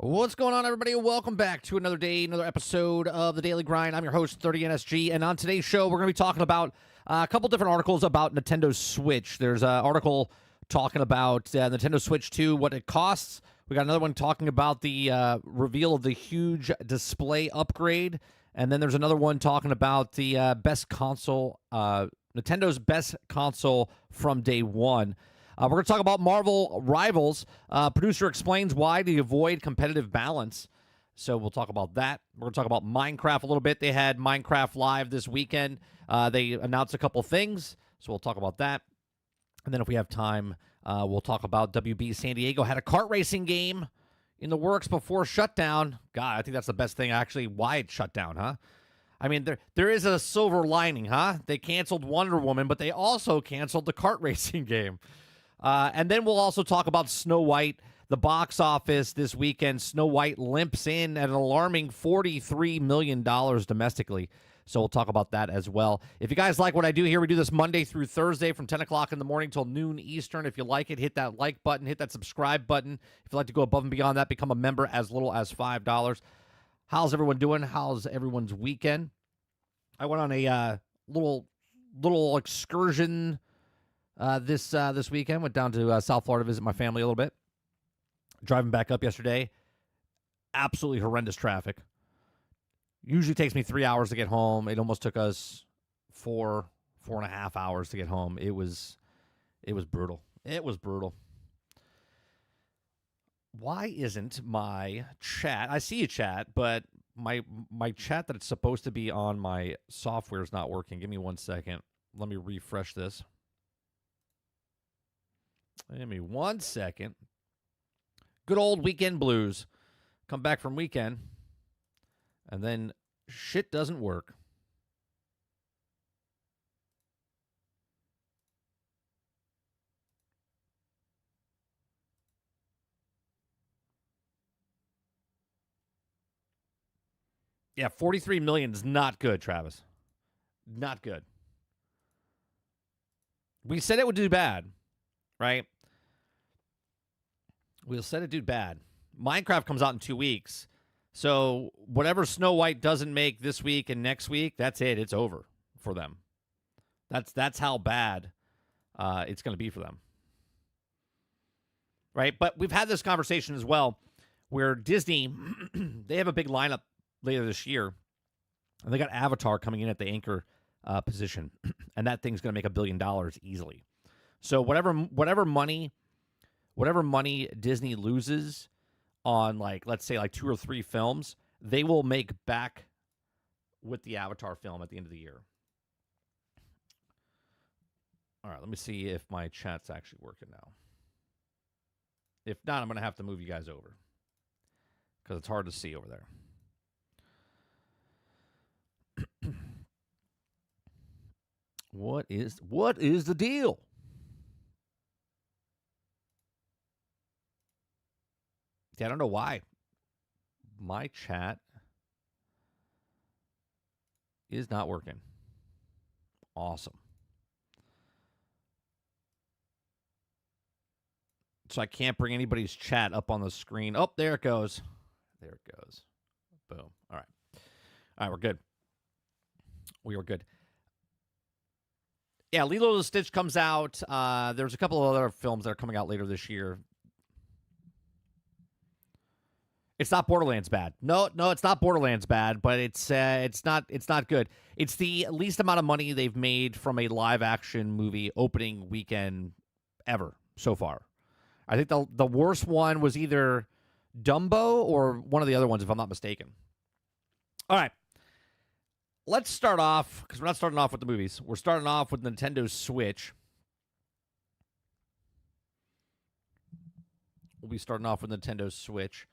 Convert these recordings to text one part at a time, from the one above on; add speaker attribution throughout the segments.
Speaker 1: What's going on, everybody? Welcome back to another day, another episode of The Daily Grind. I'm your host, 30NSG, and on today's show, we're going to be talking about a couple different articles about Nintendo Switch. There's an article talking about Nintendo Switch 2, what it costs. We got another one talking about the reveal of the huge display upgrade, and then there's another one talking about the best console, Nintendo's best console from day one. We're going to talk about Marvel Rivals. Producer explains why to avoid competitive balance. So we'll talk about that. We're going to talk about Minecraft a little bit. They had Minecraft Live this weekend. They announced a couple things, so we'll talk about that. And then if we have time, we'll talk about WB San Diego. Had a kart racing game in the works before shutdown. God, I think that's the best thing, actually, why it shut down, huh? I mean, there is a silver lining, huh? They canceled Wonder Woman, but they also canceled the kart racing game. And then we'll also talk about Snow White. The box office this weekend, Snow White limps in at an alarming $43 million domestically. So we'll talk about that as well. If you guys like what I do here, we do this Monday through Thursday from 10 o'clock in the morning till noon Eastern. If you like it, hit that like button, hit that subscribe button. If you'd like to go above and beyond that, become a member as little as $5. How's everyone doing? How's everyone's weekend? I went on a little excursion this weekend. Went down to South Florida to visit my family a little bit. Driving back up yesterday, absolutely horrendous traffic. Usually takes me 3 hours to get home. It almost took us four and a half hours to get home. It was brutal. It was brutal. Why isn't my chat? I see a chat, but my chat that it's supposed to be on my software is not working. Give me 1 second. Let me refresh this. Give me 1 second. Good old weekend blues. Come back from weekend, and then shit doesn't work. Yeah, 43 million is not good, Travis. Not good. We said it would do bad, right? We said it do bad. Minecraft comes out in 2 weeks. So whatever Snow White doesn't make this week and next week, that's it. It's over for them. That's how bad it's going to be for them. Right? But we've had this conversation as well where Disney, they have a big lineup later this year. And they got Avatar coming in at the anchor position. And that thing's going to make $1 billion easily. So whatever money Disney loses on, like, let's say, like 2 or 3 films, they will make back with the Avatar film at the end of the year. All right, let me see if my chat's actually working now. If not, I'm going to have to move you guys over because it's hard to see over there. What is the deal? See, I don't know why my chat is not working. Awesome. So I can't bring anybody's chat up on the screen. Oh, there it goes. There it goes. Boom. All right. All right, we're good. We were good. Yeah, Lilo and Stitch comes out. There's a couple of other films that are coming out later this year. It's not Borderlands bad. No, it's not Borderlands bad, but it's not good. It's the least amount of money they've made from a live action movie opening weekend ever so far. I think the worst one was either Dumbo or one of the other ones, if I'm not mistaken. All right. Let's start off, because we're not starting off with the movies. We're starting off with Nintendo Switch. We'll be starting off with Nintendo Switch.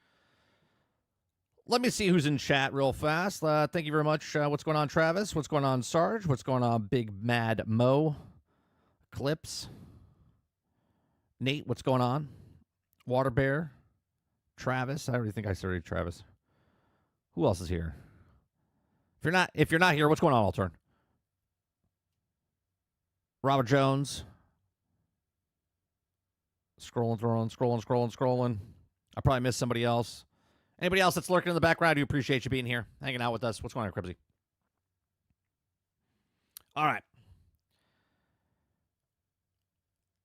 Speaker 1: Let me see who's in chat real fast. Thank you very much. What's going on, Travis? What's going on, Sarge? What's going on, Big Mad Mo? Clips. Nate, what's going on? Water Bear. Travis. I already think I started Travis. Who else is here? If you're not here, what's going on, Altern? Robert Jones. Scrolling. I probably missed somebody else. Anybody else that's lurking in the background, I do appreciate you being here, hanging out with us. What's going on, Cribsy? All right.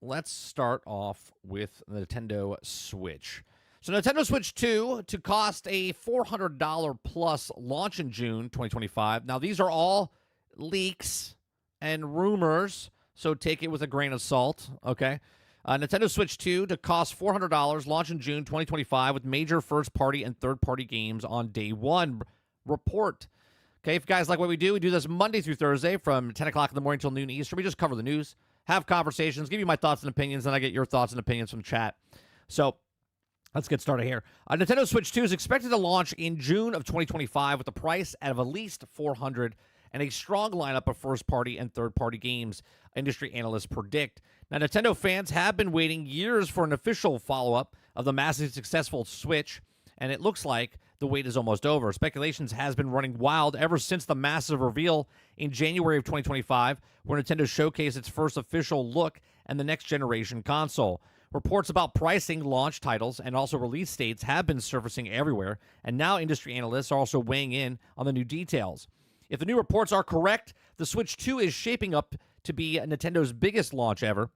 Speaker 1: Let's start off with the Nintendo Switch. So Nintendo Switch 2 to cost a $400 plus launch in June 2025. Now, these are all leaks and rumors, so take it with a grain of salt, okay? Nintendo Switch 2 to cost $400, launch in June 2025 with major first-party and third-party games on day one. Report. Okay, if you guys like what we do this Monday through Thursday from 10 o'clock in the morning till noon Eastern. We just cover the news, have conversations, give you my thoughts and opinions, and I get your thoughts and opinions from chat. So let's get started here. Nintendo Switch 2 is expected to launch in June of 2025 with a price at least $400 and a strong lineup of first-party and third-party games, industry analysts predict. Now, Nintendo fans have been waiting years for an official follow-up of the massively successful Switch, and it looks like the wait is almost over. Speculations has been running wild ever since the massive reveal in January of 2025, where Nintendo showcased its first official look at the next-generation console. Reports about pricing, launch titles, and also release dates have been surfacing everywhere, and now industry analysts are also weighing in on the new details. If the new reports are correct, the Switch 2 is shaping up to be Nintendo's biggest launch ever,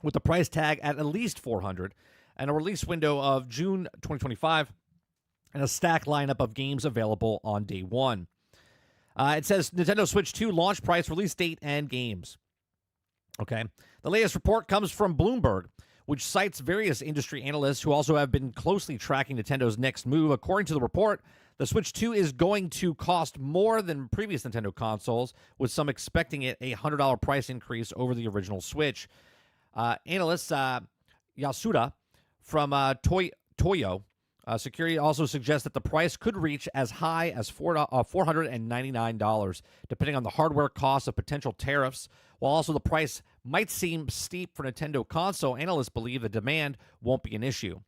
Speaker 1: with the price tag at least $400 and a release window of June 2025 and a stacked lineup of games available on day one. It says Nintendo Switch 2 launch price, release date, and games. Okay. The latest report comes from Bloomberg, which cites various industry analysts who also have been closely tracking Nintendo's next move. According to the report, the Switch 2 is going to cost more than previous Nintendo consoles, with some expecting it a $100 price increase over the original Switch. Analyst Yasuda from Toyo Security also suggests that the price could reach as high as $499, depending on the hardware costs of potential tariffs. While also the price might seem steep for Nintendo console, analysts believe the demand won't be an issue.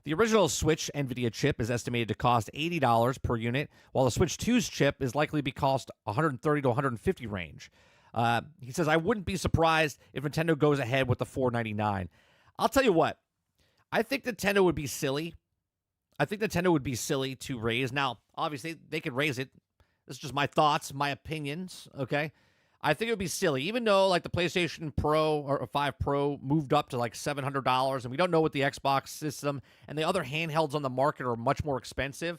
Speaker 1: The original Switch NVIDIA chip is estimated to cost $80 per unit, while the Switch 2's chip is likely to be cost $130 to $150 range. He says, I wouldn't be surprised if Nintendo goes ahead with the $499. I'll tell you what, I think Nintendo would be silly. I think Nintendo would be silly to raise. Now, obviously, they could raise it. This is just my thoughts, my opinions, okay? I think it would be silly, even though like the PlayStation Pro or 5 Pro moved up to like $700, and we don't know what the Xbox system and the other handhelds on the market are much more expensive.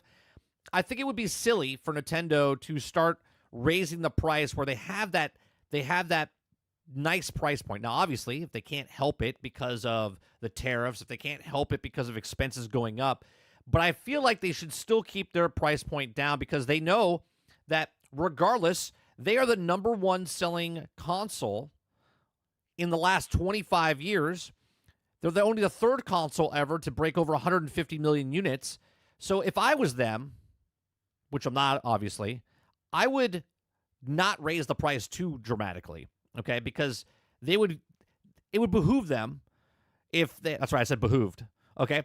Speaker 1: I think it would be silly for Nintendo to start raising the price where they have that nice price point. Now, obviously, if they can't help it because of the tariffs, if they can't help it because of expenses going up, but I feel like they should still keep their price point down because they know that regardless, they are the number one selling console in the last 25 years. They're only the third console ever to break over 150 million units. So if I was them, which I'm not, obviously, I would not raise the price too dramatically, okay? Because it would behoove them if they, that's right, I said behooved, okay?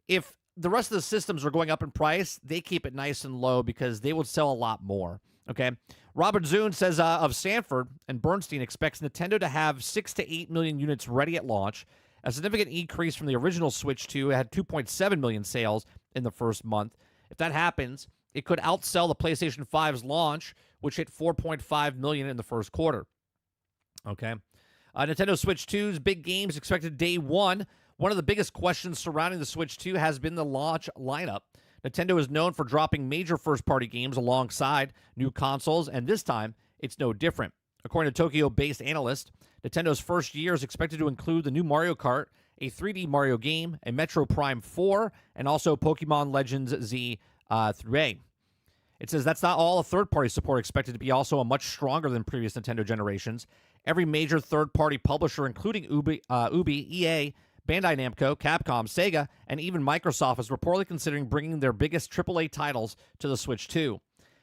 Speaker 1: If the rest of the systems are going up in price, they keep it nice and low because they would sell a lot more, okay? Robert Zune says of Sanford and Bernstein expects Nintendo to have 6 to 8 million units ready at launch, a significant increase from the original Switch 2. It had 2.7 million sales in the first month. If that happens, it could outsell the PlayStation 5's launch, which hit 4.5 million in the first quarter. Okay. Nintendo Switch 2's big games expected day one. One of the biggest questions surrounding the Switch 2 has been the launch lineup. Nintendo is known for dropping major first-party games alongside new consoles, and this time, it's no different. According to Tokyo-based analyst, Nintendo's first year is expected to include the new Mario Kart, a 3D Mario game, a Metro Prime 4, and also Pokemon Legends Z through A. It says that's not all. Third-party support expected to be also much stronger than previous Nintendo generations. Every major third-party publisher, including Ubi, EA, Bandai Namco, Capcom, Sega, and even Microsoft is reportedly considering bringing their biggest AAA titles to the Switch 2.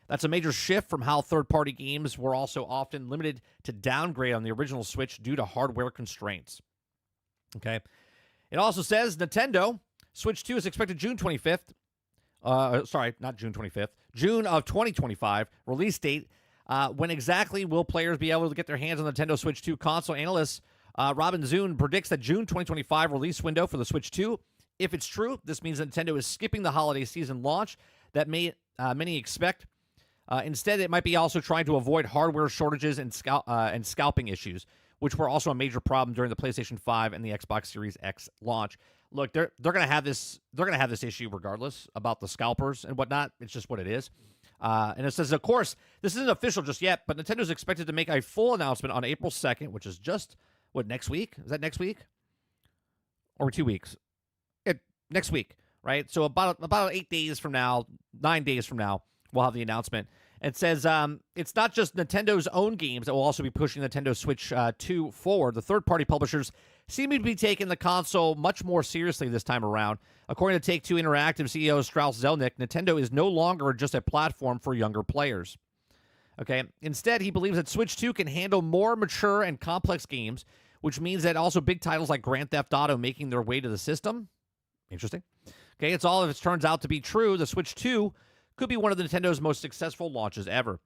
Speaker 1: That's a major shift from how third-party games were also often limited to downgrade on the original Switch due to hardware constraints. Okay. It also says Nintendo Switch 2 is expected June 25th. Not June 25th. June of 2025. Release date. When exactly will players be able to get their hands on the Nintendo Switch 2 console? Analysts Robin Zune predicts that June 2025 release window for the Switch 2 If it's true, this means Nintendo is skipping the holiday season launch that many expect. Instead, it might be also trying to avoid hardware shortages and scalping issues, which were also a major problem during the PlayStation 5 and the Xbox Series X launch. Look, they're going to have this. They're going to have this issue regardless about the scalpers and whatnot. It's just what it is. And it says, of course, this isn't official just yet, but Nintendo's expected to make a full announcement on April 2nd, which is just next week? Is that next week or 2 weeks? Next week, right? So about 8 days from now, 9 days from now, we'll have the announcement. It says it's not just Nintendo's own games that will also be pushing Nintendo Switch 2 forward. The third-party publishers seem to be taking the console much more seriously this time around. According to Take-Two Interactive CEO Strauss Zelnick, Nintendo is no longer just a platform for younger players. Okay. Instead, he believes that Switch 2 can handle more mature and complex games, which means that also big titles like Grand Theft Auto making their way to the system. Interesting. Okay, it's all if it turns out to be true, the Switch 2 could be one of Nintendo's most successful launches ever.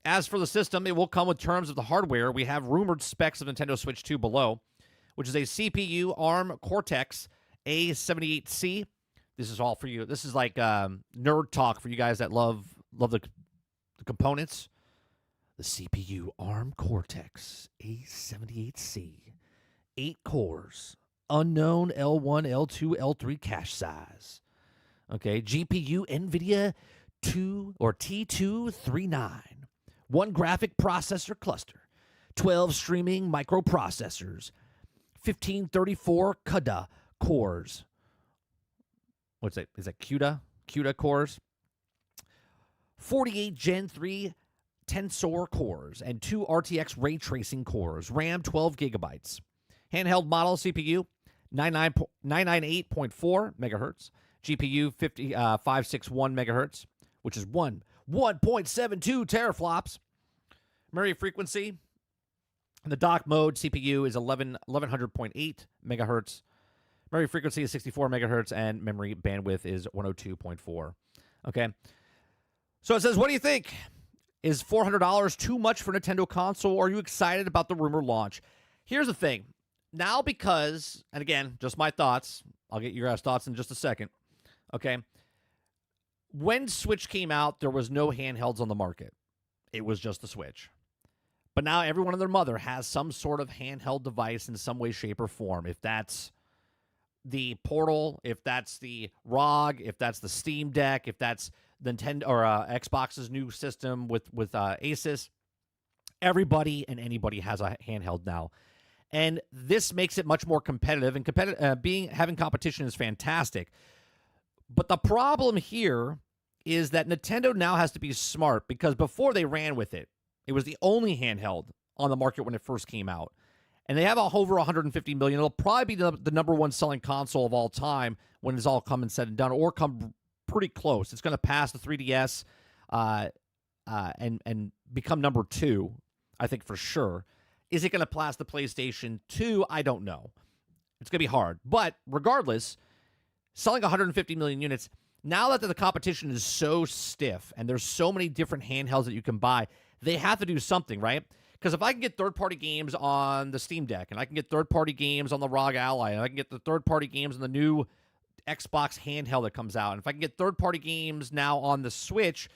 Speaker 1: As for the system, it will come with terms of the hardware. We have rumored specs of Nintendo Switch 2 below, which is a CPU ARM Cortex A78C. This is all for you. This is like nerd talk for you guys that love the components. The CPU ARM Cortex A78C, 8 cores. Unknown L1, L2, L3 cache size. Okay, GPU NVIDIA T239. 1 graphic processor cluster. 12 streaming microprocessors. 1534 CUDA cores. What's that? Is that CUDA? CUDA cores. 48 Gen 3 Tensor cores and 2 RTX ray tracing cores. RAM 12 gigabytes. Handheld model CPU 998.4 megahertz, GPU 561 megahertz, which is 1.72 teraflops. Memory frequency in the dock mode CPU is 1100.8 megahertz. Memory frequency is 64 megahertz, and memory bandwidth is 102.4. Okay, so it says, what do you think? Is $400 too much for Nintendo console, or are you excited about the rumor launch? Here's the thing. Now because, and again, just my thoughts. I'll get your guys' thoughts in just a second. Okay. When Switch came out, there was no handhelds on the market. It was just the Switch. But now everyone and their mother has some sort of handheld device in some way, shape, or form. If that's the Portal, if that's the ROG, if that's the Steam Deck, if that's Nintendo or Xbox's new system with Asus, everybody and anybody has a handheld now. And this makes it much more competitive, and having competition is fantastic. But the problem here is that Nintendo now has to be smart, because before they ran with it, it was the only handheld on the market when it first came out. And they have over 150 million. It'll probably be the number one selling console of all time when it's all come and said and done, or come pretty close. It's going to pass the 3DS and become number 2, I think, for sure. Is it going to pass the PlayStation 2? I don't know. It's going to be hard. But regardless, selling 150 million units, now that the competition is so stiff and there's so many different handhelds that you can buy, they have to do something, right? Because if I can get third-party games on the Steam Deck, and I can get third-party games on the ROG Ally, and I can get the third-party games on the new Xbox handheld that comes out, and if I can get third-party games now on the Switch,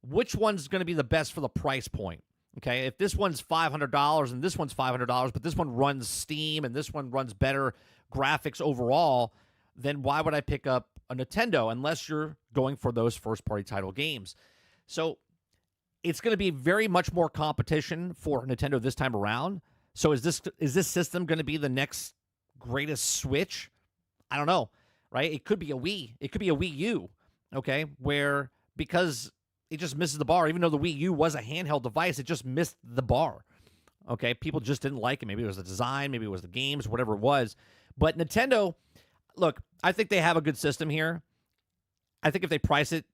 Speaker 1: which one's going to be the best for the price point? Okay, if this one's $500 and this one's $500, but this one runs Steam and this one runs better graphics overall, then why would I pick up a Nintendo unless you're going for those first-party title games? So it's going to be very much more competition for Nintendo this time around. So is this system going to be the next greatest Switch? I don't know, right? It could be a Wii. It could be a Wii U, okay, where because it just misses the bar. Even though the Wii U was a handheld device, it just missed the bar. Okay, people just didn't like it. Maybe it was the design, maybe it was the games, whatever it was. But Nintendo, look, I think they have a good system here. I think if they price it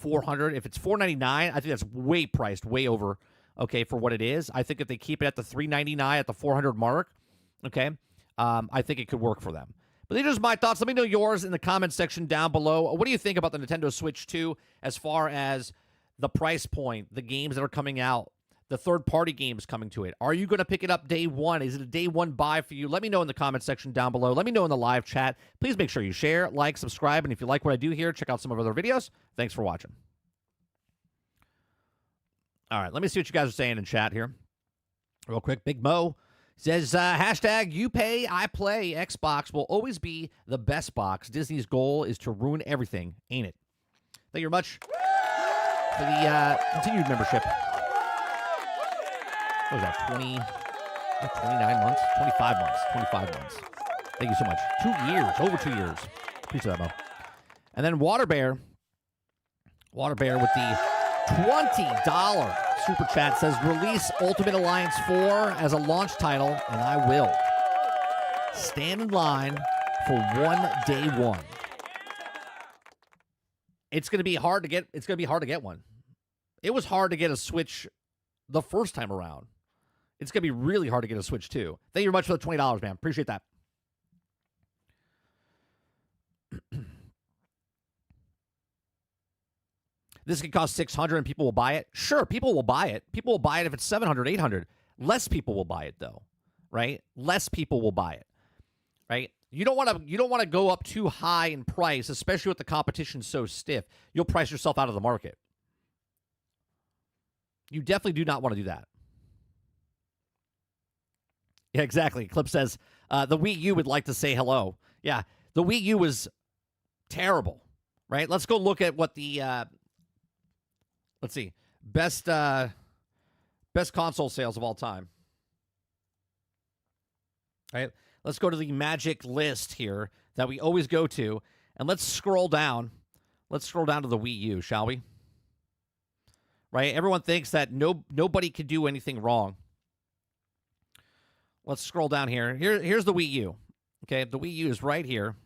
Speaker 1: $400, if it's $499, I think that's way priced, way over, okay, for what it is. I think if they keep it at the $399 at the $400 mark, okay, I think it could work for them. But these are just my thoughts. Let me know yours in the comment section down below. What do you think about the Nintendo Switch 2 as far as the price point, the games that are coming out, the third-party games coming to it. Are you going to pick it up day one? Is it a day one buy for you? Let me know in the comment section down below. Let me know in the live chat. Please make sure you share, like, subscribe, and if you like what I do here, check out some of our other videos. Thanks for watching. All right, let me see what you guys are saying in chat here. Real quick, Big Mo says, hashtag you pay, I play. Xbox will always be the best box. Disney's goal is to ruin everything, ain't it? Thank you very much for the continued membership. What was that, 29 months? 25 months. 25 months. Thank you so much. 2 years. Over 2 years. Appreciate that, Mo. And then Waterbear with the $20 super chat says, release Ultimate Alliance 4 as a launch title, and I will. Stand in line for day one. It's going to be hard to get one. It was hard to get a Switch the first time around. It's going to be really hard to get a Switch, too. Thank you very much for the $20, man. Appreciate that. This could cost $600 and people will buy it. Sure, people will buy it. People will buy it if it's $700, $800. Less people will buy it, though, right? Less people will buy it, right? You don't want to go up too high in price, especially with the competition so stiff. You'll price yourself out of the market. You definitely do not want to do that. Yeah, exactly. Clip says, the Wii U would like to say hello. Yeah, the Wii U was terrible, right? Let's go look at what the, let's see, best console sales of all time. All right, let's go to the magic list here that we always go to, and let's scroll down. Let's scroll down to the Wii U, shall we? Right? Everyone thinks that nobody could do anything wrong. Let's scroll down here. Here's the Wii U. Okay, the Wii U is right here.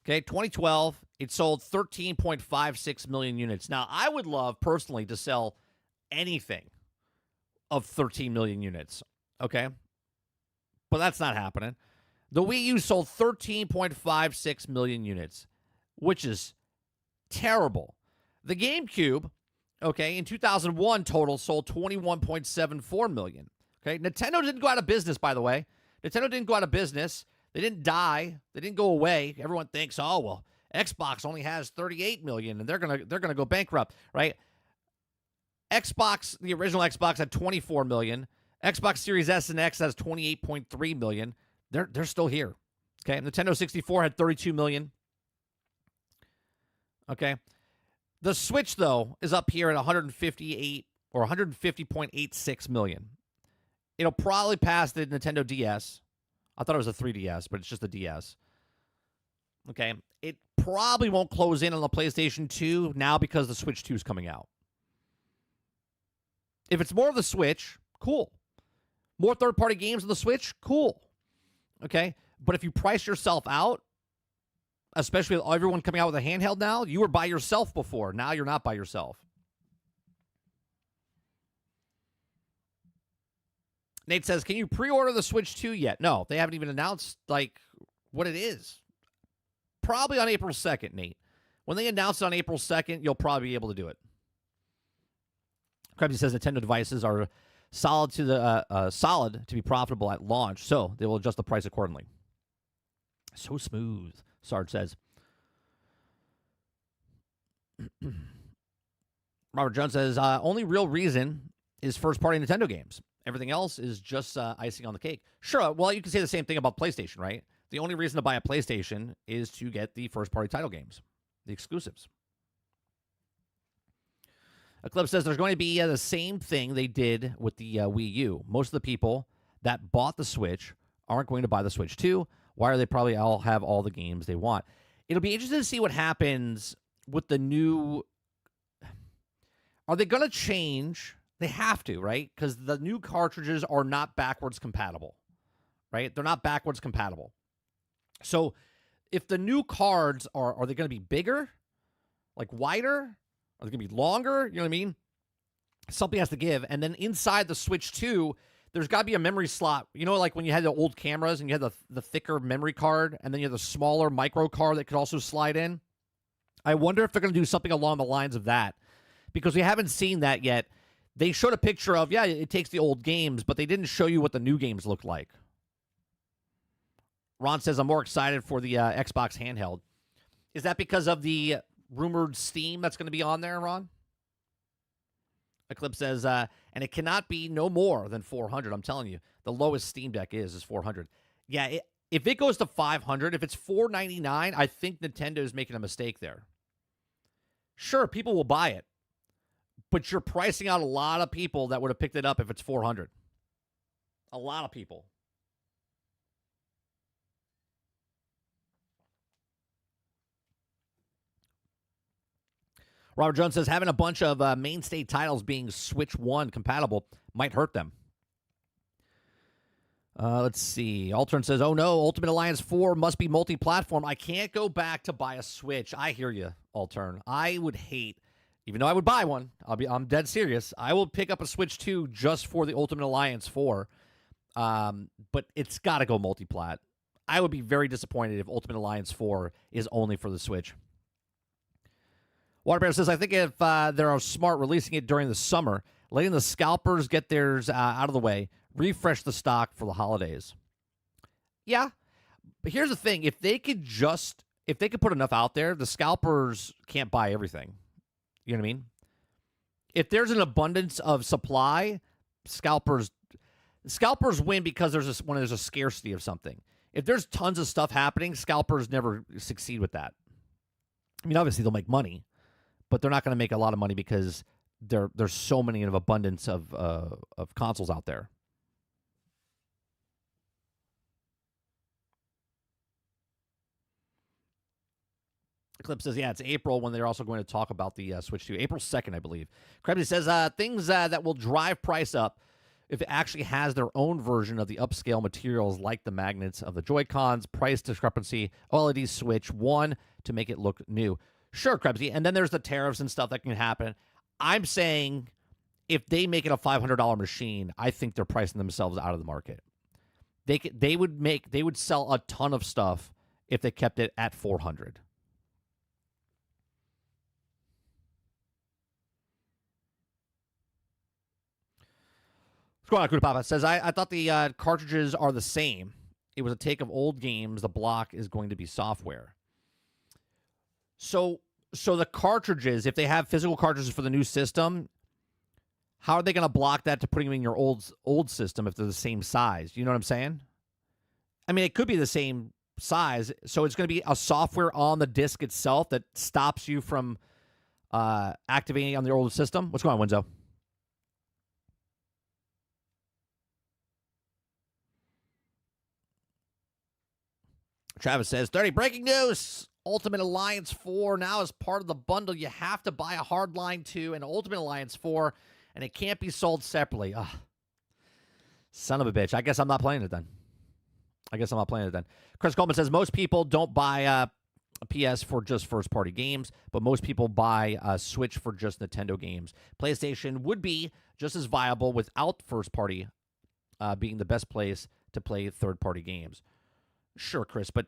Speaker 1: Okay, 2012, it sold 13.56 million units. Now, I would love, personally, to sell anything of 13 million units. Okay? But that's not happening. The Wii U sold 13.56 million units, which is terrible. The GameCube, okay, in 2001 total sold 21.74 million. Okay, Nintendo didn't go out of business, by the way. Nintendo didn't go out of business. They didn't die. They didn't go away. Everyone thinks, oh, well, Xbox only has 38 million, and they're gonna go bankrupt, right? Xbox, the original Xbox had 24 million. Xbox Series S and X has 28.3 million. They're still here. Okay, Nintendo 64 had 32 million. Okay, the Switch though is up here at 158 or 150.86 million. It'll probably pass the Nintendo DS. I thought it was a 3DS, but it's just a DS. Okay, it probably won't close in on the PlayStation 2 now because the Switch 2 is coming out. If it's more of the Switch, cool. More third-party games on the Switch, cool. Okay, but if you price yourself out, especially with everyone coming out with a handheld now, you were by yourself before. Now you're not by yourself. Nate says, can you pre-order the Switch 2 yet? No, they haven't even announced, like, what it is. Probably on April 2nd, Nate. When they announce it on April 2nd, you'll probably be able to do it. Krebsy says Nintendo devices are solid to be profitable at launch, so they will adjust the price accordingly. So smooth, Sarge says. Robert Jones says, only real reason is first-party Nintendo games. Everything else is just icing on the cake. Sure, well, you can say the same thing about PlayStation, right? The only reason to buy a PlayStation is to get the first-party title games, the exclusives. Eclipse says there's going to be the same thing they did with the Wii U. Most of the people that bought the Switch aren't going to buy the Switch 2. Why are they probably all have all the games they want? It'll be interesting to see what happens with the new... Are they going to change... They have to, right? Because the new cartridges are not backwards compatible, right? They're not backwards compatible. So if the new cards are they going to be bigger, like wider? Are they going to be longer? You know what I mean? Something has to give. And then inside the Switch 2, there's got to be a memory slot. You know, like when you had the old cameras and you had the thicker memory card, and then you have the smaller micro card that could also slide in. I wonder if they're going to do something along the lines of that, because we haven't seen that yet. They showed a picture of, yeah, it takes the old games, but they didn't show you what the new games look like. Ron says, I'm more excited for the Xbox handheld. Is that because of the rumored Steam that's going to be on there, Ron? Eclipse says, and it cannot be no more than 400. I'm telling you, the lowest Steam Deck is 400. Yeah, if it goes to 500, if it's 499, I think Nintendo is making a mistake there. Sure, people will buy it, but you're pricing out a lot of people that would have picked it up if it's 400. A lot of people. Robert Jones says having a bunch of mainstay titles being Switch 1 compatible might hurt them. Let's see. Altern says, oh no, Ultimate Alliance 4 must be multi-platform. I can't go back to buy a Switch. I hear you, Altern. I would hate, even though I would buy one, I'm dead serious. I will pick up a Switch 2 just for the Ultimate Alliance 4. But it's got to go multi-plat. I would be very disappointed if Ultimate Alliance 4 is only for the Switch. Waterbear says, I think if they're smart releasing it during the summer, letting the scalpers get theirs out of the way, refresh the stock for the holidays. Yeah, but here's the thing. If they could put enough out there, the scalpers can't buy everything. You know what I mean? If there's an abundance of supply, scalpers win because when there's a scarcity of something. If there's tons of stuff happening, scalpers never succeed with that. I mean, obviously they'll make money, but they're not going to make a lot of money because there's so many of abundance of consoles out there. Eclipse says, yeah, it's April when they're also going to talk about the Switch 2. April 2nd, I believe. Krebsy says, things that will drive price up if it actually has their own version of the upscale materials like the magnets of the Joy-Cons, price discrepancy, OLED Switch 1 to make it look new. Sure, Krebsy. And then there's the tariffs and stuff that can happen. I'm saying if they make it a $500 machine, I think they're pricing themselves out of the market. They would sell a ton of stuff if they kept it at 400. Squad Papa says, I thought the cartridges are the same. It was a take of old games. The block is going to be software. So the cartridges, if they have physical cartridges for the new system, how are they going to block that to putting them in your old system if they're the same size? You know what I'm saying? I mean, it could be the same size. So it's going to be a software on the disc itself that stops you from activating on the old system. What's going on, Winzo? Travis says, 30, breaking news. Ultimate Alliance 4 now is part of the bundle. You have to buy a Hardline 2 and Ultimate Alliance 4, and it can't be sold separately. Ugh. Son of a bitch. I guess I'm not playing it then. Chris Goldman says, most people don't buy a PS for just first-party games, but most people buy a Switch for just Nintendo games. PlayStation would be just as viable without first-party being the best place to play third-party games. Sure, Chris, but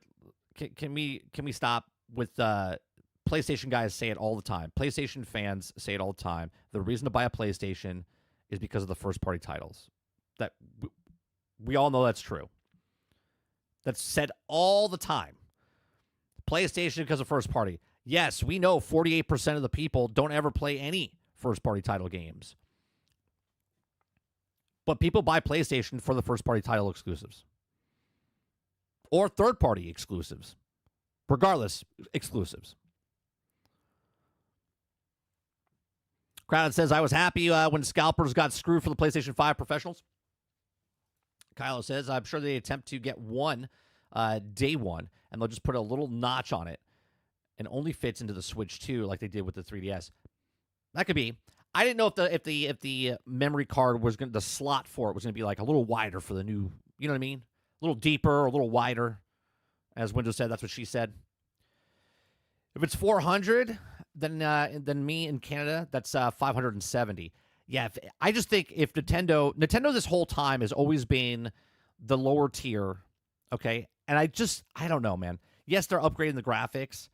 Speaker 1: can we stop with PlayStation guys say it all the time. PlayStation fans say it all the time. The reason to buy a PlayStation is because of the first-party titles. That we all know that's true. That's said all the time. PlayStation because of first party. Yes, we know 48% of the people don't ever play any first-party title games. But people buy PlayStation for the first-party title exclusives. Or third-party exclusives. Regardless, exclusives. Crowd says, I was happy when scalpers got screwed for the PlayStation 5 professionals. Kylo says, I'm sure they attempt to get one day one, and they'll just put a little notch on it and only fits into the Switch 2 like they did with the 3DS. That could be. I didn't know if the memory card was the slot for it was going to be like a little wider for the new, you know what I mean? A little deeper or a little wider. As Windows said, that's what she said. If it's 400, then me in Canada, that's 570. Yeah, I just think if Nintendo this whole time has always been the lower tier, okay? And I don't know, man. Yes, they're upgrading the graphics,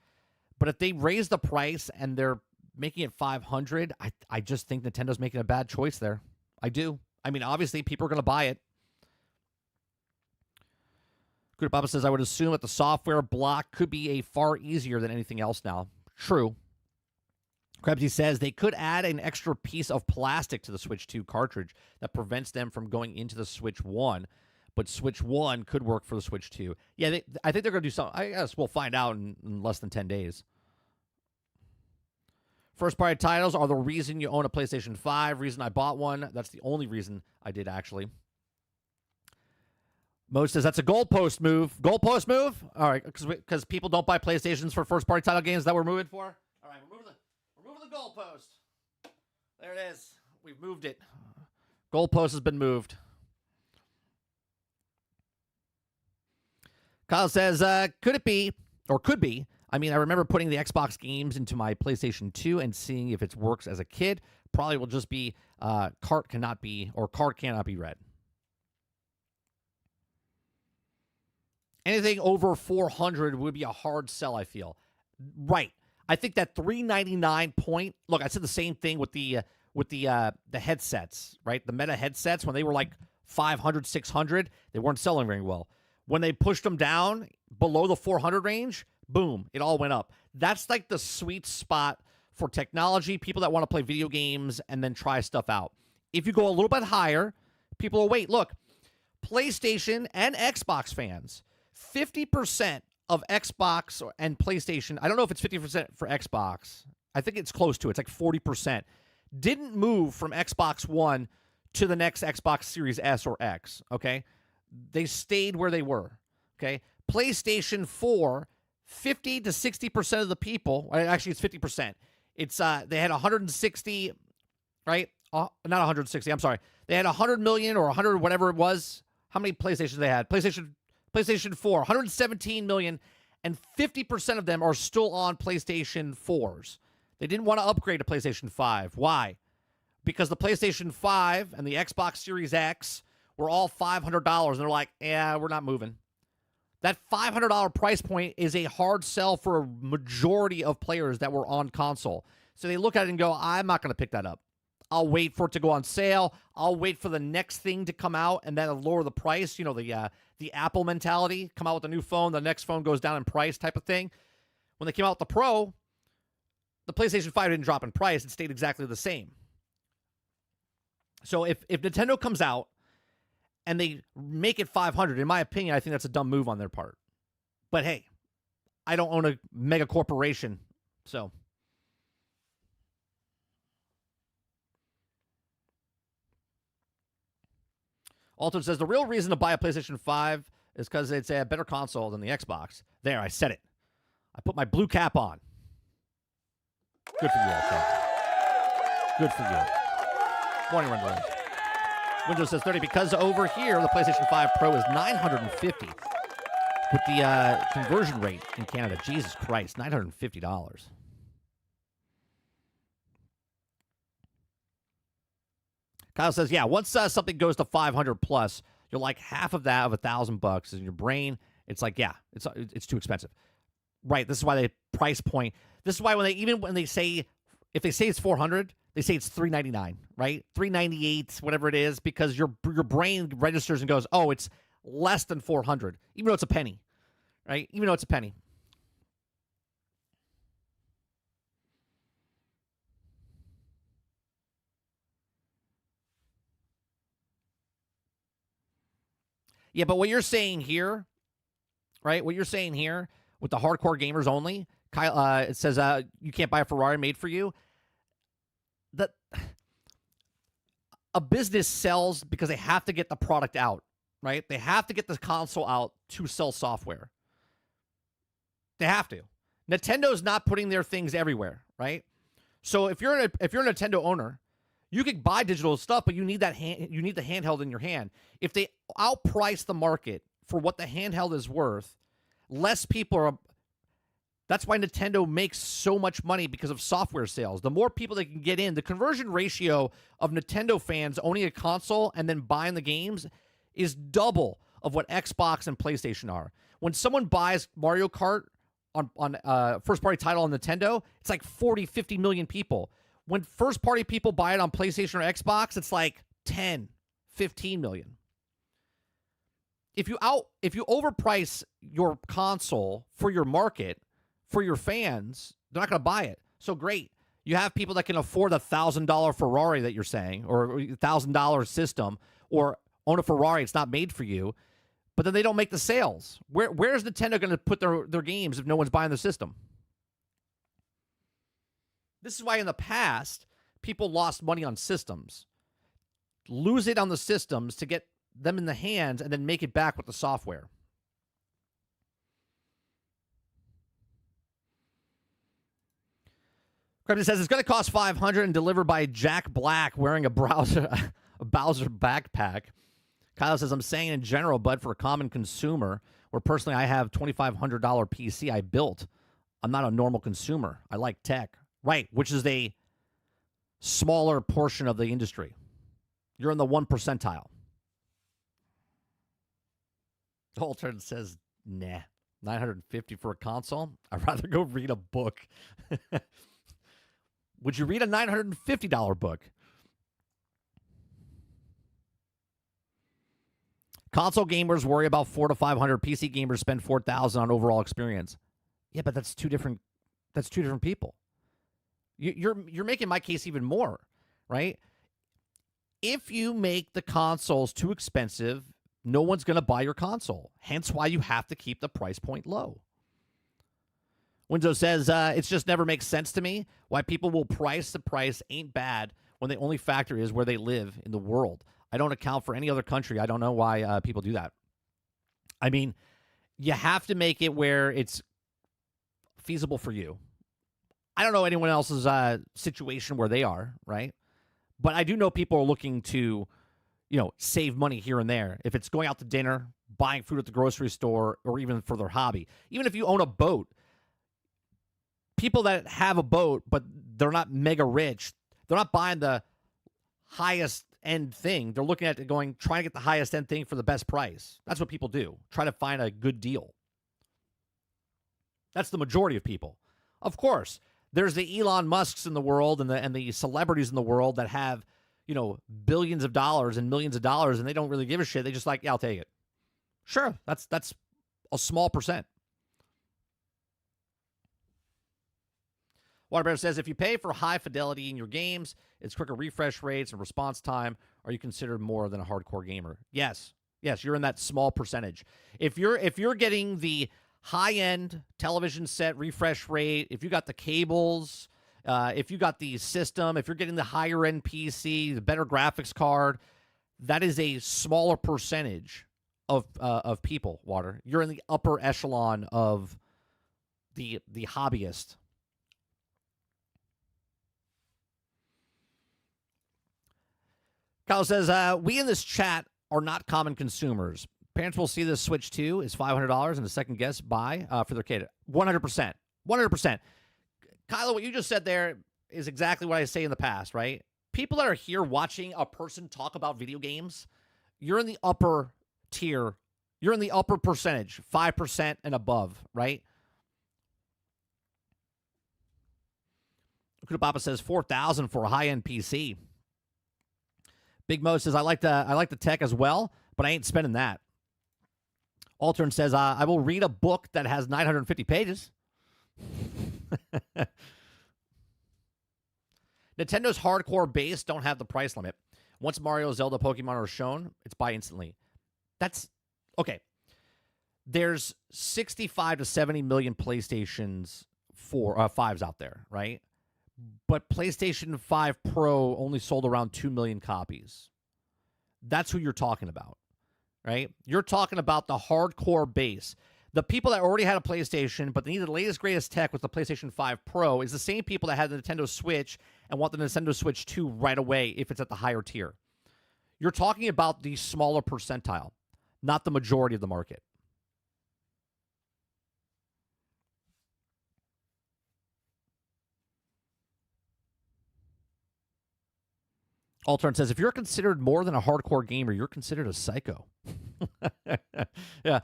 Speaker 1: but if they raise the price and they're making it 500, I just think Nintendo's making a bad choice there. I do. I mean, obviously, people are going to buy it. Good Papa says, I would assume that the software block could be a far easier than anything else now. True. Krebsy says they could add an extra piece of plastic to the Switch 2 cartridge that prevents them from going into the Switch 1, but Switch 1 could work for the Switch 2. Yeah, I think they're going to do something. I guess we'll find out in less than 10 days. First-party titles are the reason you own a PlayStation 5, reason I bought one. That's the only reason I did, actually. Mo says that's a goalpost move. Goalpost move? All right, because people don't buy PlayStations for first-party title games that we're moving for? All right, we're moving the goalpost. There it is. We've moved it. Goalpost has been moved. Kyle says, could it be, or could be, I mean, I remember putting the Xbox games into my PlayStation 2 and seeing if it works as a kid. Probably will just be card cannot be read. Anything over 400 would be a hard sell, I feel. Right. I think that $399 point. Look, I said the same thing with the headsets, right? The Meta headsets, when they were like 500, 600, they weren't selling very well. When they pushed them down below the 400 range, boom, it all went up. That's like the sweet spot for technology, people that want to play video games and then try stuff out. If you go a little bit higher, people will wait. Look, PlayStation and Xbox fans, 50% of Xbox and PlayStation, I don't know if it's 50% for Xbox. I think it's close to it. It's like 40%. Didn't move from Xbox One to the next Xbox Series S or X, okay? They stayed where they were, okay? PlayStation 4, 50 to 60% of the people, actually it's 50%. It's they had 160, right? Not 160, I'm sorry. They had 100 million or 100 whatever it was. How many PlayStations they had? PlayStation 4, 117 million, and 50% of them are still on PlayStation 4s. They didn't want to upgrade to PlayStation 5. Why? Because the PlayStation 5 and the Xbox Series X were all $500, and they're like, yeah, we're not moving. That $500 price point is a hard sell for a majority of players that were on console. So they look at it and go, I'm not going to pick that up. I'll wait for it to go on sale. I'll wait for the next thing to come out and then lower the price. You know, the Apple mentality, come out with a new phone, the next phone goes down in price type of thing. When they came out with the Pro, the PlayStation 5 didn't drop in price. It stayed exactly the same. So if Nintendo comes out and they make it 500, in my opinion, I think that's a dumb move on their part. But hey, I don't own a mega corporation, so. Alton says, the real reason to buy a PlayStation 5 is because it's a better console than the Xbox. There, I said it. I put my blue cap on. Good for you, Alton. Good for you. Morning, Run. Windows says 30 because over here the PlayStation 5 Pro is $950 with the conversion rate in Canada. Jesus Christ, $950. Kyle says, yeah, once something goes to 500 plus, you're like half of that of $1,000 in your brain. It's like, yeah, it's too expensive. Right. This is why they price point. This is why when they say, if they say it's 400, they say it's $399, right? $398, whatever it is, because your brain registers and goes, oh, it's less than 400, even though it's a penny, right? Even though it's a penny. Yeah, but what you're saying here, right? What you're saying here with the hardcore gamers only, Kyle, it says you can't buy a Ferrari made for you. That a business sells because they have to get the product out, right? They have to get the console out to sell software. They have to. Nintendo's not putting their things everywhere, right? So if you're a Nintendo owner, you can buy digital stuff, but you need the handheld in your hand. If they outprice the market for what the handheld is worth, less people are. That's why Nintendo makes so much money, because of software sales. The more people they can get in, the conversion ratio of Nintendo fans owning a console and then buying the games is double of what Xbox and PlayStation are. When someone buys Mario Kart on first party title on Nintendo, it's like 40, 50 million people. When first party people buy it on PlayStation or Xbox, it's like 10, 15 million. If you overprice your console for your market, for your fans, they're not going to buy it. So great. You have people that can afford a $1,000 Ferrari that you're saying, or $1,000 system, or own a Ferrari. It's not made for you, but then they don't make the sales. Where's Nintendo going to put their games if no one's buying the system? This is why in the past, people lost money on systems. Lose it on the systems to get them in the hands and then make it back with the software. Crypto says it's going to cost $500 and delivered by Jack Black wearing a Bowser backpack. Kyle says, I'm saying in general, but for a common consumer, where personally I have $2,500 PC I built, I'm not a normal consumer. I like tech. Right, which is a smaller portion of the industry. You're in the 1 percentile. Holton says, nah, $950 for a console? I'd rather go read a book. Would you read a $950 book? Console gamers worry about $400 to $500. PC gamers spend $4,000 on overall experience. Yeah, but that's two different people. You're making my case even more, right? If you make the consoles too expensive, no one's going to buy your console. Hence why you have to keep the price point low. Windows says, it just never makes sense to me why people will price the price ain't bad when the only factor is where they live in the world. I don't account for any other country. I don't know why people do that. I mean, you have to make it where it's feasible for you. I don't know anyone else's situation where they are, right? But I do know people are looking to, save money here and there. If it's going out to dinner, buying food at the grocery store, or even for their hobby. Even if you own a boat, people that have a boat, but they're not mega rich, they're not buying the highest end thing. They're looking at it trying to get the highest end thing for the best price. That's what people do. Try to find a good deal. That's the majority of people. Of course, there's the Elon Musks in the world and the celebrities in the world that have, billions of dollars and millions of dollars, and they don't really give a shit. They just yeah, I'll take it. Sure, that's a small percent. Waterbear says, if you pay for high fidelity in your games, it's quicker refresh rates and response time, are you considered more than a hardcore gamer? Yes, you're in that small percentage. If you're getting the high-end television set refresh rate, if you got the cables, if you got the system, if you're getting the higher-end PC, the better graphics card, that is a smaller percentage of people, Water. You're in the upper echelon of the hobbyist. Kyle says, we in this chat are not common consumers. Parents will see this Switch 2 is $500 and a second guess buy for their kid. 100%. 100%. Kylo, what you just said there is exactly what I say in the past, right? People that are here watching a person talk about video games, you're in the upper tier. You're in the upper percentage, 5% and above, right? Kudababa says $4,000 for a high-end PC. Big Mo says, I like the tech as well, but I ain't spending that. Altern says, I will read a book that has 950 pages. Nintendo's hardcore base don't have the price limit. Once Mario, Zelda, Pokemon are shown, it's buy instantly. That's okay. There's 65 to 70 million PlayStations 5s out there, right? But PlayStation 5 Pro only sold around 2 million copies. That's who you're talking about, right? You're talking about the hardcore base. The people that already had a PlayStation, but they needed the latest, greatest tech with the PlayStation 5 Pro is the same people that had the Nintendo Switch and want the Nintendo Switch 2 right away if it's at the higher tier. You're talking about the smaller percentile, not the majority of the market. Altern says, if you're considered more than a hardcore gamer, you're considered a psycho. Yeah.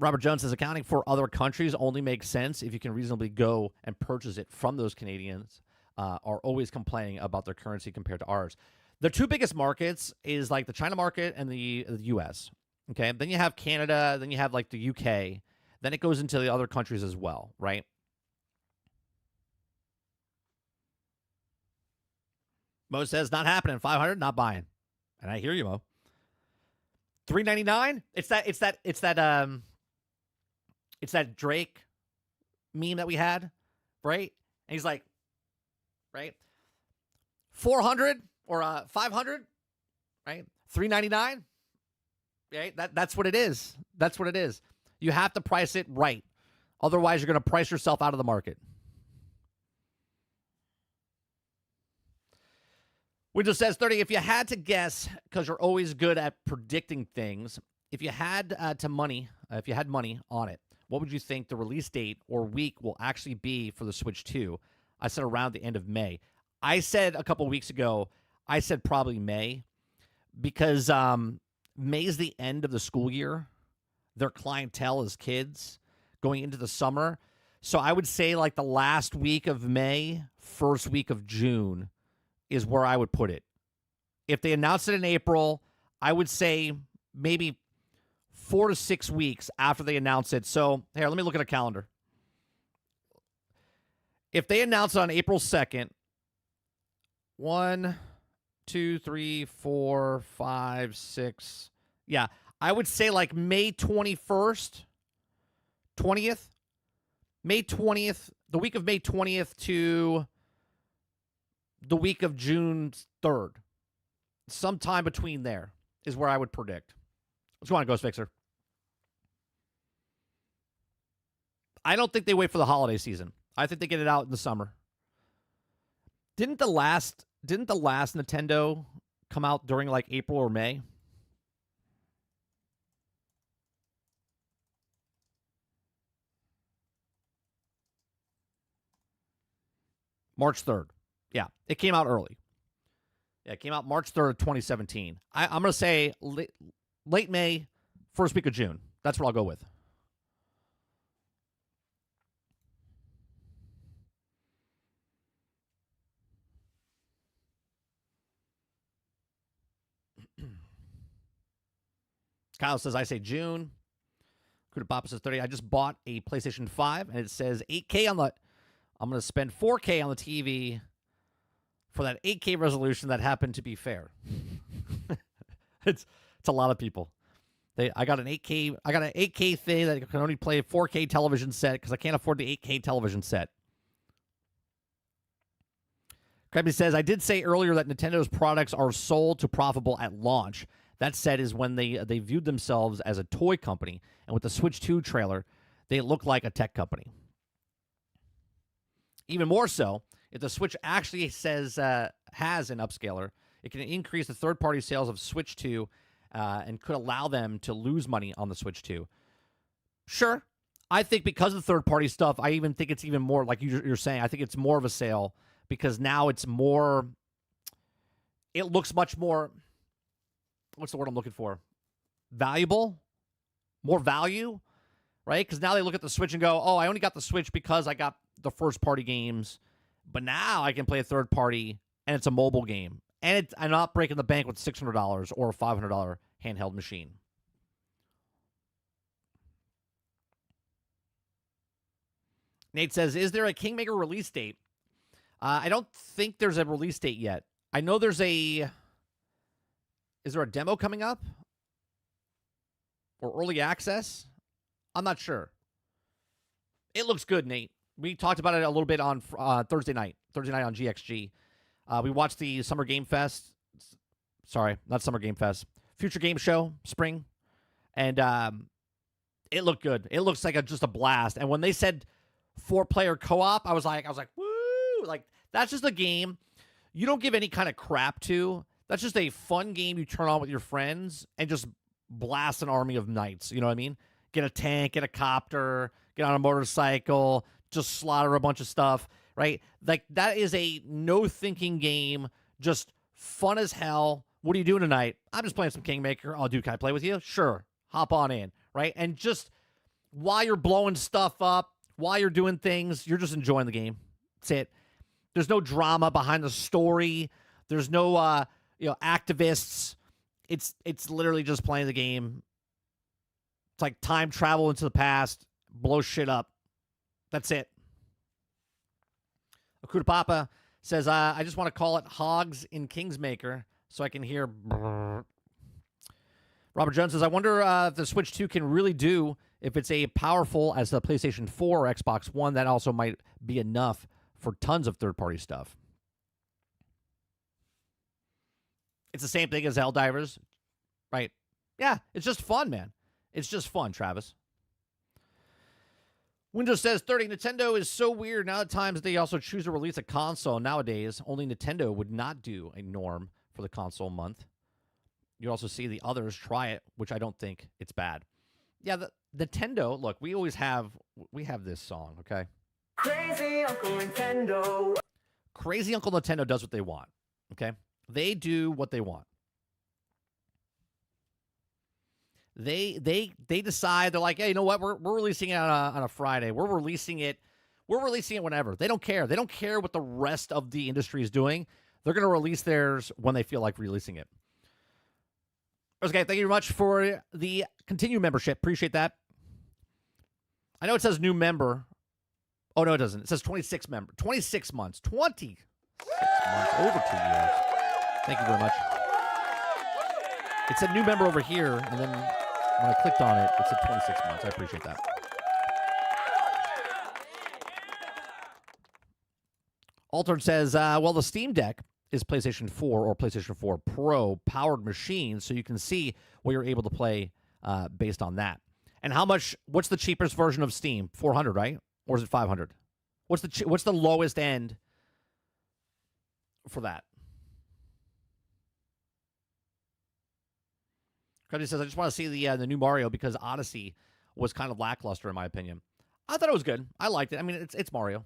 Speaker 1: Robert Jones says accounting for other countries only makes sense if you can reasonably go and purchase it from those Canadians are always complaining about their currency compared to ours. The two biggest markets is like the China market and the U.S. Okay, then you have Canada, then you have like the U.K., then it goes into the other countries as well, right? Mo says not happening. 500, not buying, and I hear you, Mo. 399. It's that Drake meme that we had, right? And he's like, right, 400 or 500, right? 399. Right? That's what it is. That's what it is. You have to price it right. Otherwise, you're going to price yourself out of the market. We just says 30. If you had to guess, because you're always good at predicting things, if you had money on it, what would you think the release date or week will actually be for the Switch 2? I said around the end of May. I said a couple weeks ago, I said probably May, because May is the end of the school year. Their clientele is kids going into the summer. So I would say like the last week of May, first week of June is where I would put it. If they announced it in April, I would say maybe 4 to 6 weeks after they announce it. So here, let me look at a calendar. If they announce it on April 2nd, 1, 2, 3, 4, 5, 6. Yeah, I would say like May 21st, 20th. May 20th, the week of May 20th to the week of June 3rd. Sometime between there is where I would predict. What's going on, Ghost Fixer? I don't think they wait for the holiday season. I think they get it out in the summer. Didn't the last Nintendo come out during like April or May? March 3rd. Yeah, it came out early. Yeah, it came out March 3rd, 2017. I'm going to say late May, first week of June. That's what I'll go with. Kyle says, I say June. Kuda Papa says 30. I just bought a PlayStation 5, and it says 8K on the... I'm going to spend 4K on the TV for that 8K resolution that happened to be fair. It's a lot of people. I got an 8K thing that can only play a 4K television set because I can't afford the 8K television set. Krabby says, I did say earlier that Nintendo's products are sold to profitable at launch. That said is when they viewed themselves as a toy company. And with the Switch 2 trailer, they look like a tech company. Even more so, if the Switch actually says has an upscaler, it can increase the third-party sales of Switch 2 and could allow them to lose money on the Switch 2. Sure. I think because of the third-party stuff, I even think it's even more, like you're saying, I think it's more of a sale because now it's more, it looks much more, what's the word I'm looking for? Valuable? More value? Right? Because now they look at the Switch and go, oh, I only got the Switch because I got the first-party games, but now I can play a third-party, and it's a mobile game. And I'm not breaking the bank with $600 or a $500 handheld machine. Nate says, is there a Kingmaker release date? I don't think there's a release date yet. I know there's a... Is there a demo coming up? Or early access? I'm not sure. It looks good, Nate. We talked about it a little bit on Thursday night on GXG. We watched the Summer Game Fest. Sorry, not Summer Game Fest. Future Game Show, spring. And it looked good. It looks like just a blast. And when they said 4-player co-op, I was like, woo! Like, that's just a game you don't give any kind of crap to. That's just a fun game you turn on with your friends and just blast an army of knights. You know what I mean? Get a tank, get a copter, get on a motorcycle, just slaughter a bunch of stuff, right? Like, that is a no-thinking game, just fun as hell. What are you doing tonight? I'm just playing some Kingmaker. Oh, dude, can I play with you? Sure. Hop on in, right? And just while you're blowing stuff up, while you're doing things, you're just enjoying the game. That's it. There's no drama behind the story. There's no activists. It's literally just playing the game. It's like time travel into the past, blow shit up. That's it. Akuta Papa says, I just want to call it Hogs in Kingsmaker so I can hear brrr. Robert Jones says, I wonder if the Switch 2 can really do if it's as powerful as the PlayStation 4 or Xbox One. That also might be enough for tons of third-party stuff. It's the same thing as Helldivers, right? Yeah, it's just fun, man. It's just fun, Travis. Windows says 30. Nintendo is so weird. Now at times they also choose to release a console. Nowadays, only Nintendo would not do a norm for the console month. You also see the others try it, which I don't think it's bad. Yeah, the Nintendo, look, we have this song, okay?
Speaker 2: Crazy Uncle Nintendo.
Speaker 1: Crazy Uncle Nintendo does what they want, okay? They do what they want. They decide, they're like, hey, you know what? We're releasing it on a Friday. We're releasing it whenever. They don't care. They don't care what the rest of the industry is doing. They're going to release theirs when they feel like releasing it. Okay, thank you very much for the continue membership. Appreciate that. I know it says new member. Oh, no, it doesn't. It says 26 member. 26 months. 26 months. Over 2 years. Thank you very much. It said new member over here, and then when I clicked on it, it said 26 months. I appreciate that. Altered says, well, the Steam Deck is PlayStation 4 or PlayStation 4 Pro powered machine, so you can see what you're able to play based on that. And how much? What's the cheapest version of Steam? 400, right? Or is it 500? What's the lowest end for that? Cody says, I just want to see the new Mario because Odyssey was kind of lackluster in my opinion. I thought it was good. I liked it. I mean, it's Mario.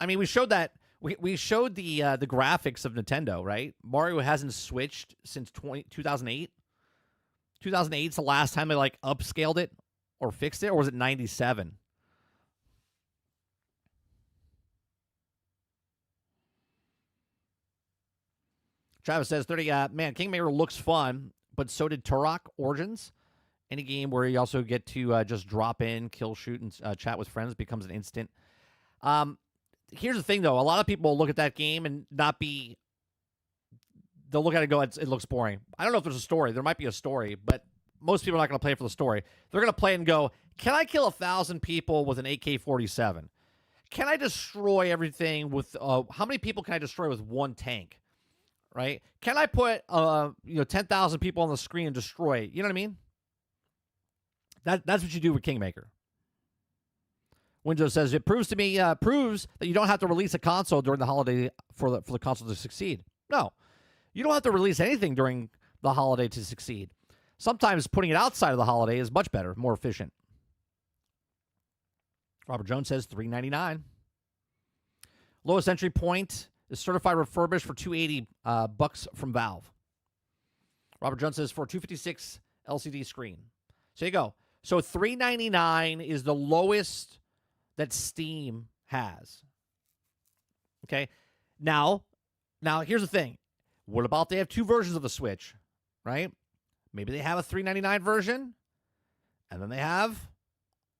Speaker 1: I mean, we showed that we showed the graphics of Nintendo, right? Mario hasn't switched since 2008. 2008 is the last time they like upscaled it or fixed it, or was it 97? Travis says 30. Man, Kingmaker looks fun, but so did Turok Origins. Any game where you also get to just drop in, kill, shoot, and chat with friends becomes an instant. Here's the thing, though. A lot of people look at that game and not be... They'll look at it and go, it looks boring. I don't know if there's a story. There might be a story, but most people are not going to play it for the story. They're going to play it and go, can I kill 1,000 people with an AK-47? Can I destroy everything with... how many people can I destroy with one tank? Right? Can I put 10,000 people on the screen and destroy it? You know what I mean? That's what you do with Kingmaker. Windows says, it proves to me proves that you don't have to release a console during the holiday for the console to succeed. No. You don't have to release anything during the holiday to succeed. Sometimes putting it outside of the holiday is much better, more efficient. Robert Jones says $3.99. Lowest entry point is certified refurbished for $280 bucks from Valve. Robert Jones says for a 256 LCD screen. So you go. So $3.99 is the lowest that Steam has. Okay. Now here's the thing. What about they have two versions of the Switch, right? Maybe they have a $3.99 version, and then they have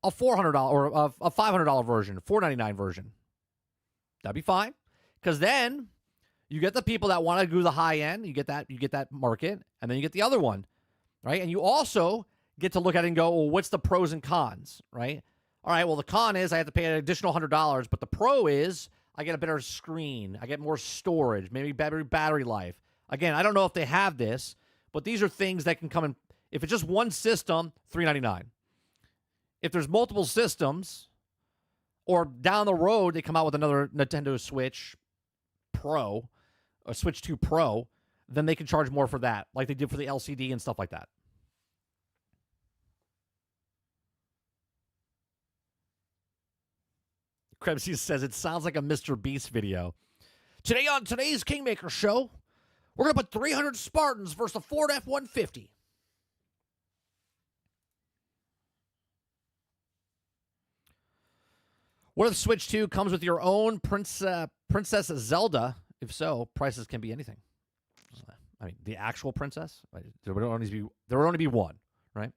Speaker 1: a $400 or a $500 version, $4.99 version. That'd be fine, because then you get the people that want to do the high end. You get that market, and then you get the other one, right? And you also get to look at it and go, well, what's the pros and cons, right? All right, well, the con is I have to pay an additional $100, but the pro is I get a better screen. I get more storage, maybe better battery life. Again, I don't know if they have this, but these are things that can come in. If it's just one system, $3.99. If there's multiple systems, or down the road they come out with another Nintendo Switch Pro, or Switch 2 Pro, then they can charge more for that, like they did for the LCD and stuff like that. Krebsy says, it sounds like a Mr. Beast video. Today on today's Kingmaker show, we're going to put 300 Spartans versus a Ford F-150. What if Switch 2 comes with your own Princess Zelda? If so, prices can be anything. I mean, the actual princess? There would only be one, right?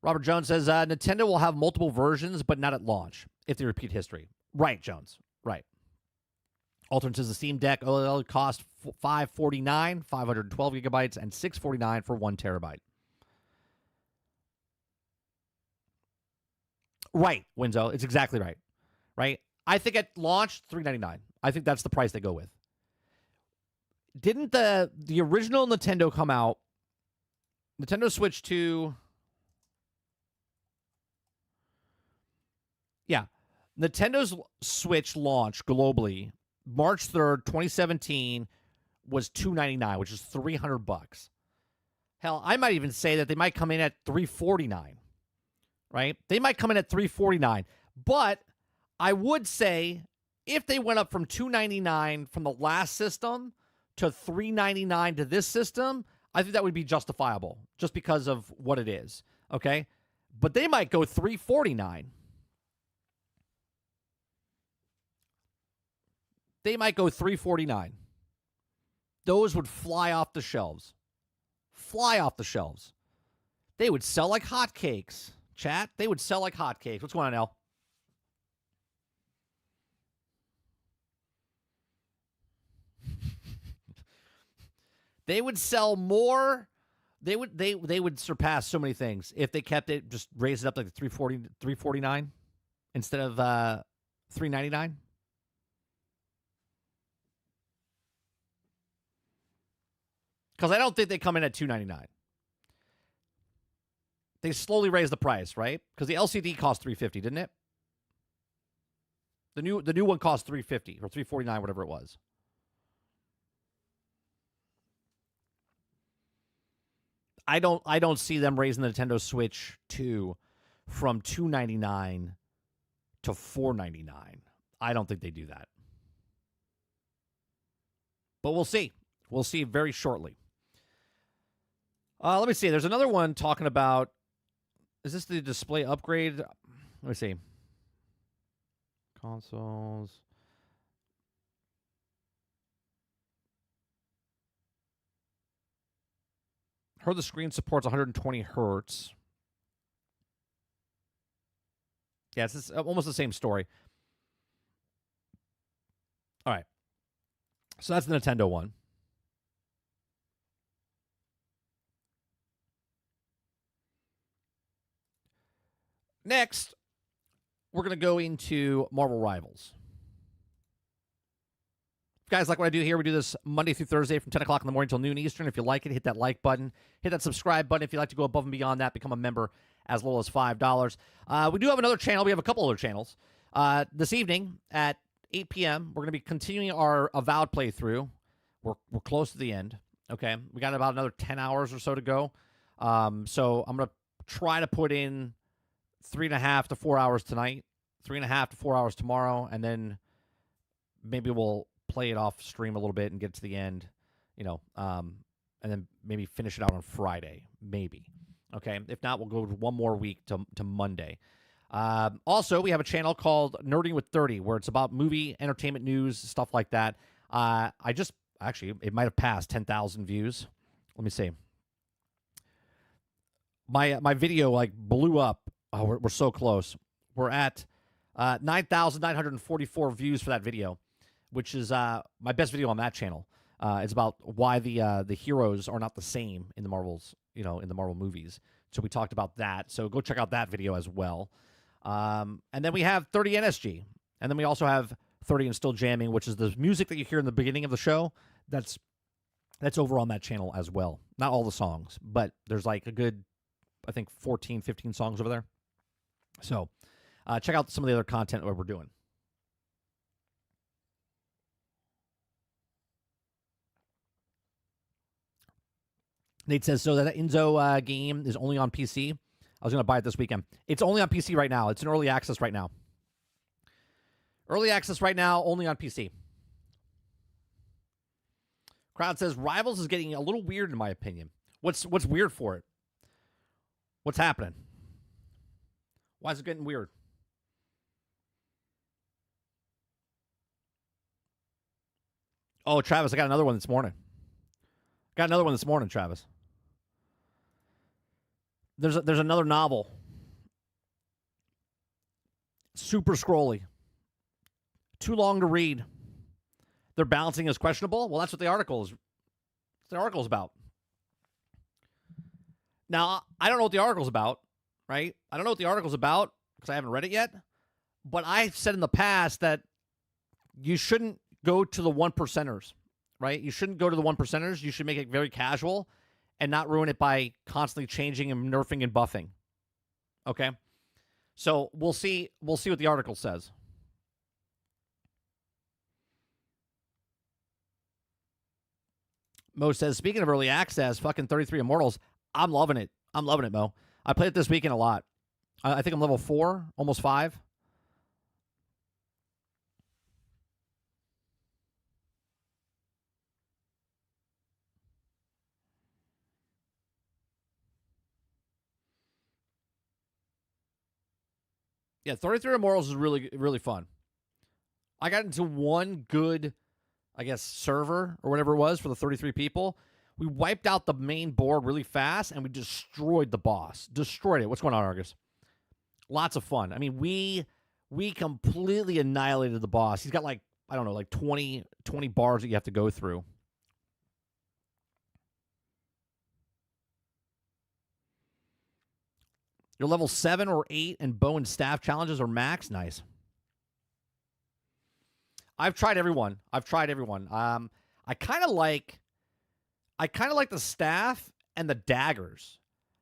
Speaker 1: Robert Jones says Nintendo will have multiple versions, but not at launch if they repeat history. Right, Jones. Right. Alternate says the Steam Deck OLED cost $549, 512 gigabytes, and $649 for 1 terabyte. Right, Winzo. It's exactly right. Right? I think at launch, $399. I think that's the price they go with. Didn't the original Nintendo come out? Nintendo Switch 2. Yeah. Nintendo's Switch launch globally March 3rd, 2017 was $299, which is $300. Hell, I might even say that they might come in at $349. Right? They might come in at $349. But I would say if they went up from $299 from the last system to $399 to this system, I think that would be justifiable just because of what it is. Okay? But they might go $349. They might go $349. Those would fly off the shelves. Fly off the shelves. They would sell like hotcakes. Chat, they would sell like hotcakes. What's going on, El? They would sell more. They would surpass so many things if they kept it, just raise it up like $349 instead of $399. Because I don't think they come in at $299. They slowly raise the price, right? Because the LCD cost $350, didn't it? The new one cost $350 or $349, whatever it was. I don't see them raising the Nintendo Switch 2 from $299 to $499. I don't think they do that. But we'll see. We'll see very shortly. Let me see. There's another one talking about, is this the display upgrade? Let me see. Consoles. Heard the screen supports 120 hertz. Yeah, it's almost the same story. All right. So that's the Nintendo one. Next, we're going to go into Marvel Rivals. If you guys like what I do here, we do this Monday through Thursday from 10 o'clock in the morning till noon Eastern. If you like it, hit that like button. Hit that subscribe button. If you'd like to go above and beyond that, become a member as little as $5. We do have another channel. We have a couple other channels. This evening at 8 p.m., we're going to be continuing our Avowed playthrough. We're close to the end. Okay, we got about another 10 hours or so to go. So I'm going to try to put in 3.5 to 4 hours tonight, 3.5 to 4 hours tomorrow, and then maybe we'll play it off stream a little bit and get to the end, and then maybe finish it out on Friday, maybe. Okay, if not, we'll go one more week to Monday. Also, we have a channel called Nerding with 30, where it's about movie, entertainment news, stuff like that. It might have passed 10,000 views. Let me see. My video blew up. Oh, we're so close. We're at 9,944 views for that video, which is my best video on that channel. It's about why the heroes are not the same in the Marvels, in the Marvel movies. So we talked about that. So go check out that video as well. And then we have 30 NSG. And then we also have 30 and Still Jamming, which is the music that you hear in the beginning of the show. That's over on that channel as well. Not all the songs, but there's a good, I think, 14, 15 songs over there. So check out some of the other content that we're doing. Nate says, so that Enzo game is only on PC. I was going to buy it this weekend. It's only on PC right now. It's in early access right now. Early access right now, only on PC. Crowd says, Rivals is getting a little weird in my opinion. What's weird for it? What's happening? Why is it getting weird? Oh, Travis, I got another one this morning. Travis. There's another novel. Super scrolly. Too long to read. Their balancing is questionable. Well, that's what the article is. The article's about. Now, I don't know what the article's about, right? I don't know what the article's about because I haven't read it yet. But I've said in the past that you shouldn't go to the one percenters, right? You shouldn't go to the one percenters. You should make it very casual and not ruin it by constantly changing and nerfing and buffing. Okay? So we'll see what the article says. Mo says, speaking of early access, fucking 33 Immortals, I'm loving it. Mo. I played it this weekend a lot. I think I'm level 4, almost 5. Yeah, 33 Immortals is really, really fun. I got into one good, I guess, server or whatever it was for the 33 people. We wiped out the main board really fast, and we destroyed the boss. Destroyed it. What's going on, Argus? Lots of fun. I mean, we completely annihilated the boss. He's got like, I don't know, like 20 bars that you have to go through. Your level 7 or 8 and bow and staff challenges are max. Nice. I've tried everyone. I kind of like the staff and the daggers.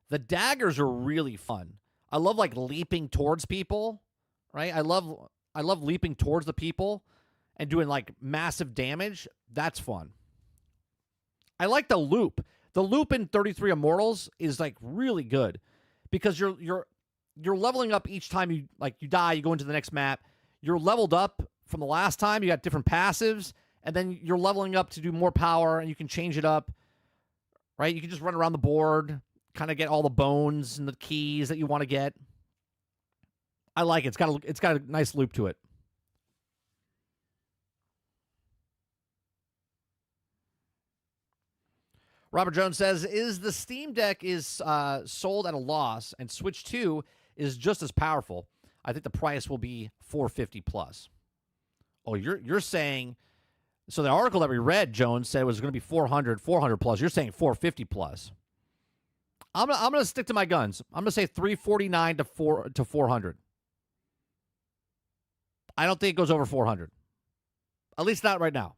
Speaker 1: The daggers are really fun. I love like leaping towards people, right? I love leaping towards the people and doing like massive damage. That's fun. I like the loop. The loop in 33 Immortals is like really good because you're leveling up each time you die, you go into the next map. You're leveled up from the last time. You got different passives, and then you're leveling up to do more power, and you can change it up. Right? You can just run around the board, kind of get all the bones and the keys that you want to get. I like it. It's got a nice loop to it. Robert Jones says, "Is the Steam Deck is sold at a loss, and Switch 2 is just as powerful? I think the price will be $450 plus." Oh, you're saying? So the article that we read, Jones, said it was going to be 400 plus. You're saying 450 plus. I'm gonna stick to my guns. I'm gonna say 349 to 400. I don't think it goes over 400. At least not right now.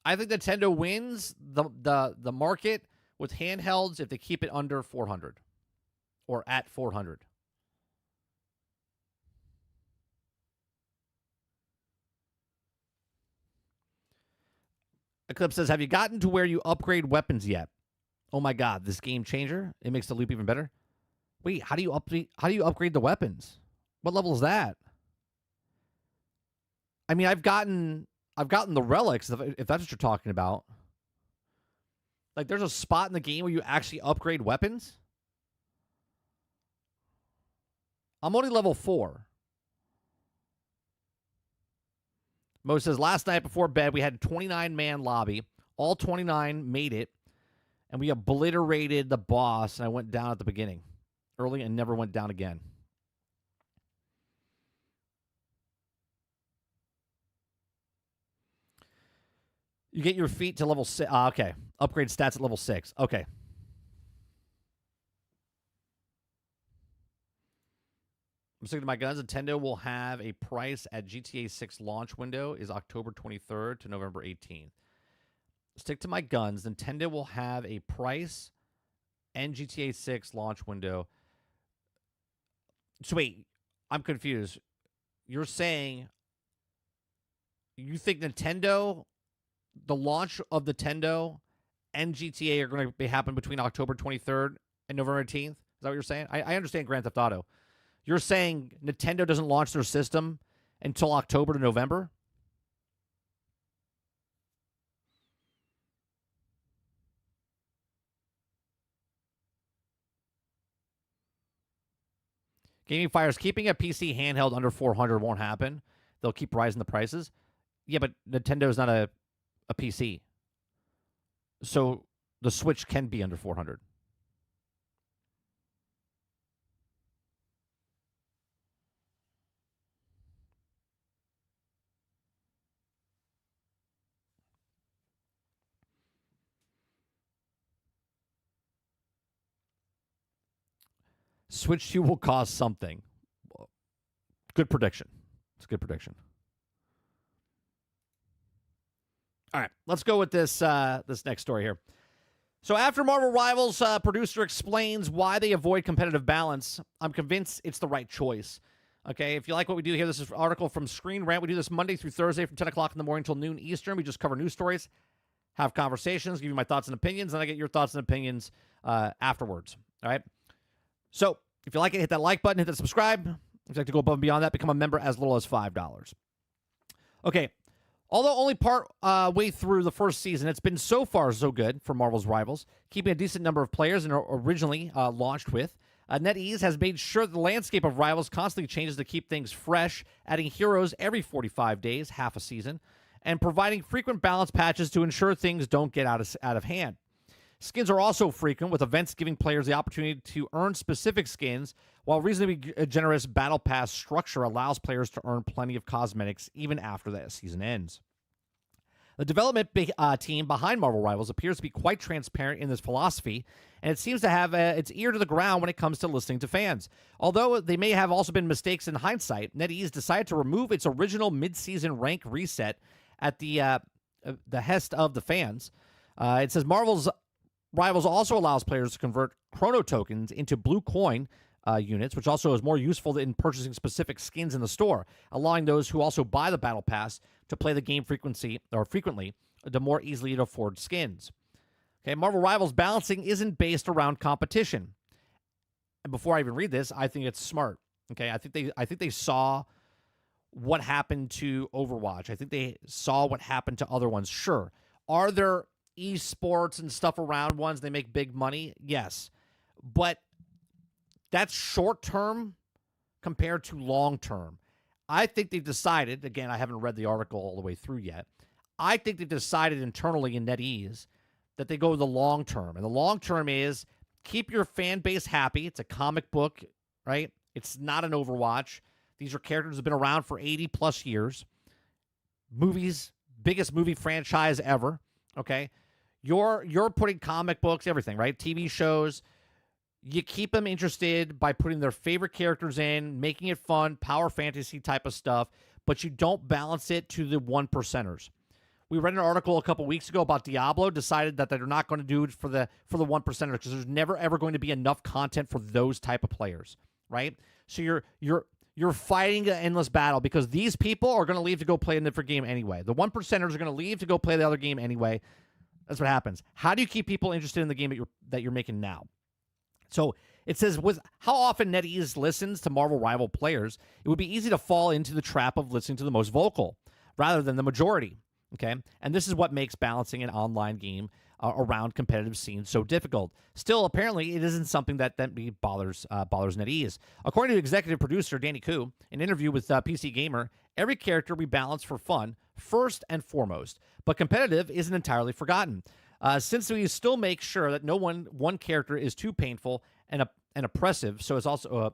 Speaker 1: I think Nintendo wins the market with handhelds if they keep it under 400 or at 400. Eclipse says, have you gotten to where you upgrade weapons yet? Oh my god, this game changer. It makes the loop even better. Wait, how do you upgrade the weapons? What level is that? I mean, I've gotten the relics, if that's what you're talking about. Like, there's a spot in the game where you actually upgrade weapons? I'm only level 4. Mo says, last night before bed, we had a 29-man lobby. All 29 made it, and we obliterated the boss, and I went down at the beginning early and never went down again. You get your feet to level 6. Okay. Upgrade stats at level 6. Okay. I'm sticking to my guns. Nintendo will have a price at GTA 6 launch window is October 23rd to November 18th. Stick to my guns. Nintendo will have a price and GTA 6 launch window. So wait, I'm confused. You're saying you think Nintendo, the launch of Nintendo and GTA are going to happen between October 23rd and November 18th? Is that what you're saying? I understand Grand Theft Auto. You're saying Nintendo doesn't launch their system until October to November? Gaming Fire's keeping a PC handheld under 400 won't happen. They'll keep rising the prices. Yeah, but Nintendo's not a PC. So the Switch can be under 400. Switch 2 will cost something. Good prediction. It's a good prediction. All right, let's go with this this next story here. So after Marvel Rivals, producer explains why they avoid competitive balance. I'm convinced it's the right choice. Okay, if you like what we do here, this is an article from Screen Rant. We do this Monday through Thursday from 10 o'clock in the morning until noon Eastern. We just cover news stories, have conversations, give you my thoughts and opinions, and I get your thoughts and opinions afterwards. All right? So if you like it, hit that like button, hit that subscribe. If you'd like to go above and beyond that, become a member as little as $5. Okay, although only part way through the first season, it's been so far so good for Marvel's Rivals, keeping a decent number of players and originally launched with. NetEase has made sure that the landscape of Rivals constantly changes to keep things fresh, adding heroes every 45 days, half a season, and providing frequent balance patches to ensure things don't get out of hand. Skins are also frequent, with events giving players the opportunity to earn specific skins, while reasonably generous Battle Pass structure allows players to earn plenty of cosmetics even after the season ends. The development team behind Marvel Rivals appears to be quite transparent in this philosophy, and it seems to have its ear to the ground when it comes to listening to fans. Although they may have also been mistakes in hindsight, NetEase decided to remove its original mid-season rank reset at the hest of the fans. It says Marvel's Rivals also allows players to convert chrono tokens into blue coin units, which also is more useful in purchasing specific skins in the store, allowing those who also buy the Battle Pass to play the game frequently to more easily to afford skins. Okay, Marvel Rivals balancing isn't based around competition. And before I even read this, I think it's smart. Okay, I think they saw what happened to Overwatch. I think they saw what happened to other ones. Sure, are there esports and stuff around ones they make big money? Yes, but that's short term compared to long term. I think they've decided, again, I haven't read the article all the way through yet, I think they've decided internally in NetEase that they go the long term. And the long term is keep your fan base happy. It's a comic book, right? It's not an Overwatch. These are characters that have been around for 80 plus years. Movies, biggest movie franchise ever, okay? You're putting comic books, everything, right? TV shows. You keep them interested by putting their favorite characters in, making it fun, power fantasy type of stuff, but you don't balance it to the one percenters. We read an article a couple weeks ago about Diablo, decided that they're not going to do it for the one percenters because there's never ever going to be enough content for those type of players, right? So you're fighting an endless battle because these people are going to leave to go play a different game anyway. The one percenters are going to leave to go play the other game anyway. That's what happens. How do you keep people interested in the game that you're making now? So it says, with how often NetEase listens to Marvel Rival players, it would be easy to fall into the trap of listening to the most vocal rather than the majority. Okay, and this is what makes balancing an online game around competitive scenes so difficult. Still, apparently, it isn't something that bothers NetEase. According to executive producer Danny Koo, in an interview with PC Gamer, every character we balance for fun first and foremost, but competitive isn't entirely forgotten. Since we still make sure that no one character is too painful and oppressive, so it's also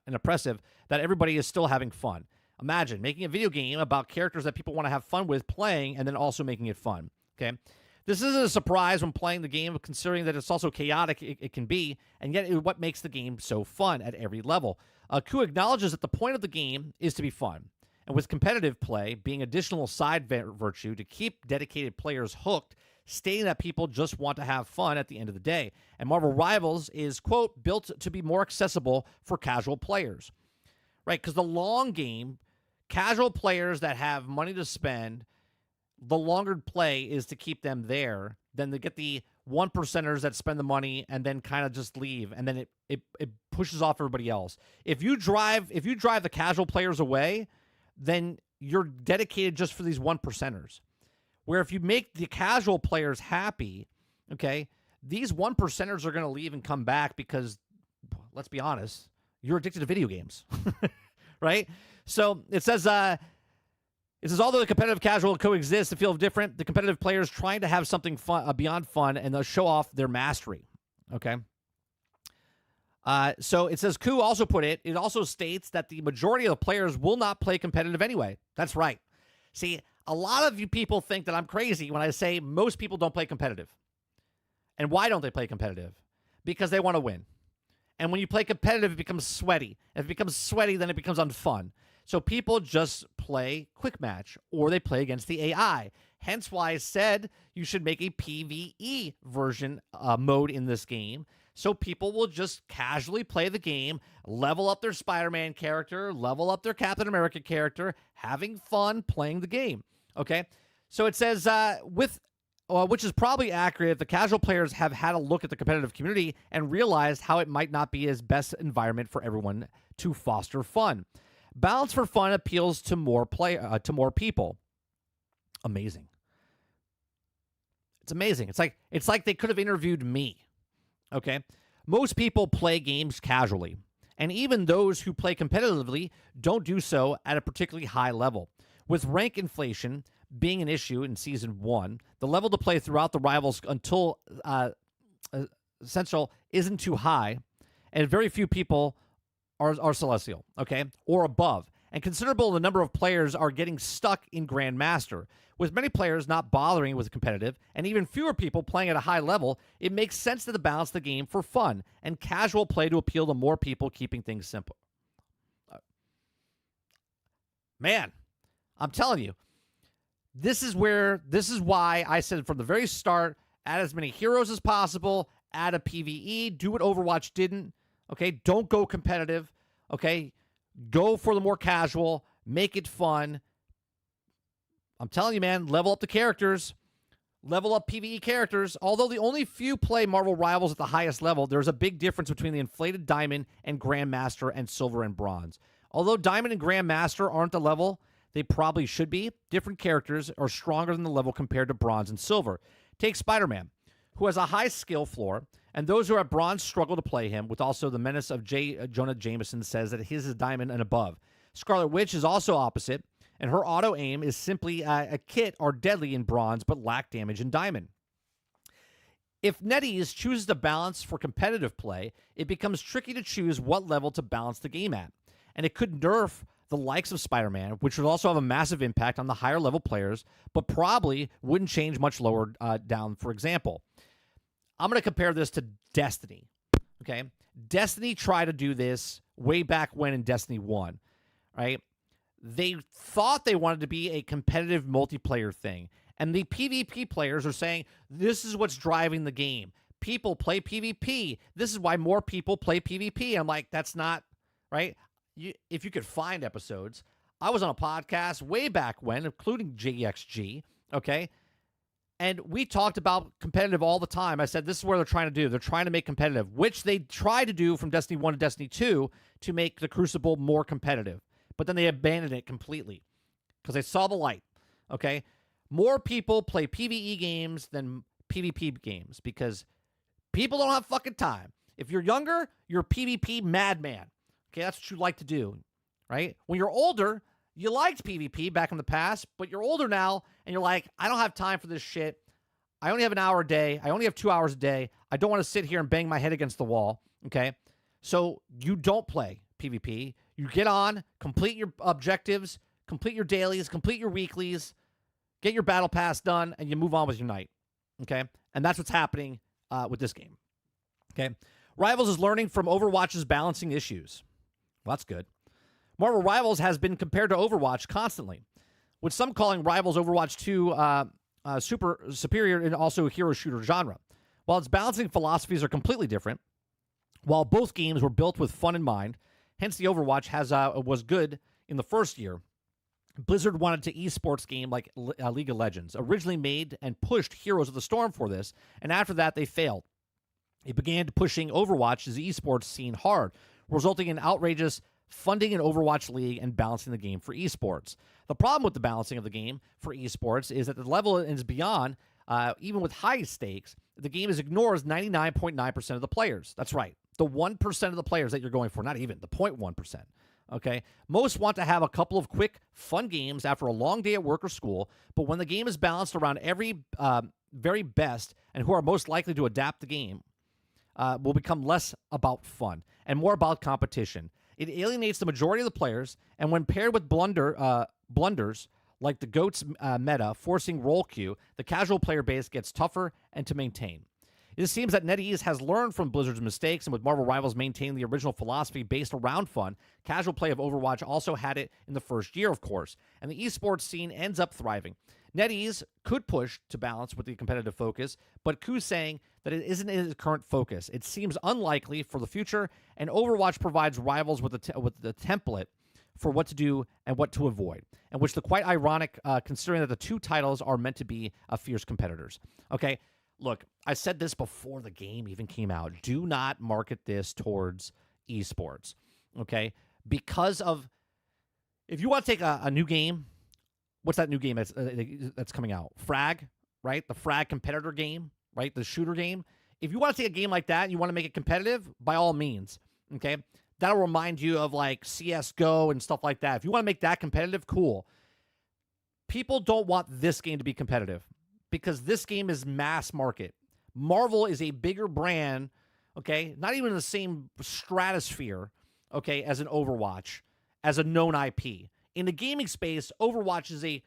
Speaker 1: oppressive that everybody is still having fun. Imagine making a video game about characters that people want to have fun with playing and then also making it fun. Okay, this isn't a surprise when playing the game, considering that it's also chaotic it can be, and yet what makes the game so fun at every level. Koo acknowledges that the point of the game is to be fun, and with competitive play being additional side virtue to keep dedicated players hooked, stating that people just want to have fun at the end of the day. And Marvel Rivals is, quote, built to be more accessible for casual players. Right, because the long game, casual players that have money to spend, the longer play is to keep them there than to get the one percenters that spend the money and then kind of just leave, and then it pushes off everybody else. If you drive the casual players away, then you're dedicated just for these one percenters. Where if you make the casual players happy, okay, these one percenters are going to leave and come back because, let's be honest, you're addicted to video games, right? So it says, although the competitive casual coexist, the feel different. The competitive players trying to have something fun beyond fun, and they'll show off their mastery. Okay. So it says, Koo also put it. It also states that the majority of the players will not play competitive anyway. That's right. See, a lot of you people think that I'm crazy when I say most people don't play competitive. And why don't they play competitive? Because they want to win. And when you play competitive, it becomes sweaty. If it becomes sweaty, then it becomes unfun. So people just play quick match, or they play against the AI. Hence why I said you should make a PvE version mode in this game, so people will just casually play the game, level up their Spider-Man character, level up their Captain America character, having fun playing the game. Okay? So it says, which is probably accurate, the casual players have had a look at the competitive community and realized how it might not be as best environment for everyone to foster fun. Balance for fun appeals to more people. Amazing. It's amazing. It's like they could have interviewed me. Okay? Most people play games casually, and even those who play competitively don't do so at a particularly high level. With rank inflation being an issue in Season 1, the level to play throughout the rivals until Essential isn't too high, and very few people are Celestial, okay, or above. And considerable the number of players are getting stuck in Grandmaster. With many players not bothering with competitive, and even fewer people playing at a high level, it makes sense to balance the game for fun and casual play to appeal to more people, keeping things simple. Man, I'm telling you, this is why I said from the very start, add as many heroes as possible, add a PvE, do what Overwatch didn't, okay? Don't go competitive, okay? Go for the more casual, make it fun. I'm telling you, man, level up the characters, level up PvE characters. Although the only few play Marvel Rivals at the highest level, there's a big difference between the inflated Diamond and Grandmaster and Silver and Bronze. Although Diamond and Grandmaster aren't the level they probably should be, different characters are stronger than the level compared to Bronze and Silver. Take Spider-Man, who has a high skill floor, and those who are at Bronze struggle to play him, with also the menace of Jonah Jameson says that his is Diamond and above. Scarlet Witch is also opposite, and her auto-aim is simply a kit or deadly in Bronze, but lack damage in Diamond. If NetEase chooses to balance for competitive play, it becomes tricky to choose what level to balance the game at. And it could nerf the likes of Spider-Man, which would also have a massive impact on the higher level players, but probably wouldn't change much lower down, for example. I'm going to compare this to Destiny, okay? Destiny tried to do this way back when in Destiny 1, right? They thought they wanted to be a competitive multiplayer thing, and the PvP players are saying, this is what's driving the game. People play PvP. This is why more people play PvP. I'm like, that's not, right? If you could find episodes, I was on a podcast way back when, including JXG, okay? And we talked about competitive all the time. I said, this is what they're trying to do. They're trying to make competitive, which they tried to do from Destiny 1 to Destiny 2 to make the Crucible more competitive. But then they abandoned it completely because they saw the light, okay? More people play PvE games than PvP games because people don't have fucking time. If you're younger, you're a PvP madman. Okay, that's what you like to do, right? When you're older, you liked PvP back in the past, but you're older now, and you're like, I don't have time for this shit. I only have an hour a day. I only have 2 hours a day. I don't want to sit here and bang my head against the wall, okay? So you don't play PvP. You get on, complete your objectives, complete your dailies, complete your weeklies, get your battle pass done, and you move on with your night, okay? And that's what's happening with this game, okay? Rivals is learning from Overwatch's balancing issues. Well, that's good. Marvel Rivals has been compared to Overwatch constantly, with some calling Rivals Overwatch 2 superior and also hero shooter genre. While its balancing philosophies are completely different, while both games were built with fun in mind, hence the Overwatch was good in the first year, Blizzard wanted to esports game like League of Legends, originally made and pushed Heroes of the Storm for this, and after that they failed. It began pushing Overwatch's esports scene hard, resulting in outrageous funding an Overwatch League and balancing the game for esports. The problem with the balancing of the game for esports is that the level is beyond, even with high stakes, the game ignores 99.9% of the players. That's right. The 1% of the players that you're going for, not even the 0.1%. Okay. Most want to have a couple of quick, fun games after a long day at work or school, but when the game is balanced around every very best and who are most likely to adapt the game, will become less about fun and more about competition. It alienates the majority of the players, and when paired with blunders like the GOAT's meta forcing roll queue, the casual player base gets tougher and to maintain. It seems that NetEase has learned from Blizzard's mistakes, and with Marvel Rivals maintaining the original philosophy based around fun, casual play of Overwatch also had it in the first year, of course, and the esports scene ends up thriving. NetEase could push to balance with the competitive focus, but Ku's saying that it isn't its current focus. It seems unlikely for the future, and Overwatch provides Rivals with the template for what to do and what to avoid, and which the quite ironic, considering that the two titles are meant to be fierce competitors. Okay, look, I said this before the game even came out. Do not market this towards esports, okay? Because of, if you want to take a new game, what's that new game that's coming out? Frag, right? The Frag competitor game, right? The shooter game. If you want to take a game like that and you want to make it competitive, by all means, okay? That'll remind you of like CSGO and stuff like that. If you want to make that competitive, cool. People don't want this game to be competitive because this game is mass market. Marvel is a bigger brand, okay? Not even in the same stratosphere, okay, as an Overwatch, as a known IP. In the gaming space, Overwatch is a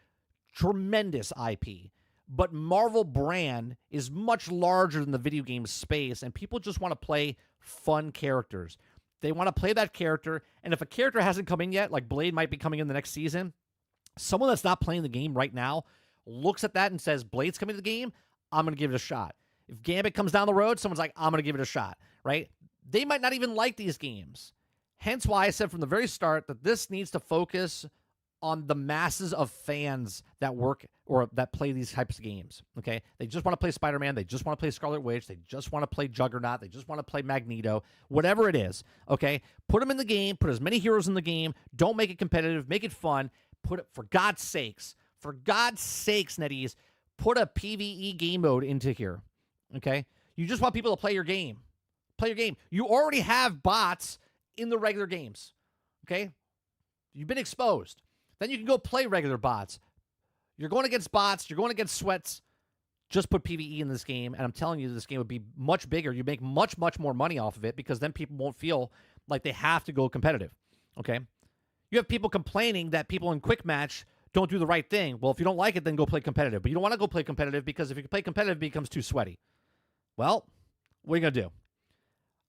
Speaker 1: tremendous IP, but Marvel brand is much larger than the video game space, and people just want to play fun characters. They want to play that character, and if a character hasn't come in yet, like Blade might be coming in the next season, someone that's not playing the game right now looks at that and says, Blade's coming to the game, I'm going to give it a shot. If Gambit comes down the road, someone's like, I'm going to give it a shot, right? They might not even like these games. Hence why I said from the very start that this needs to focus on the masses of fans that work or that play these types of games, okay? They just want to play Spider-Man. They just want to play Scarlet Witch. They just want to play Juggernaut. They just want to play Magneto. Whatever it is, okay? Put them in the game. Put as many heroes in the game. Don't make it competitive. Make it fun. Put it, for God's sakes, NetEase, put a PvE game mode into here, okay? You just want people to play your game. Play your game. You already have bots in the regular games, okay? You've been exposed. Then you can go play regular bots. You're going against bots. You're going against sweats. Just put PvE in this game, and I'm telling you, this game would be much bigger. You make much, much more money off of it because then people won't feel like they have to go competitive, okay? You have people complaining that people in Quick Match don't do the right thing. Well, if you don't like it, then go play competitive. But you don't want to go play competitive because if you play competitive, it becomes too sweaty. Well, what are you going to do?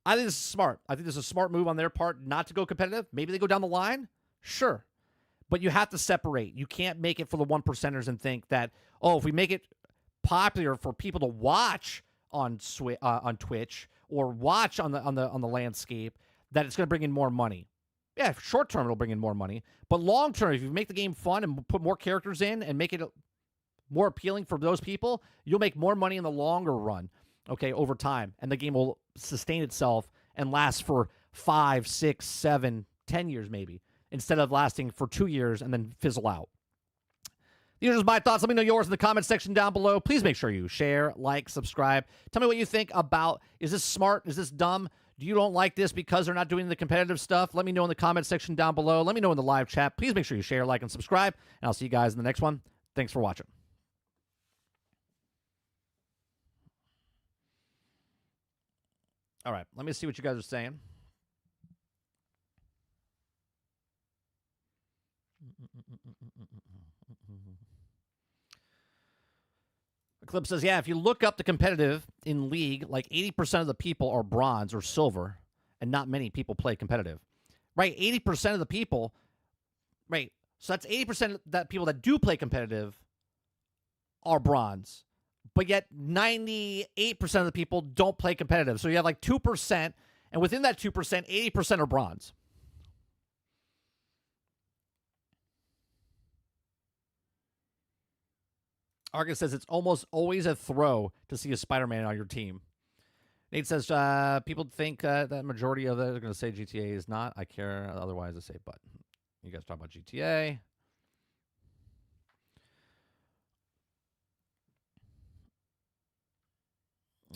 Speaker 1: I think this is smart. I think this is a smart move on their part not to go competitive. Maybe they go down the line. Sure. But you have to separate. You can't make it for the 1%ers and think that, oh, if we make it popular for people to watch on Twitch or watch on the landscape, that it's going to bring in more money. Yeah, short term it'll bring in more money, but long term, if you make the game fun and put more characters in and make it more appealing for those people, you'll make more money in the longer run, okay, over time, and the game will sustain itself and last for 5, 6, 7, 10 years maybe, instead of lasting for 2 years and then fizzle out. These are just my thoughts. Let me know yours in the comment section down below. Please make sure you share, like, subscribe. Tell me what you think about, is this smart? Is this dumb? Do you don't like this because they're not doing the competitive stuff? Let me know in the comment section down below. Let me know in the live chat. Please make sure you share, like, and subscribe. And I'll see you guys in the next one. Thanks for watching. All right, let me see what you guys are saying. Eclipse says, yeah, if you look up the competitive in League, like 80% of the people are bronze or silver, and not many people play competitive. Right, 80% of the people, right, so that's 80% of that people that do play competitive are bronze. But yet 98% of the people don't play competitive. So you have like 2%, and within that 2%, 80% are bronze. Argus says it's almost always a throw to see a Spider-Man on your team. Nate says people think that majority of it are going to say GTA is not. I care otherwise. I say but. You guys talk about GTA.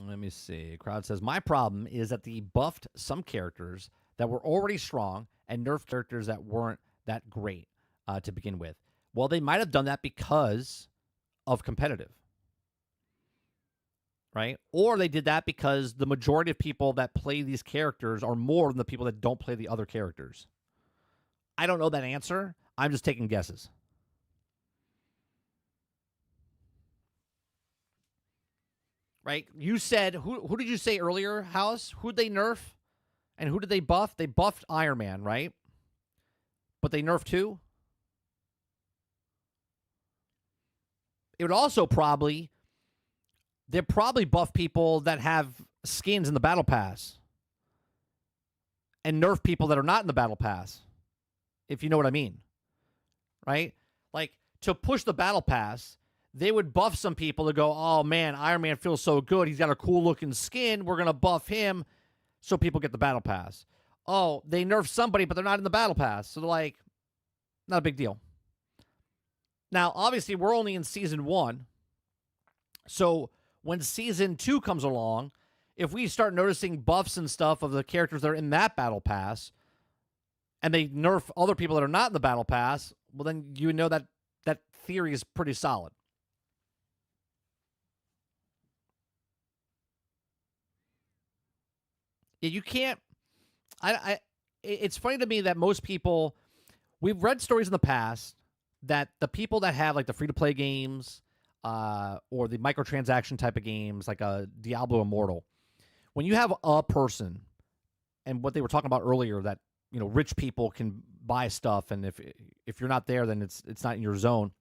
Speaker 1: Let me see. Crowd says, my problem is that they buffed some characters that were already strong and nerfed characters that weren't that great to begin with. Well, they might have done that because of competitive, right? Or they did that because the majority of people that play these characters are more than the people that don't play the other characters. I don't know that answer. I'm just taking guesses. Right? You said, who did you say earlier, House? Who'd they nerf? And who did they buff? They buffed Iron Man, right? But they nerfed who? It would also they'd probably buff people that have skins in the Battle Pass. And nerf people that are not in the Battle Pass. If you know what I mean. Right? Like, to push the Battle Pass, they would buff some people to go, oh, man, Iron Man feels so good. He's got a cool-looking skin. We're going to buff him so people get the Battle Pass. Oh, they nerfed somebody, but they're not in the Battle Pass. So they're like, not a big deal. Now, obviously, we're only in Season 1. So when Season 2 comes along, if we start noticing buffs and stuff of the characters that are in that Battle Pass, and they nerf other people that are not in the Battle Pass, well, then you know that that theory is pretty solid. You can't. It's funny to me that most people, we've read stories in the past that the people that have like the free-to-play games or the microtransaction type of games, like a Diablo Immortal, when you have a person, and what they were talking about earlier, that rich people can buy stuff, and if you're not there, then it's not in your zone.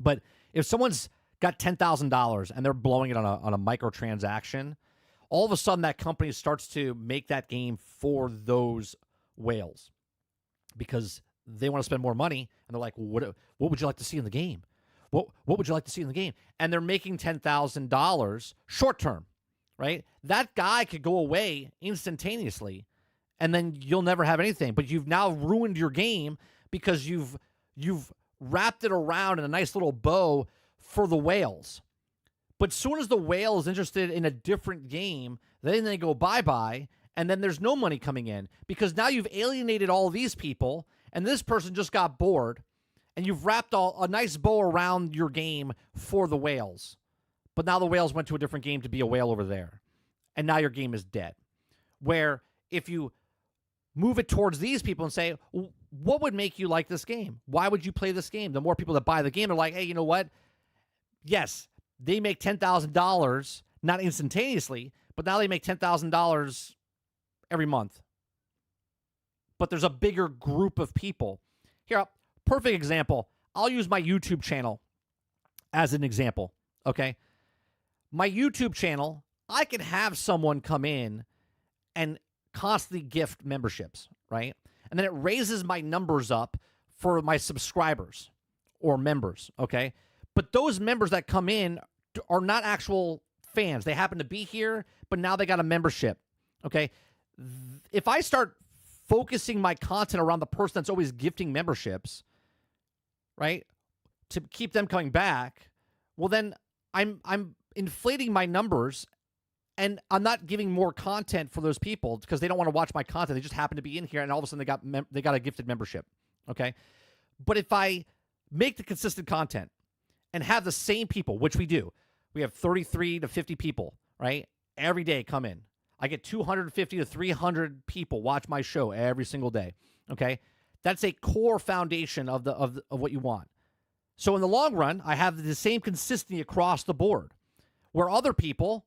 Speaker 1: But if someone's got $10,000 and they're blowing it on a microtransaction, all of a sudden that company starts to make that game for those whales because they want to spend more money, and they're like, what would you like to see in the game? What would you like to see in the game? And they're making $10,000 short term, right? That guy could go away instantaneously, and then you'll never have anything. But you've now ruined your game because you've wrapped it around in a nice little bow for the whales. But soon as the whale is interested in a different game, then they go bye-bye, and then there's no money coming in because now you've alienated all these people, and this person just got bored, and you've wrapped a nice bow around your game for the whales. But now the whales went to a different game to be a whale over there, and now your game is dead. Where if you move it towards these people and say, what would make you like this game? Why would you play this game? The more people that buy the game are like, hey, you know what? Yes, they make $10,000, not instantaneously, but now they make $10,000 every month. But there's a bigger group of people. Here, perfect example. I'll use my YouTube channel as an example, okay? My YouTube channel, I can have someone come in and constantly gift memberships, right? And then it raises my numbers up for my subscribers or members, okay? But those members that come in are not actual fans. They happen to be here, but now they got a membership, okay? If I start focusing my content around the person that's always gifting memberships, right, to keep them coming back, well, then I'm inflating my numbers, and I'm not giving more content for those people because they don't want to watch my content. They just happen to be in here, and all of a sudden they got a gifted membership, okay? But if I make the consistent content and have the same people, which we do, we have 33 to 50 people, right, every day come in. I get 250 to 300 people watch my show every single day, okay? That's a core foundation of what you want. So in the long run, I have the same consistency across the board, where other people,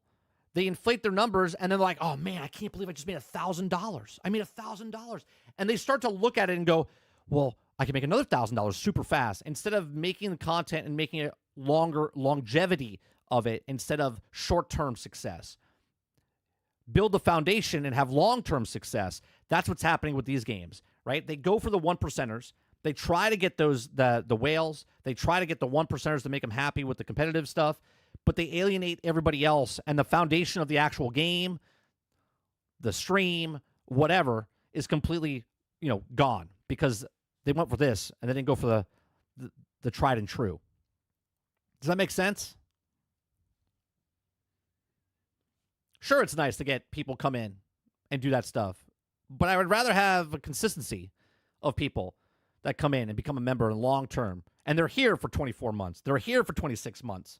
Speaker 1: they inflate their numbers, and they're like, oh, man, I can't believe I just made $1,000. I made $1,000. And they start to look at it and go, well, I can make another $1,000 super fast, instead of making the content and making it longer longevity of it instead of short-term success. Build the foundation and have long-term success. That's what's happening with these games, right? They go for the one percenters. They try to get the whales. They try to get the one percenters to make them happy with the competitive stuff, but they alienate everybody else, and the foundation of the actual game, the stream, whatever, is completely, gone because they went for this and they didn't go for the tried and true. Does that make sense? Sure, it's nice to get people come in and do that stuff, but I would rather have a consistency of people that come in and become a member long term, and they're here for 24 months. They're here for 26 months.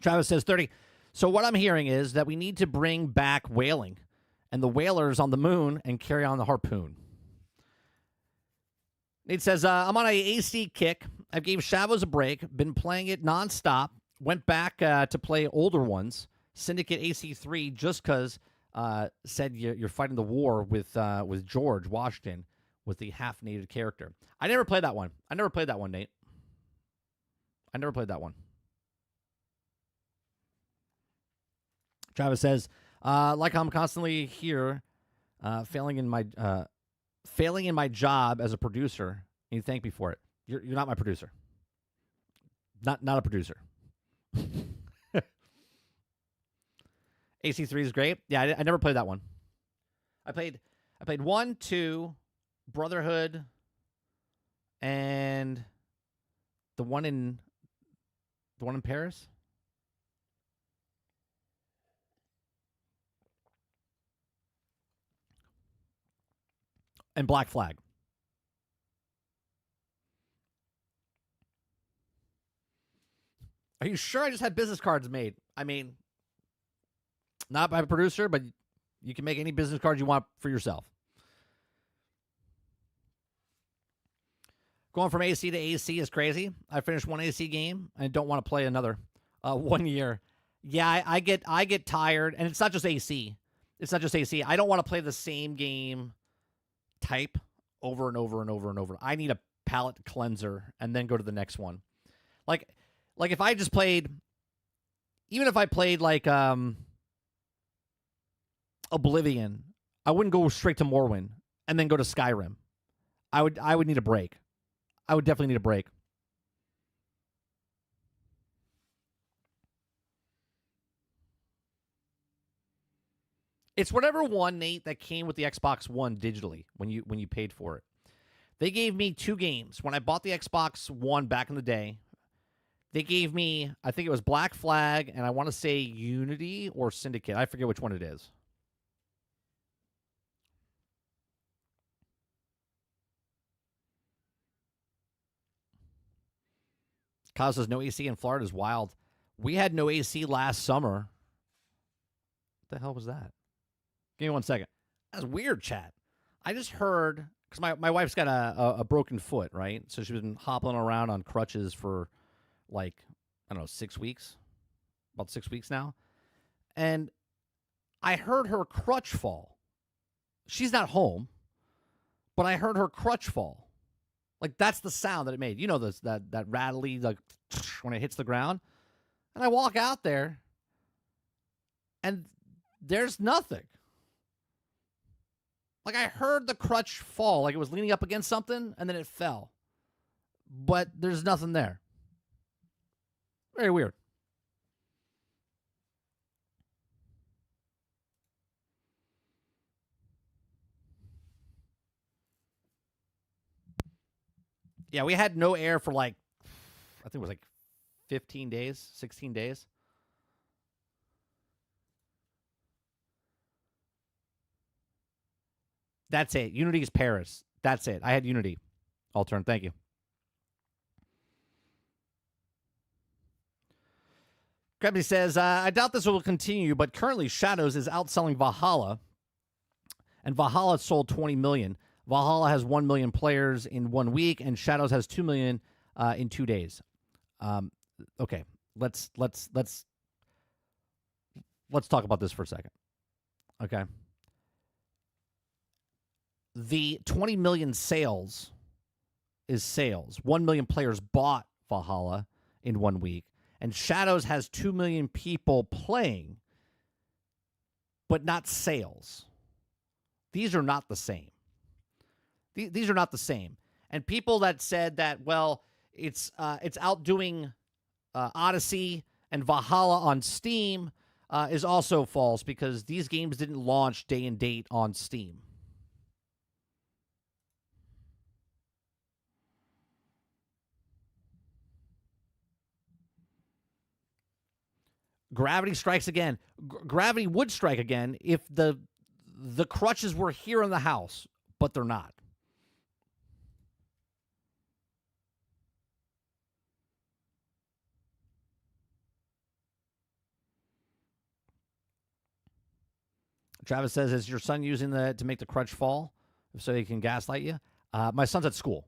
Speaker 1: Travis says 30. So what I'm hearing is that we need to bring back whaling and the whalers on the moon and carry on the harpoon. Nate says, I'm on a AC kick. I gave Shavos a break. Been playing it nonstop. Went back to play older ones. Syndicate AC3 just because said you're fighting the war with George Washington with the half-native character. I never played that one. Nate. I never played that one. Travis says, like I'm constantly here, failing in my job as a producer, and you thank me for it. You're not my producer. Not a producer. AC3 is great. Yeah, I never played that one. I played 1, 2, Brotherhood, and the one in Paris. And Black Flag. Are you sure I just had business cards made? I mean, not by a producer, but you can make any business cards you want for yourself. Going from AC to AC is crazy. I finished one AC game and don't want to play another 1 year. Yeah, I get tired, and it's not just AC. I don't want to play the same game type over and over and over and over. I need a palate cleanser and then go to the next one. Like if I just played, even if I played like Oblivion, I wouldn't go straight to Morrowind and then go to Skyrim. I would need a break. I would definitely need a break. It's whatever one, Nate, that came with the Xbox One digitally when you paid for it. They gave me 2 games. When I bought the Xbox One back in the day, they gave me, I think it was Black Flag, and I want to say Unity or Syndicate. I forget which one it is. Kyle says no AC in Florida is wild. We had no AC last summer. What the hell was that? Give me 1 second. That's weird, chat. I just heard, because my wife's got a broken foot, right? So she's been hopping around on crutches for like, I don't know, 6 weeks. About 6 weeks now. And I heard her crutch fall. She's not home, but I heard her crutch fall. Like, that's the sound that it made. You know this, that rattly, like, when it hits the ground. And I walk out there, and there's nothing. Like, I heard the crutch fall, like it was leaning up against something, and then it fell. But there's nothing there. Very weird. Yeah, we had no air for like, I think it was like 15 days, 16 days. That's it. Unity is Paris. That's it. I had Unity. Altern, thank you. Krebsy says, I doubt this will continue, but currently Shadows is outselling Valhalla, and Valhalla sold 20 million. Valhalla has 1 million players in 1 week, and Shadows has 2 million in 2 days. Okay, let's talk about this for a second. Okay. The 20 million sales is sales. 1 million players bought Valhalla in 1 week. And Shadows has 2 million people playing, but not sales. These are not the same. These are not the same. And people that said that, well, it's outdoing Odyssey and Valhalla on Steam is also false, because these games didn't launch day and date on Steam. Gravity strikes again. Gravity would strike again if the crutches were here in the house, but they're not. Travis says, is your son using to make the crutch fall so he can gaslight you? My son's at school.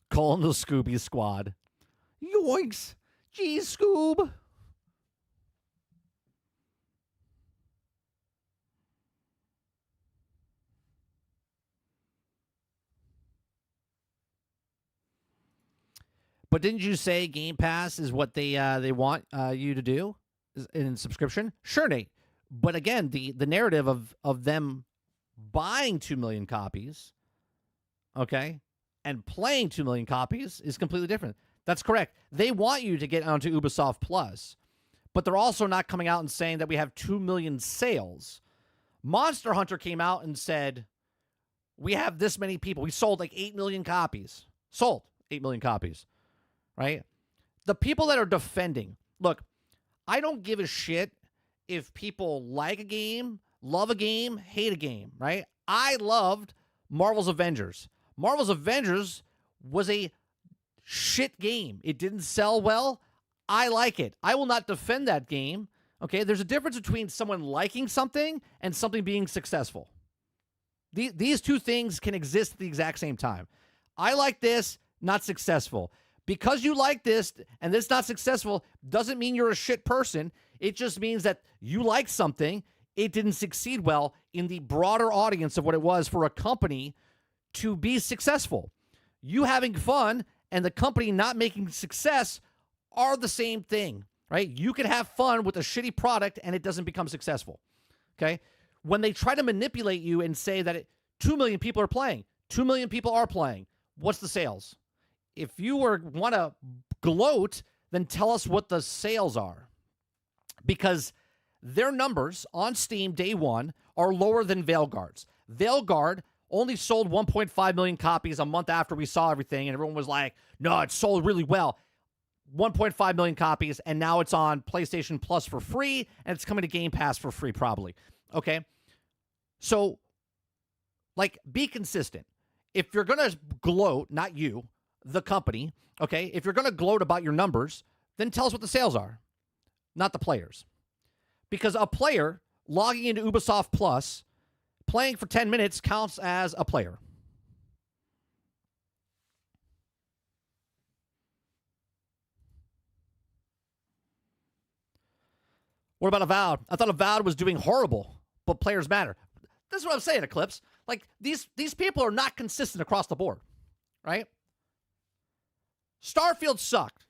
Speaker 1: Calling the Scooby Squad. Yoinks. Geez, Scoob. But didn't you say Game Pass is what they want you to do in subscription? Sure, Nate. But again, the narrative of them buying 2 million copies, okay, and playing 2 million copies is completely different. That's correct. They want you to get onto Ubisoft Plus, but they're also not coming out and saying that we have 2 million sales. Monster Hunter came out and said, we have this many people. We sold like 8 million copies. Sold 8 million copies, right? The people that are defending, look, I don't give a shit if people like a game, love a game, hate a game, right? I loved Marvel's Avengers. Marvel's Avengers was a shit game. It didn't sell well. I like it. I will not defend that game. Okay, there's a difference between someone liking something and something being successful. These two things can exist at the exact same time. I like this, not successful. Because you like this and this not successful doesn't mean you're a shit person. It just means that you like something. It didn't succeed well in the broader audience of what it was for a company to be successful. You having fun and the company not making success are the same thing, right? You can have fun with a shitty product and it doesn't become successful, okay? When they try to manipulate you and say that 2 million people are playing, 2 million people are playing, what's the sales? If you want to gloat, then tell us what the sales are. Because their numbers on Steam day one are lower than Veilguard's. Veilguard only sold 1.5 million copies a month after we saw everything, and everyone was like, no, it sold really well. 1.5 million copies, and now it's on PlayStation Plus for free, and it's coming to Game Pass for free probably. Okay? So, like, be consistent. If you're going to gloat, not you, the company, okay, if you're going to gloat about your numbers, then tell us what the sales are, not the players. Because a player logging into Ubisoft Plus, playing for 10 minutes counts as a player. What about Avowed? I thought Avowed was doing horrible, but players matter. This is what I'm saying, Eclipse. Like, these people are not consistent across the board, right? Starfield sucked.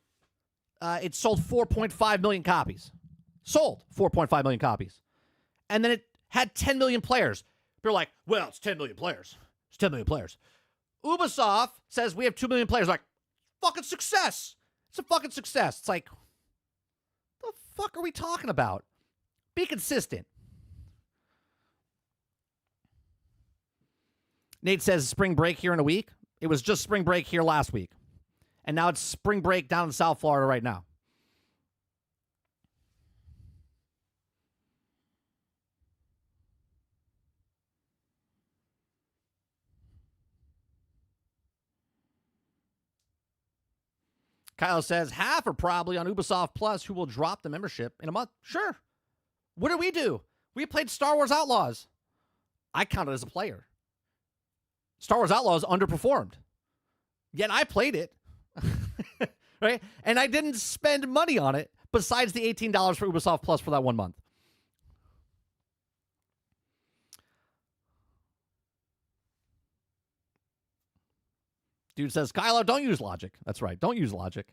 Speaker 1: It sold 4.5 million copies. Sold 4.5 million copies. And then it had 10 million players. They're like, well, it's 10 million players. It's 10 million players. Ubisoft says we have 2 million players. Like, fucking success. It's a fucking success. It's like, the fuck are we talking about? Be consistent. Nate says spring break here in a week. It was just spring break here last week. And now it's spring break down in South Florida right now. Kyle says half are probably on Ubisoft Plus who will drop the membership in a month. Sure. What did we do? We played Star Wars Outlaws. I counted as a player. Star Wars Outlaws underperformed. Yet I played it. Right? And I didn't spend money on it besides the $18 for Ubisoft Plus for that 1 month. Dude says, Kylo, don't use logic. That's right. Don't use logic.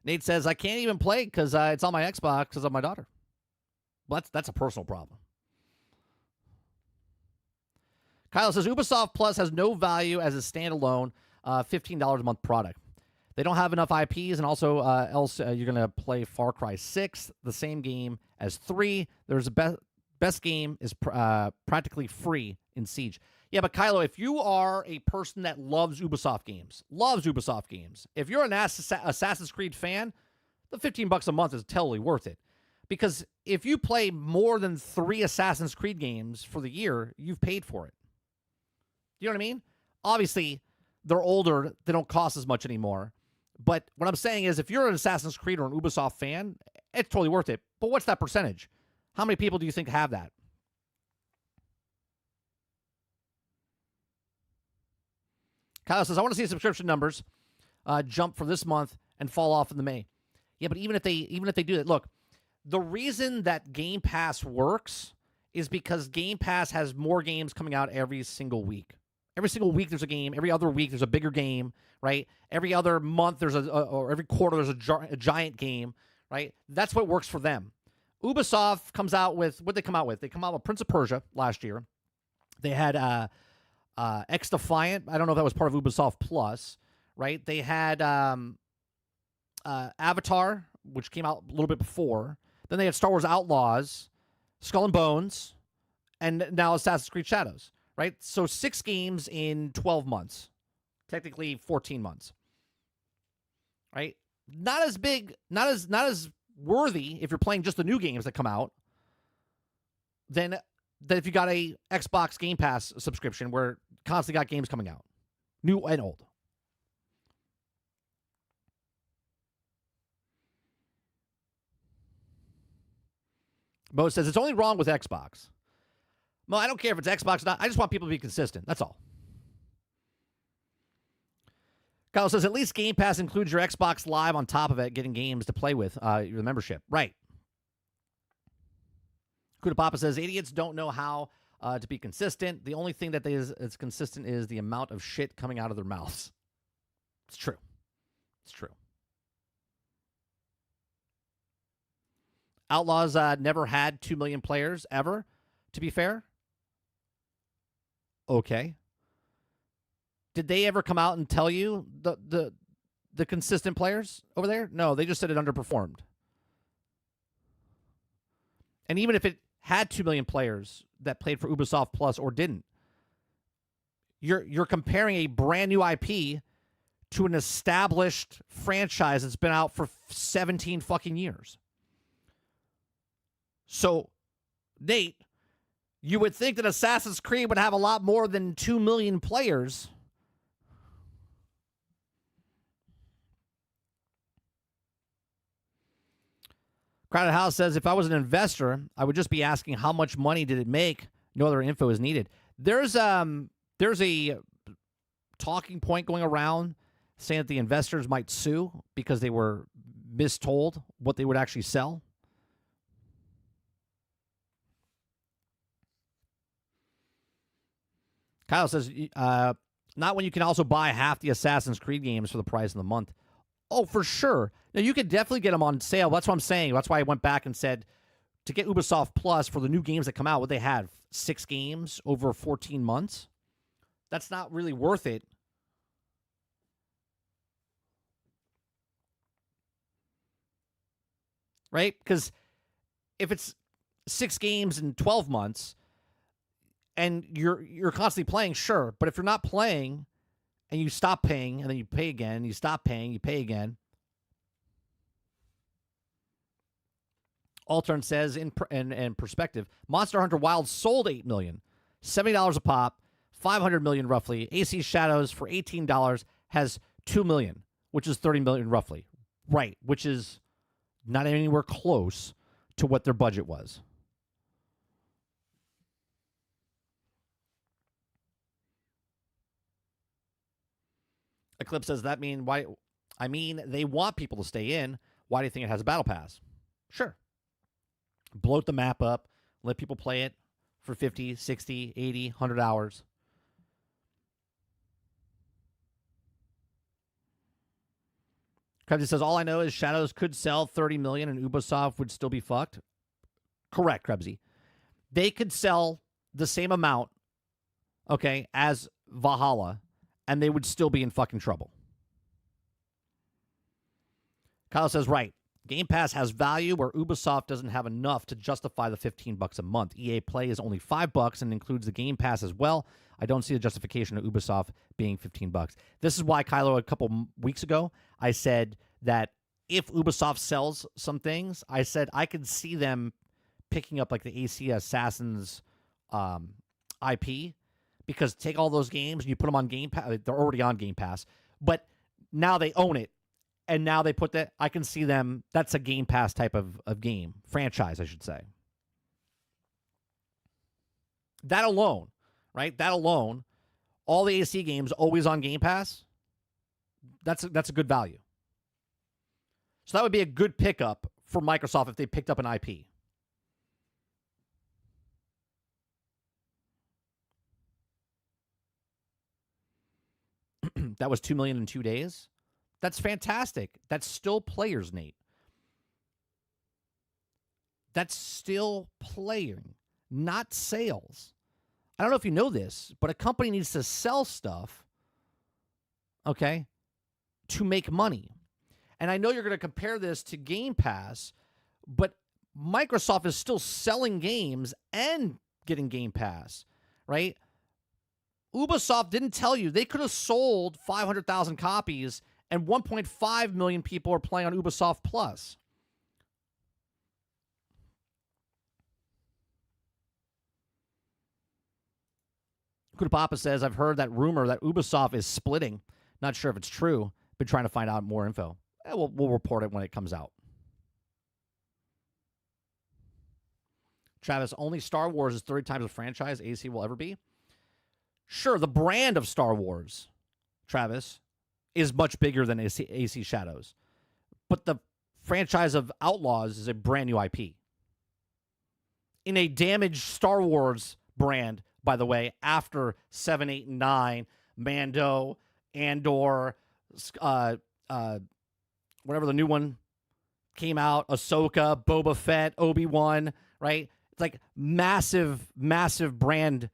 Speaker 1: Nate says, I can't even play because it's on my Xbox because of my daughter. Well, that's a personal problem. Kyle says, Ubisoft Plus has no value as a standalone $15 a month product. They don't have enough IPs, and also else you're going to play Far Cry 6, the same game as 3. There's a best game is practically free in Siege. Yeah, but Kylo, if you are a person that loves Ubisoft games, if you're an Assassin's Creed fan, the $15 a month is totally worth it. Because if you play more than 3 Assassin's Creed games for the year, you've paid for it. You know what I mean? Obviously, they're older. They don't cost as much anymore. But what I'm saying is if you're an Assassin's Creed or an Ubisoft fan, it's totally worth it. But what's that percentage? How many people do you think have that? Kyle says, I want to see subscription numbers jump for this month and fall off in the May. Yeah, but even if they do that, look, the reason that Game Pass works is because Game Pass has more games coming out every single week. Every single week there's a game. Every other week there's a bigger game, right? Every other month there's or every quarter there's a giant game, right? That's what works for them. Ubisoft comes out with, what they come out with? They come out with Prince of Persia last year. They had X Defiant. I don't know if that was part of Ubisoft Plus, right? They had Avatar, which came out a little bit before. Then they had Star Wars Outlaws, Skull and Bones, and now Assassin's Creed Shadows, right? So 6 games in 12 months, technically 14 months, right? Not as big, not as worthy if you're playing just the new games that come out than if you got a Xbox Game Pass subscription where constantly got games coming out, new and old. Mo says it's only wrong with Xbox. Mo, I don't care if it's Xbox or not. I just want people to be consistent. That's all. Kyle says at least Game Pass includes your Xbox Live on top of it, getting games to play with your membership. Right. Kuda Papa says idiots don't know how to be consistent. The only thing that is consistent is the amount of shit coming out of their mouths. It's true. It's true. Outlaws never had 2 million players ever, to be fair. Okay. Did they ever come out and tell you the consistent players over there? No, they just said it underperformed. And even if it had 2 million players that played for Ubisoft Plus or didn't, you're comparing a brand new IP to an established franchise that's been out for 17 fucking years. So, Nate, you would think that Assassin's Creed would have a lot more than 2 million players. Crowded House says, if I was an investor, I would just be asking how much money did it make? No other info is needed. There's a talking point going around saying that the investors might sue because they were mistold what they would actually sell. Kyle says, not when you can also buy half the Assassin's Creed games for the price of the month. Oh, for sure. Now, you could definitely get them on sale. That's what I'm saying. That's why I went back and said to get Ubisoft Plus for the new games that come out, what they have, 6 games over 14 months. That's not really worth it. Right? Because if it's 6 games in 12 months, and you're constantly playing, sure. But if you're not playing and you stop paying and then you pay again, you stop paying, you pay again. Altern says in perspective, Monster Hunter Wilds sold 8 million, $70 a pop, 500 million roughly. AC Shadows for $18 has 2 million, which is 30 million roughly. Right, which is not anywhere close to what their budget was. Eclipse says that mean why? I mean, they want people to stay in. Why do you think it has a battle pass? Sure. Bloat the map up. Let people play it for 50, 60, 80, 100 hours. Krebsy says, all I know is Shadows could sell 30 million and Ubisoft would still be fucked. Correct, Krebsy. They could sell the same amount, okay, as Valhalla, and they would still be in fucking trouble. Kyle says, right. Game Pass has value where Ubisoft doesn't have enough to justify the $15 a month. EA Play is only $5 and includes the Game Pass as well. I don't see the justification of Ubisoft being $15. This is why, Kylo, a couple weeks ago, I said that if Ubisoft sells some things, I said I could see them picking up like the AC Assassins IP, because take all those games and you put them on Game Pass. They're already on Game Pass, but now they own it. And now they put that, I can see them, that's a Game Pass type of game. Franchise, I should say. That alone, right? That alone, all the AC games always on Game Pass, that's a good value. So that would be a good pickup for Microsoft if they picked up an IP. That was 2 million in 2 days. That's fantastic. That's still players, Nate. That's still playing, not sales. I don't know if you know this, but a company needs to sell stuff, okay, to make money. And I know you're going to compare this to Game Pass, but Microsoft is still selling games and getting Game Pass, right? Ubisoft didn't tell you. They could have sold 500,000 copies and 1.5 million people are playing on Ubisoft Plus. Kudapapa says, I've heard that rumor that Ubisoft is splitting. Not sure if it's true. Been trying to find out more info. We'll report it when it comes out. Travis, only Star Wars is 30 times a franchise AC will ever be. Sure, the brand of Star Wars, Travis, is much bigger than AC Shadows. But the franchise of Outlaws is a brand new IP. In a damaged Star Wars brand, by the way, after 7, 8, and 9, Mando, Andor, whatever the new one came out, Ahsoka, Boba Fett, Obi-Wan, right? It's like massive, massive brand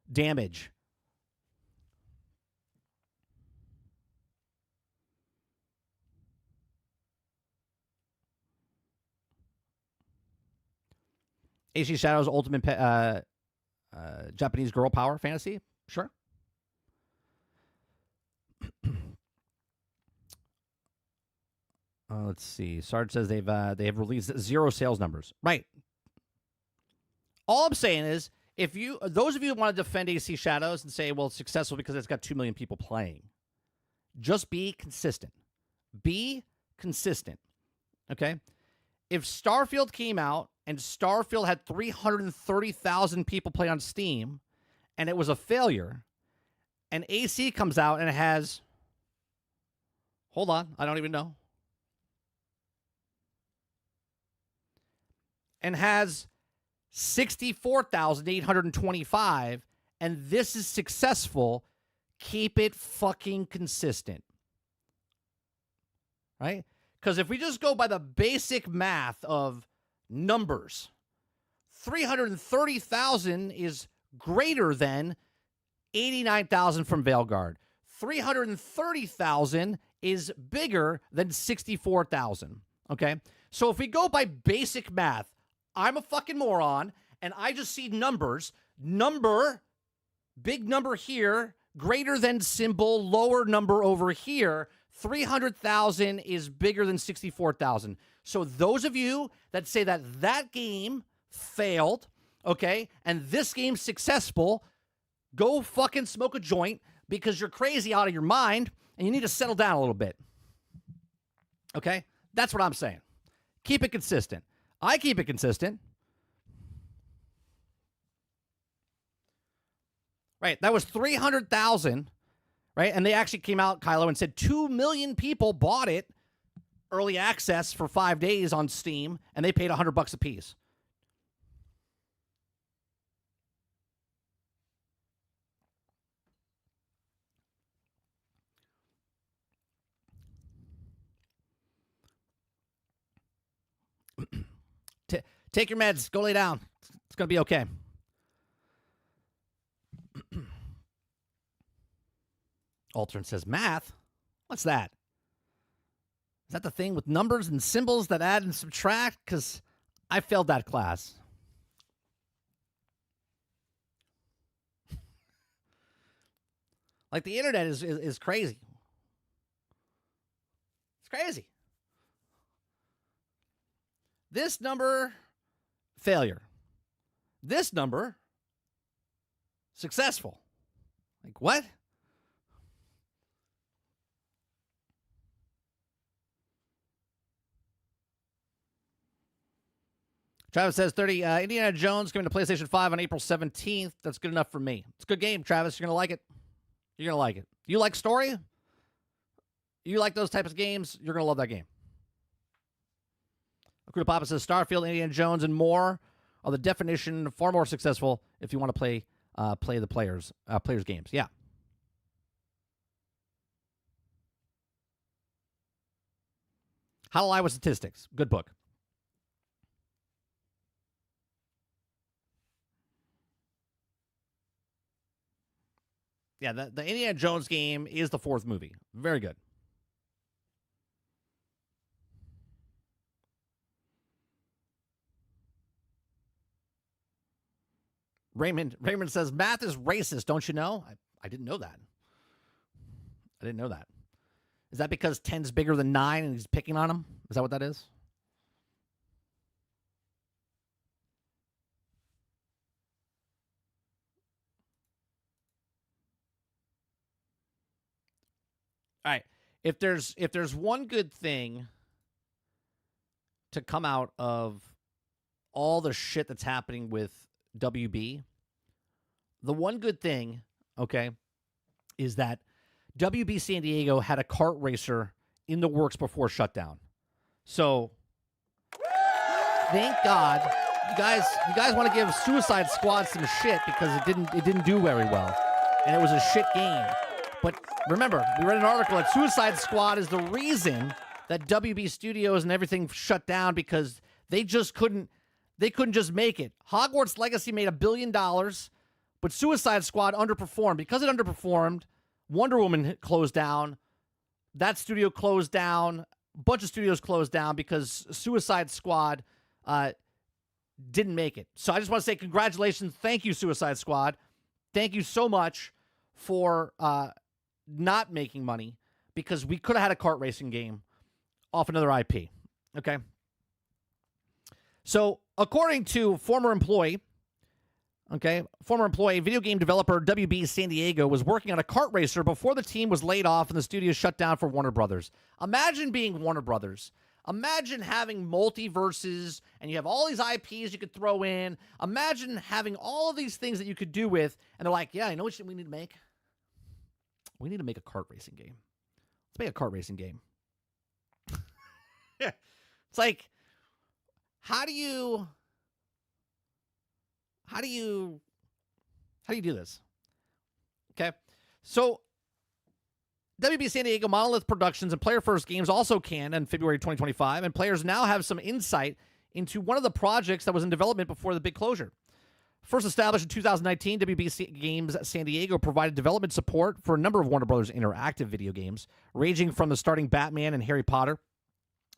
Speaker 1: damage. AC Shadows Ultimate Japanese Girl Power Fantasy? Sure. Let's see. Sarge says they have released 0 sales numbers. Right. All I'm saying is, if you, those of you who want to defend AC Shadows and say, well, it's successful because it's got 2 million people playing, just be consistent. Be consistent. Okay? If Starfield came out and Starfield had 330,000 people play on Steam and it was a failure, and AC comes out and it has, hold on, I don't even know, and has 64,825, and this is successful, keep it fucking consistent. Right? Because if we just go by the basic math of numbers, 330,000 is greater than 89,000 from Veilguard. 330,000 is bigger than 64,000. Okay? So if we go by basic math, I'm a fucking moron, and I just see numbers. Number, big number here, greater than symbol, lower number over here. 300,000 is bigger than 64,000. So those of you that say that that game failed, okay, and this game's successful, go fucking smoke a joint because you're crazy out of your mind and you need to settle down a little bit. Okay? That's what I'm saying. Keep it consistent. I keep it consistent. Right, that was 300,000, right? And they actually came out, Kylo, and said 2 million people bought it, early access for 5 days on Steam, and they paid $100 a piece. Take your meds. Go lay down. It's going to be okay. Altern says, math? What's that? Is that the thing with numbers and symbols that add and subtract? Because I failed that class. Like, the internet is crazy. It's crazy. This number, failure. This number, successful. Like, what? Travis says 30. Indiana Jones coming to PlayStation 5 on April 17th. That's good enough for me. It's a good game, Travis. You're going to like it. You're going to like it. You like story? You like those types of games? You're going to love that game. Akuda Papa says Starfield, Indiana Jones, and more are the definition far more successful if you want to play the players games. Yeah. How to Lie with Statistics. Good book. Yeah, the Indiana Jones game is the fourth movie. Very good. Raymond says, math is racist, don't you know? I didn't know that. I didn't know that. Is that because 10's bigger than 9 and he's picking on him? Is that what that is? All right. If there's one good thing to come out of all the shit that's happening with WB, the one good thing, okay, is that WB San Diego had a kart racer in the works before shutdown. So thank God you guys want to give Suicide Squad some shit because it didn't do very well. And it was a shit game. But remember, we read an article that Suicide Squad is the reason that WB Studios and everything shut down because they couldn't just make it. Hogwarts Legacy made $1 billion, but Suicide Squad underperformed. Because it underperformed, Wonder Woman closed down. That studio closed down. A bunch of studios closed down because Suicide Squad didn't make it. So I just want to say congratulations. Thank you, Suicide Squad. Thank you so much for not making money because we could have had a kart racing game off another IP. Okay? So, according to former employee, video game developer WB San Diego was working on a kart racer before the team was laid off and the studio shut down for Warner Brothers. Imagine being Warner Brothers. Imagine having multiverses and you have all these IPs you could throw in. Imagine having all of these things that you could do with, and they're like, yeah, you know what we need to make? We need to make a kart racing game. Let's make a kart racing game. It's like, how do you do this? Okay. So WB San Diego, Monolith Productions, and Player First Games also can in February 2025, and players now have some insight into one of the projects that was in development before the big closure. First established in 2019, WB Games San Diego provided development support for a number of Warner Brothers interactive video games, ranging from the starting Batman and Harry Potter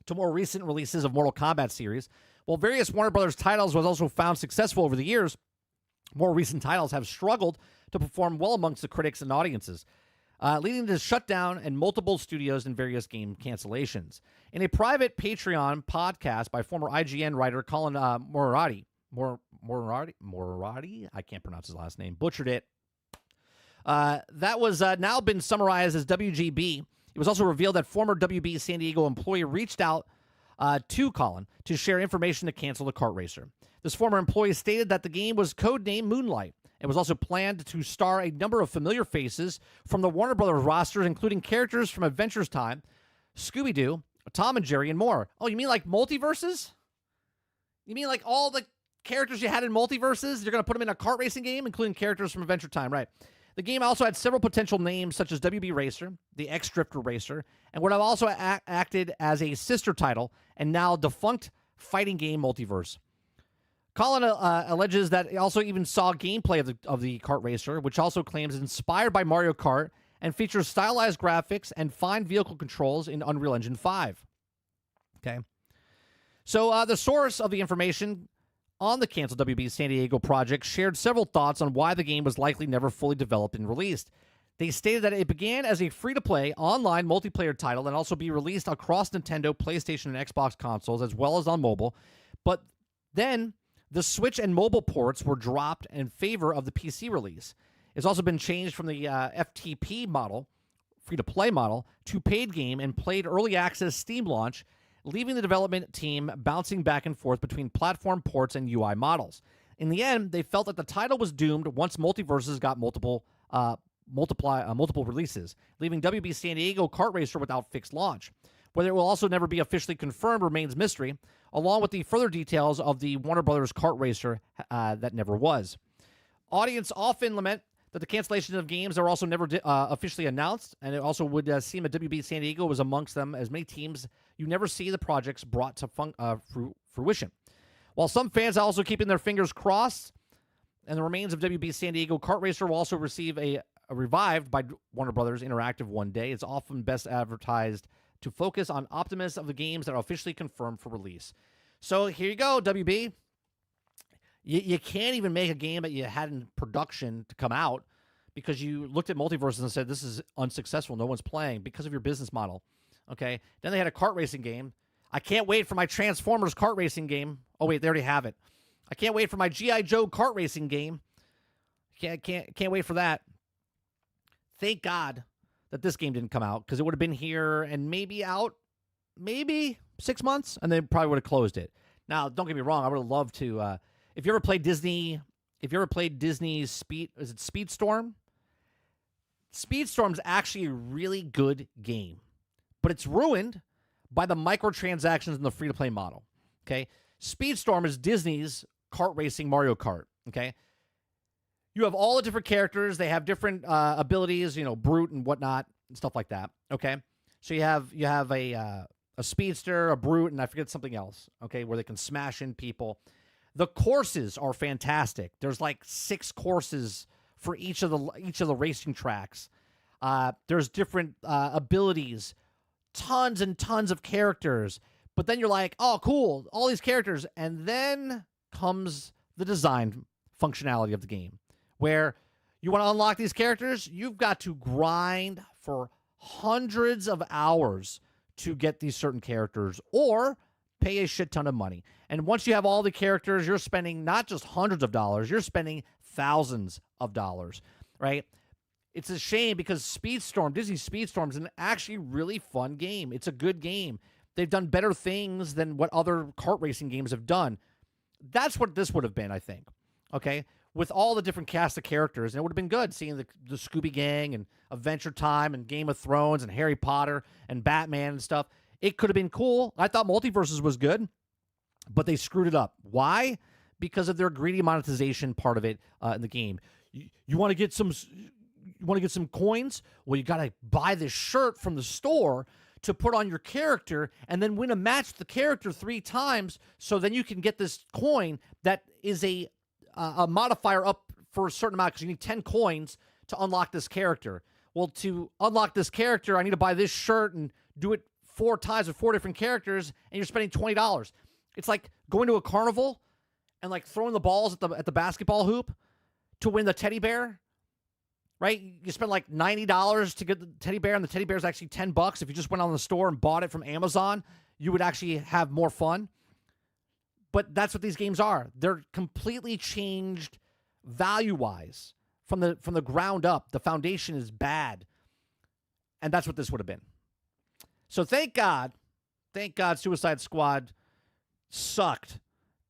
Speaker 1: to more recent releases of Mortal Kombat series. While various Warner Brothers titles was also found successful over the years, more recent titles have struggled to perform well amongst the critics and audiences, leading to shutdown and multiple studios and various game cancellations. In a private Patreon podcast by former IGN writer Colin Moriarty, I can't pronounce his last name, butchered it. That was now been summarized as WGB. It was also revealed that former WB San Diego employee reached out to Colin to share information to cancel the kart racer. This former employee stated that the game was codenamed Moonlight. It was also planned to star a number of familiar faces from the Warner Brothers rosters, including characters from Adventures Time, Scooby-Doo, Tom and Jerry, and more. Oh, you mean like multiverses? You mean like all the characters you had in multiverses? You're going to put them in a kart racing game, including characters from Adventure Time, right? The game also had several potential names, such as WB Racer, the X-Drifter Racer, and would have also acted as a sister title and now defunct fighting game Multiverse. Colin alleges that he also even saw gameplay of the kart racer, which also claims is inspired by Mario Kart and features stylized graphics and fine vehicle controls in Unreal Engine 5. Okay. So the source of the information on the canceled WB San Diego project shared several thoughts on why the game was likely never fully developed and released. They stated that it began as a free-to-play online multiplayer title and also be released across Nintendo, PlayStation, and Xbox consoles as well as on mobile. But then the Switch and mobile ports were dropped in favor of the PC release. It's also been changed from the FTP model, free-to-play model, to paid game and played early access Steam launch, leaving the development team bouncing back and forth between platform ports and UI models. In the end, they felt that the title was doomed once Multiverses got multiple releases, leaving WB San Diego Kart Racer without fixed launch. Whether it will also never be officially confirmed remains mystery, along with the further details of the Warner Brothers Kart Racer that never was. Audience often lament that the cancellation of games are also never officially announced, and it also would seem that WB San Diego was amongst them, as many teams you never see the projects brought to fruition. While some fans are also keeping their fingers crossed, and the remains of WB San Diego Kart Racer will also receive a revived by Warner Brothers Interactive one day. It's often best advertised to focus on optimism of the games that are officially confirmed for release. So here you go, WB. You can't even make a game that you had in production to come out because you looked at Multiverses and said, this is unsuccessful. No one's playing because of your business model. Okay. Then they had a kart racing game. I can't wait for my Transformers kart racing game. Oh, wait, they already have it. I can't wait for my G.I. Joe kart racing game. Can't wait for that. Thank God that this game didn't come out because it would have been here and maybe out maybe 6 months, and they probably would have closed it. Now, don't get me wrong. I would have loved to... if you ever played Disney's Speedstorm? Speedstorm's actually a really good game, but it's ruined by the microtransactions in the free-to-play model, okay? Speedstorm is Disney's kart racing Mario Kart, okay? You have all the different characters. They have different abilities, brute and whatnot, and stuff like that, okay? So you have a speedster, a brute, and I forget something else, okay, where they can smash in people. The courses are fantastic. There's like 6 courses for each of the racing tracks. There's different abilities, tons and tons of characters. But then you're like, oh, cool, all these characters. And then comes the design functionality of the game, where you want to unlock these characters, you've got to grind for hundreds of hours to get these certain characters, or pay a shit ton of money. And once you have all the characters, you're spending not just hundreds of dollars, you're spending thousands of dollars, right? It's a shame because Disney Speedstorm is an actually really fun game. It's a good game. They've done better things than what other kart racing games have done. That's what this would have been, I think, okay? With all the different cast of characters, and it would have been good seeing the Scooby Gang and Adventure Time and Game of Thrones and Harry Potter and Batman and stuff. It could have been cool. I thought Multiverses was good, but they screwed it up. Why? Because of their greedy monetization part of it in the game. You want to get some coins? Well, you got to buy this shirt from the store to put on your character and then win a match with the character 3 times, so then you can get this coin that is a modifier up for a certain amount because you need 10 coins to unlock this character. Well, to unlock this character, I need to buy this shirt and do it 4 times with 4 different characters, and you're spending $20. It's like going to a carnival and like throwing the balls at the basketball hoop to win the teddy bear, right? You spend like $90 to get the teddy bear, and the teddy bear is actually $10. If you just went on the store and bought it from Amazon, you would actually have more fun. But that's what these games are. They're completely changed value-wise from the ground up. The foundation is bad, and that's what this would have been. So thank God Suicide Squad sucked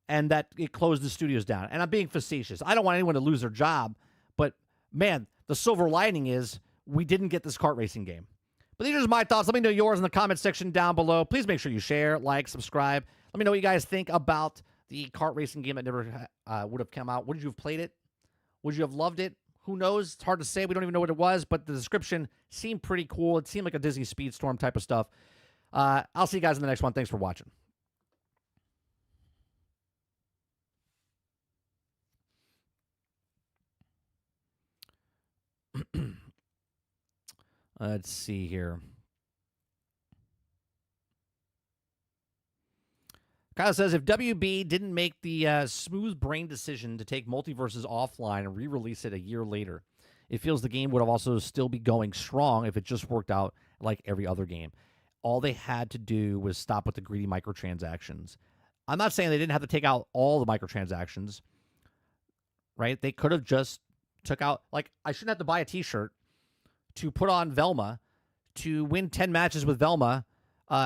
Speaker 1: and that it closed the studios down. And I'm being facetious. I don't want anyone to lose their job, but man, the silver lining is we didn't get this kart racing game. But these are my thoughts. Let me know yours in the comment section down below. Please make sure you share, like, subscribe. Let me know what you guys think about the kart racing game that never would have come out. Would you have played it? Would you have loved it? Who knows? It's hard to say. We don't even know what it was, but the description seemed pretty cool. It seemed like a Disney Speedstorm type of stuff. I'll see you guys in the next one. Thanks for watching. Let's see here. Kyle says, if WB didn't make the smooth brain decision to take Multiverses offline and re-release it a year later, it feels the game would have also still be going strong if it just worked out like every other game. All they had to do was stop with the greedy microtransactions. I'm not saying they didn't have to take out all the microtransactions, right? They could have just took out, like, I shouldn't have to buy a t-shirt to put on Velma to win 10 matches with Velma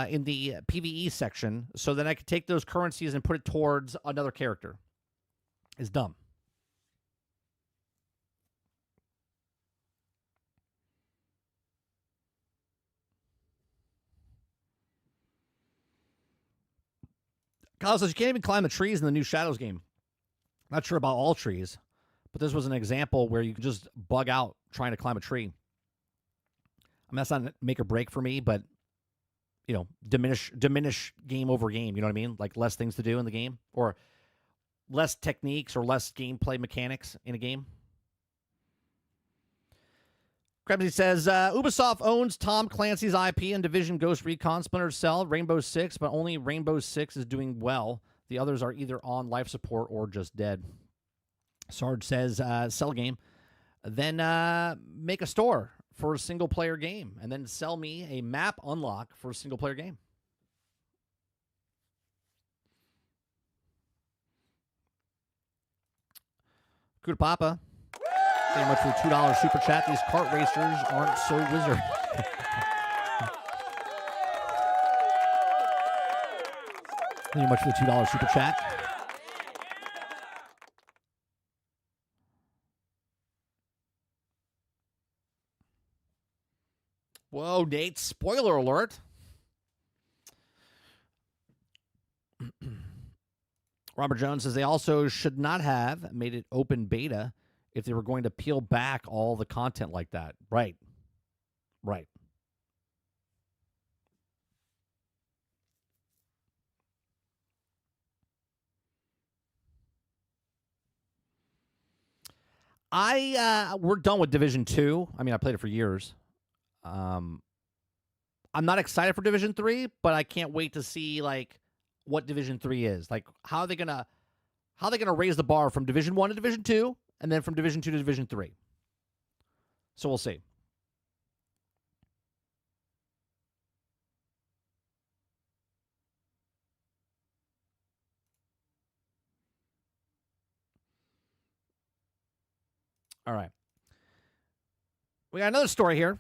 Speaker 1: in the PvE section, so then I could take those currencies and put it towards another character. It's dumb. Kyle says, you can't even climb the trees in the new Shadows game. Not sure about all trees, but this was an example where you could just bug out trying to climb a tree. I mean, that's not make or break for me, but, you know, diminish game over game. You know what I mean? Like less things to do in the game, or less techniques or less gameplay mechanics in a game. Krebsy says, Ubisoft owns Tom Clancy's IP and Division, Ghost Recon, Splinter Cell, Rainbow Six, but only Rainbow Six is doing well. The others are either on life support or just dead. Sarge says, sell game, then make a store for a single-player game, and then sell me a map unlock for a single-player game. Good Papa. Thank you much for the $2 super chat. These kart racers aren't so wizard. Thank you much for the $2 super chat. Whoa, Nate, spoiler alert. Robert Jones says they also should not have made it open beta if they were going to peel back all the content like that. Right. Right. We're done with Division 2. I mean, I played it for years. I'm not excited for Division 3, but I can't wait to see like what Division 3 is. Like how are they gonna raise the bar from Division 1 to Division 2 and then from Division 2 to Division 3. So we'll see. All right. We got another story here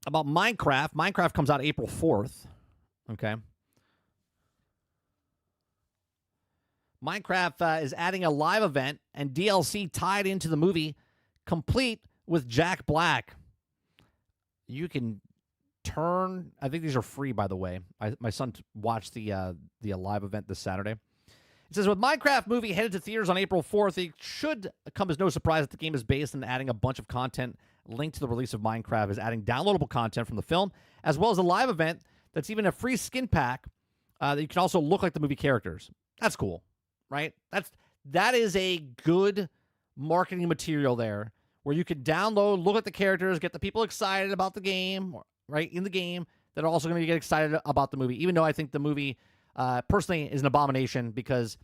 Speaker 1: about Minecraft. Minecraft comes out April 4th. Okay. Minecraft is adding a live event and DLC tied into the movie, complete with Jack Black. You can turn. I think these are free, by the way. My son watched the live event this Saturday. It says, with Minecraft movie headed to theaters on April 4th, it should come as no surprise that the game is based on adding a bunch of content linked to the release of Minecraft, is adding downloadable content from the film, as well as a live event that's even a free skin pack that you can also look like the movie characters. That's cool, right? That is a good marketing material there, where you can download, look at the characters, get the people excited about the game, right, in the game, that are also going to get excited about the movie, even though I think the movie personally is an abomination because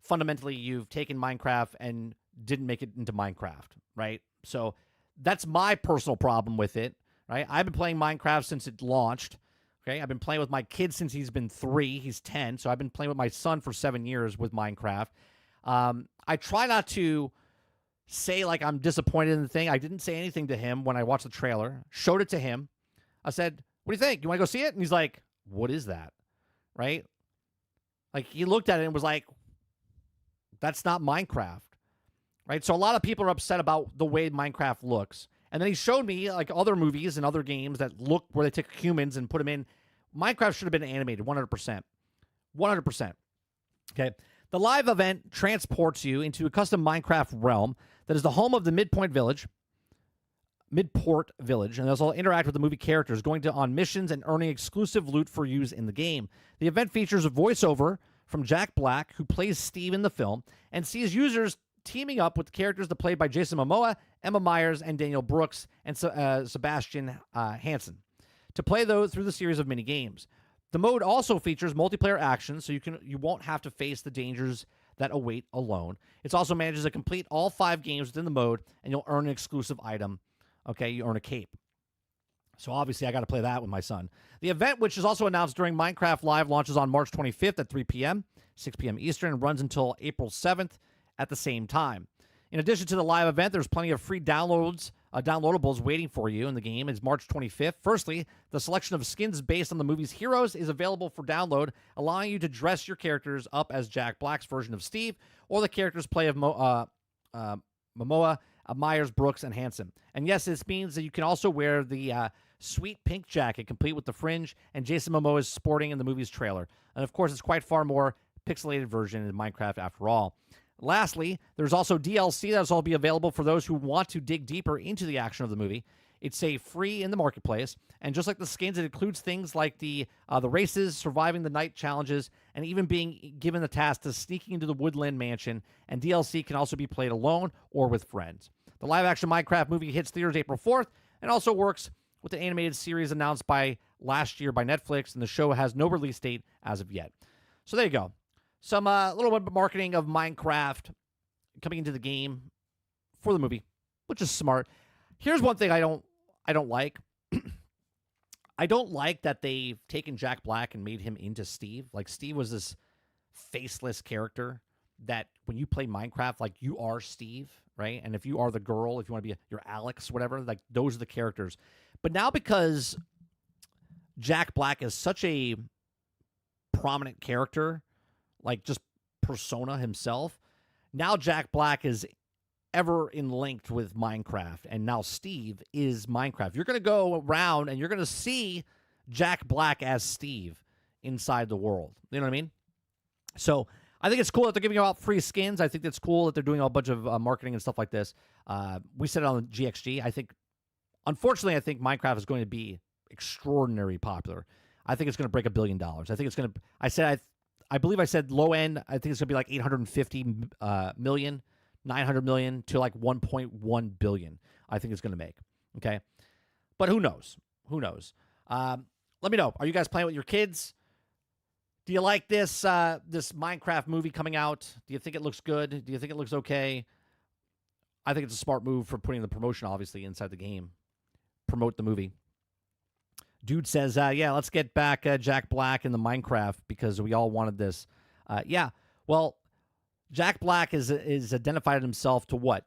Speaker 1: fundamentally you've taken Minecraft and didn't make it into Minecraft, right? So that's my personal problem with it, right? I've been playing Minecraft since it launched, okay? I've been playing with my kid since he's been 3. He's 10, so I've been playing with my son for 7 years with Minecraft. I try not to say like I'm disappointed in the thing. I didn't say anything to him when I watched the trailer, showed it to him. I said, what do you think? You want to go see it? And he's like, what is that, right? Like, he looked at it and was like, that's not Minecraft, right? So a lot of people are upset about the way Minecraft looks. And then he showed me, like, other movies and other games that look where they take humans and put them in. Minecraft should have been animated, 100%. 100%. Okay? The live event transports you into a custom Minecraft realm that is the home of the Midport Village, and also interact with the movie characters, going on missions and earning exclusive loot for use in the game. The event features a voiceover from Jack Black, who plays Steve in the film, and sees users teaming up with characters that played by Jason Momoa, Emma Myers, and Daniel Brooks, and Sebastian Hansen to play those through the series of mini games. The mode also features multiplayer action, so you won't have to face the dangers that await alone. It also manages to complete all 5 games within the mode, and you'll earn an exclusive item. Okay, you earn a cape. So obviously I got to play that with my son. The event, which is also announced during Minecraft Live, launches on March 25th at 3 p.m., 6 p.m. Eastern, and runs until April 7th at the same time. In addition to the live event, there's plenty of free downloadables waiting for you in the game. It's March 25th. Firstly, the selection of skins based on the movie's heroes is available for download, allowing you to dress your characters up as Jack Black's version of Steve or the character's play of Momoa, Myers, Brooks, and Hanson. And yes, this means that you can also wear the sweet pink jacket, complete with the fringe, and Jason Momoa is sporting in the movie's trailer. And of course, it's quite far more pixelated version in Minecraft after all. Lastly, there's also DLC that's all be available for those who want to dig deeper into the action of the movie. It's free in the marketplace, and just like the skins, it includes things like the races, surviving the night challenges, and even being given the task to sneaking into the Woodland Mansion. And DLC can also be played alone or with friends. The live-action Minecraft movie hits theaters April 4th, and also works with the animated series announced last year by Netflix, and the show has no release date as of yet. So there you go. Some little bit of marketing of Minecraft coming into the game for the movie, which is smart. Here's one thing I don't like. I don't like that they've taken Jack Black and made him into Steve. Like, Steve was this faceless character that when you play Minecraft, like, you are Steve, right? And if you are the girl, if you want to be you're Alex, whatever, like, those are the characters. But now, because Jack Black is such a prominent character, like just persona himself, now Jack Black is ever linked with Minecraft, and now Steve is Minecraft. You're going to go around and you're going to see Jack Black as Steve inside the world. You know what I mean? So I think it's cool that they're giving out free skins. I think it's cool that they're doing a bunch of marketing and stuff like this. We said it on GXG. Unfortunately, I think Minecraft is going to be extraordinarily popular. I think it's going to break $1 billion. I think it's going to. I believe I said low end. I think it's going to be like 850 million, 900 million to like 1.1 billion. I think it's going to make. Okay, but who knows? Who knows? Let me know. Are you guys playing with your kids? Do you like this Minecraft movie coming out? Do you think it looks good? Do you think it looks okay? I think it's a smart move for putting the promotion, obviously, inside the game. Promote the movie. Dude says, yeah, let's get back Jack Black in the Minecraft because we all wanted this. Yeah, well, Jack Black is identified himself to what?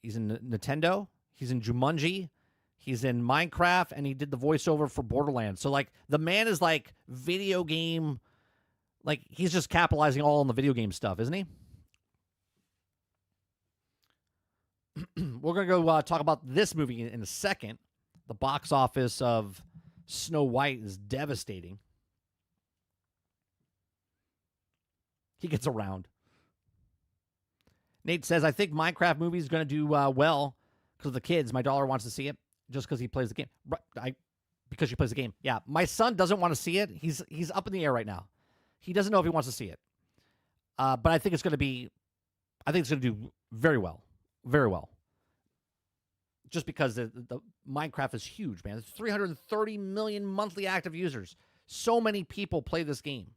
Speaker 1: He's in Nintendo. He's in Jumanji. He's in Minecraft, and he did the voiceover for Borderlands. So, like, the man is, like, video game. Like, he's just capitalizing all on the video game stuff, isn't he? We're going to go talk about this movie in a second. The box office of Snow White is devastating. He gets around. Nate says, I think Minecraft movie is going to do well because of the kids. My daughter wants to see it just because he plays the game. Because she plays the game. Yeah, my son doesn't want to see it. He's up in the air right now. He doesn't know if he wants to see it. But I think it's going to do very well. Very well. Just because the Minecraft is huge, man. It's 330 million monthly active users. So many people play this game.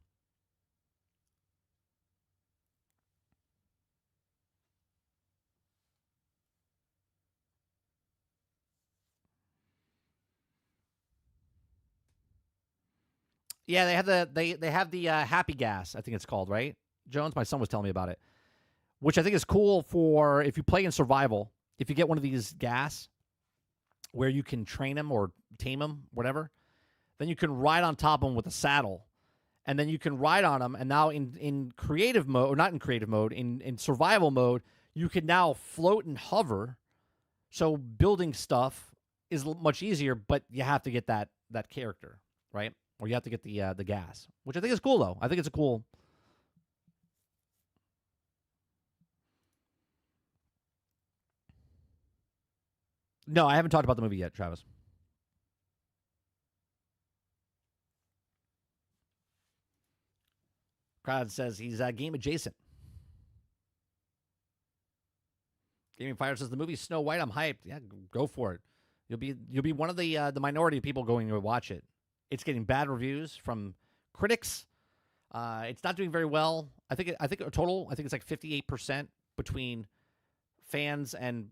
Speaker 1: Yeah, they have the Happy Gas, I think it's called, right? Jones, my son was telling me about it, which I think is cool for if you play in survival. If you get one of these gas where you can train him or tame him, whatever, then you can ride on top of him with a saddle, and then you can ride on him. And now in creative mode, or not in creative mode, in survival mode, you can now float and hover. So building stuff is much easier, but you have to get that character, right? Or you have to get the gas, which I think is cool, though. I think it's a cool. No, I haven't talked about the movie yet, Travis. Crowd says he's game adjacent. Gaming Fire says the movie Snow White. I'm hyped. Yeah, go for it. You'll be one of the minority of people going to watch it. It's getting bad reviews from critics. It's not doing very well. I think a total. I think it's like 58% between fans and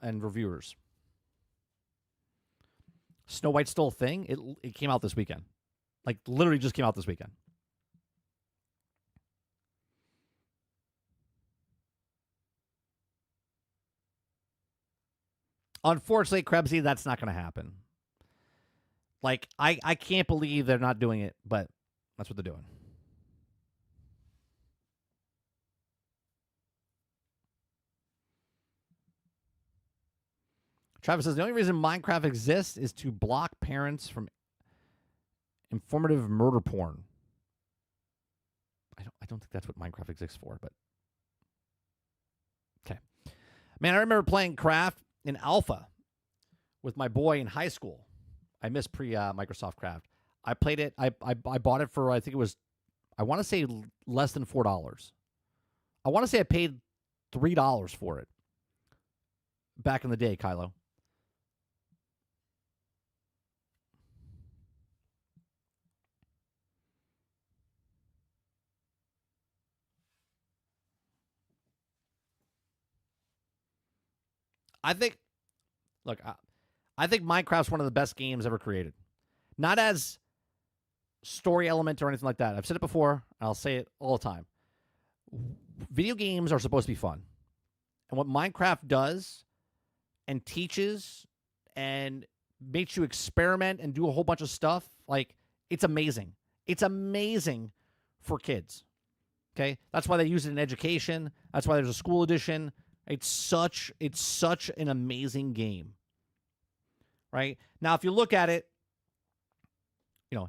Speaker 1: reviewers. Snow White's still a thing. It came out this weekend. Like literally just came out this weekend. Unfortunately, Krebsy, that's not going to happen. Like, I can't believe they're not doing it, but that's what they're doing. Travis says, the only reason Minecraft exists is to block parents from informative murder porn. I don't think that's what Minecraft exists for, but okay. Man, I remember playing Craft in alpha with my boy in high school. I miss Microsoft Craft. I played it. I bought it for, I think it was, I want to say less than $4. I want to say I paid $3 for it back in the day, Kylo. I think, look, I think Minecraft's one of the best games ever created. Not as story element or anything like that. I've said it before, and I'll say it all the time. Video games are supposed to be fun. And what Minecraft does and teaches and makes you experiment and do a whole bunch of stuff, like, it's amazing. It's amazing for kids. Okay? That's why they use it in education. That's why there's a school edition. It's such an amazing game. Right? Now, if you look at it,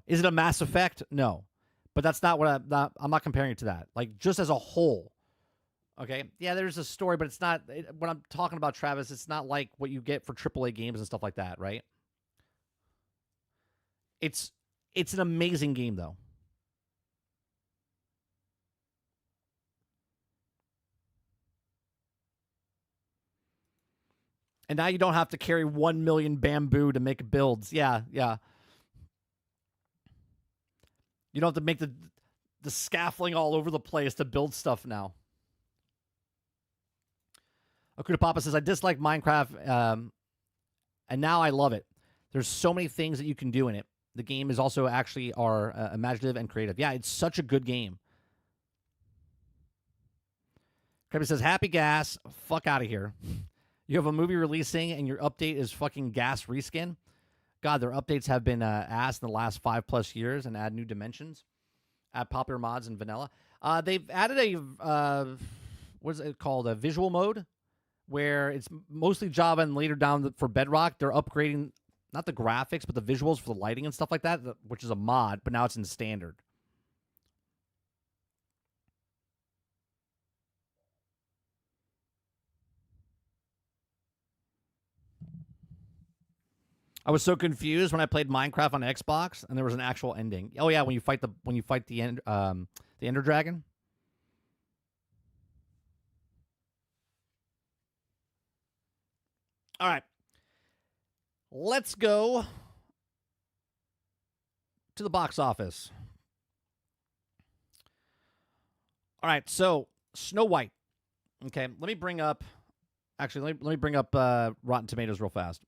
Speaker 1: is it a Mass Effect? No. But that's not what I'm not comparing it to that. Like, just as a whole. Okay? Yeah, there's a story, but it's not, when I'm talking about, Travis, it's not like what you get for AAA games and stuff like that, right? It's an amazing game, though. And now you don't have to carry 1 million bamboo to make builds. Yeah. You don't have to make the scaffolding all over the place to build stuff now. Akuta Papa says, I dislike Minecraft, and now I love it. There's so many things that you can do in it. The game is also actually imaginative and creative. Yeah, it's such a good game. Kirby says, happy gas. Fuck out of here. You have a movie releasing and your update is fucking gas reskin. God, their updates have been ass in the last 5+ years and add new dimensions. Add popular mods and vanilla. They've added a, what is it called? A visual mode where it's mostly Java, and later down for Bedrock, they're upgrading not the graphics, but the visuals for the lighting and stuff like that, which is a mod, but now it's in standard. I was so confused when I played Minecraft on Xbox, and there was an actual ending. Oh yeah, when you fight the Ender Dragon. All right, let's go to the box office. All right, so Snow White. Okay, let me bring up. Actually, let me bring up Rotten Tomatoes real fast.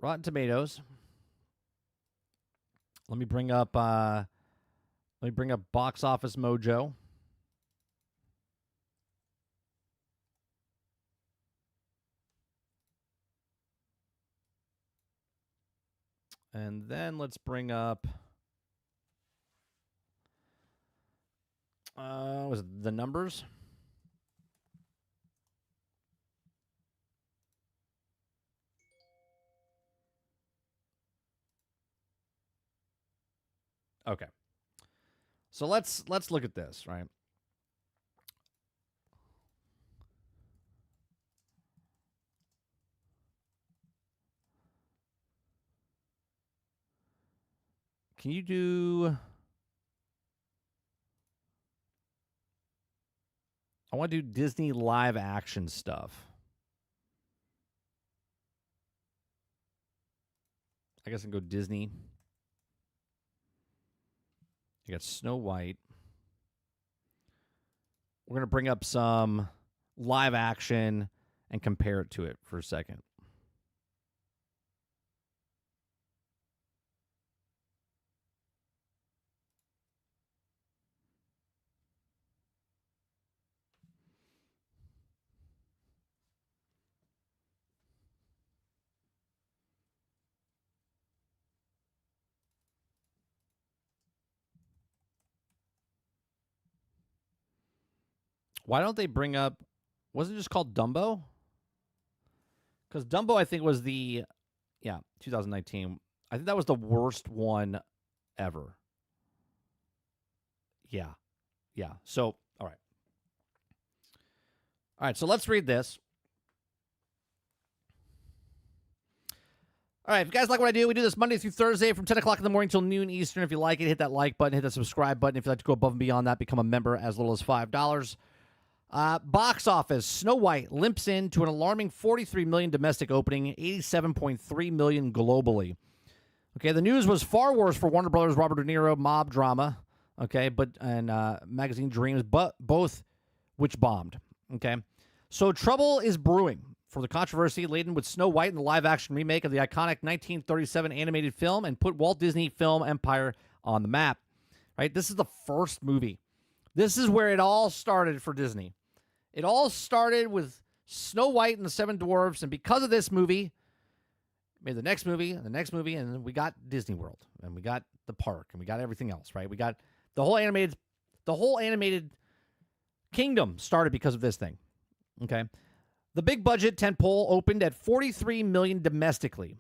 Speaker 1: Rotten Tomatoes. Let me bring up Box Office Mojo. And then let's bring up was it the numbers? Okay. So let's look at this, right? Can you do... I want to do Disney live action stuff. I guess I can go Disney. You got Snow White. We're going to bring up some live action and compare it to it for a second. Why don't they bring up, wasn't it just called Dumbo? Because Dumbo, I think, was 2019. I think that was the worst one ever. Yeah. So, all right, so let's read this. All right, if you guys like what I do, we do this Monday through Thursday from 10 o'clock in the morning till noon Eastern. If you like it, hit that like button, hit that subscribe button. If you'd like to go above and beyond that, become a member as little as $5. Box office, Snow White limps into an alarming 43 million domestic opening, 87.3 million globally. Okay, the news was far worse for Warner Brothers' Robert De Niro mob drama, okay, and Magazine Dreams, but both which bombed, okay? So trouble is brewing for the controversy laden with Snow White and the live-action remake of the iconic 1937 animated film and put Walt Disney film empire on the map, right? This is the first movie. This is where it all started for Disney. It all started with Snow White and the Seven Dwarfs, and because of this movie, made the next movie, and the next movie, and then we got Disney World, and we got the park, and we got everything else, right? We got the whole animated kingdom started because of this thing, okay? The big budget tentpole opened at 43 million domestically,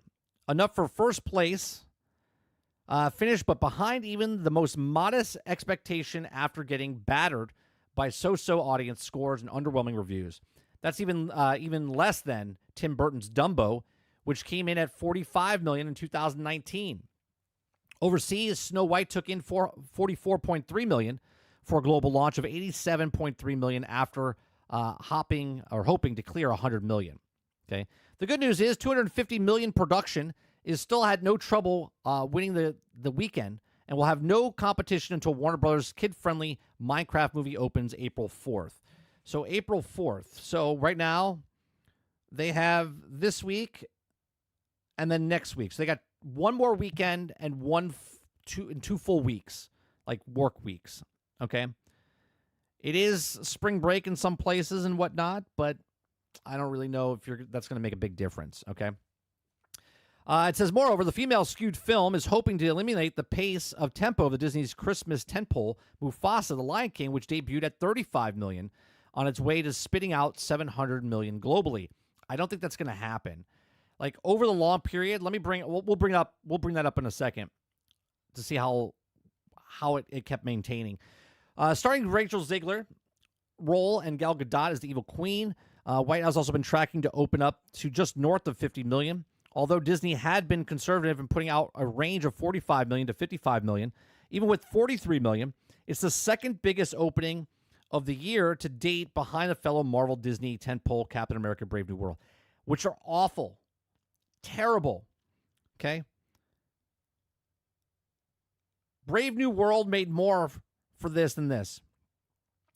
Speaker 1: enough for first place, finished, but behind even the most modest expectation after getting battered by so-so audience scores and underwhelming reviews. That's even less than Tim Burton's Dumbo, which came in at 45 million in 2019. Overseas, Snow White took in 44.3 million for a global launch of 87.3 million after hoping to clear 100 million. Okay. The good news is 250 million production is still had no trouble winning the weekend, and will have no competition until Warner Brothers' kid-friendly Minecraft movie opens April 4th. So April 4th. So right now, they have this week and then next week. So they got one more weekend and two full weeks, like work weeks. Okay. It is spring break in some places and whatnot, but I don't really know if that's going to make a big difference. Okay. It says, moreover, the female-skewed film is hoping to eliminate the pace of tempo of the Disney's Christmas tentpole, Mufasa: The Lion King, which debuted at 35 million, on its way to spitting out 700 million globally. I don't think that's going to happen. Like over the long period, we'll bring that up in a second to see how it kept maintaining. Starring Rachel Zegler role and Gal Gadot as the evil queen, White has also been tracking to open up to just north of 50 million. Although Disney had been conservative in putting out a range of 45 million to 55 million, even with 43 million, it's the second biggest opening of the year to date behind the fellow Marvel Disney tentpole Captain America Brave New World, which are awful. Terrible. Okay? Brave New World made more for this than this.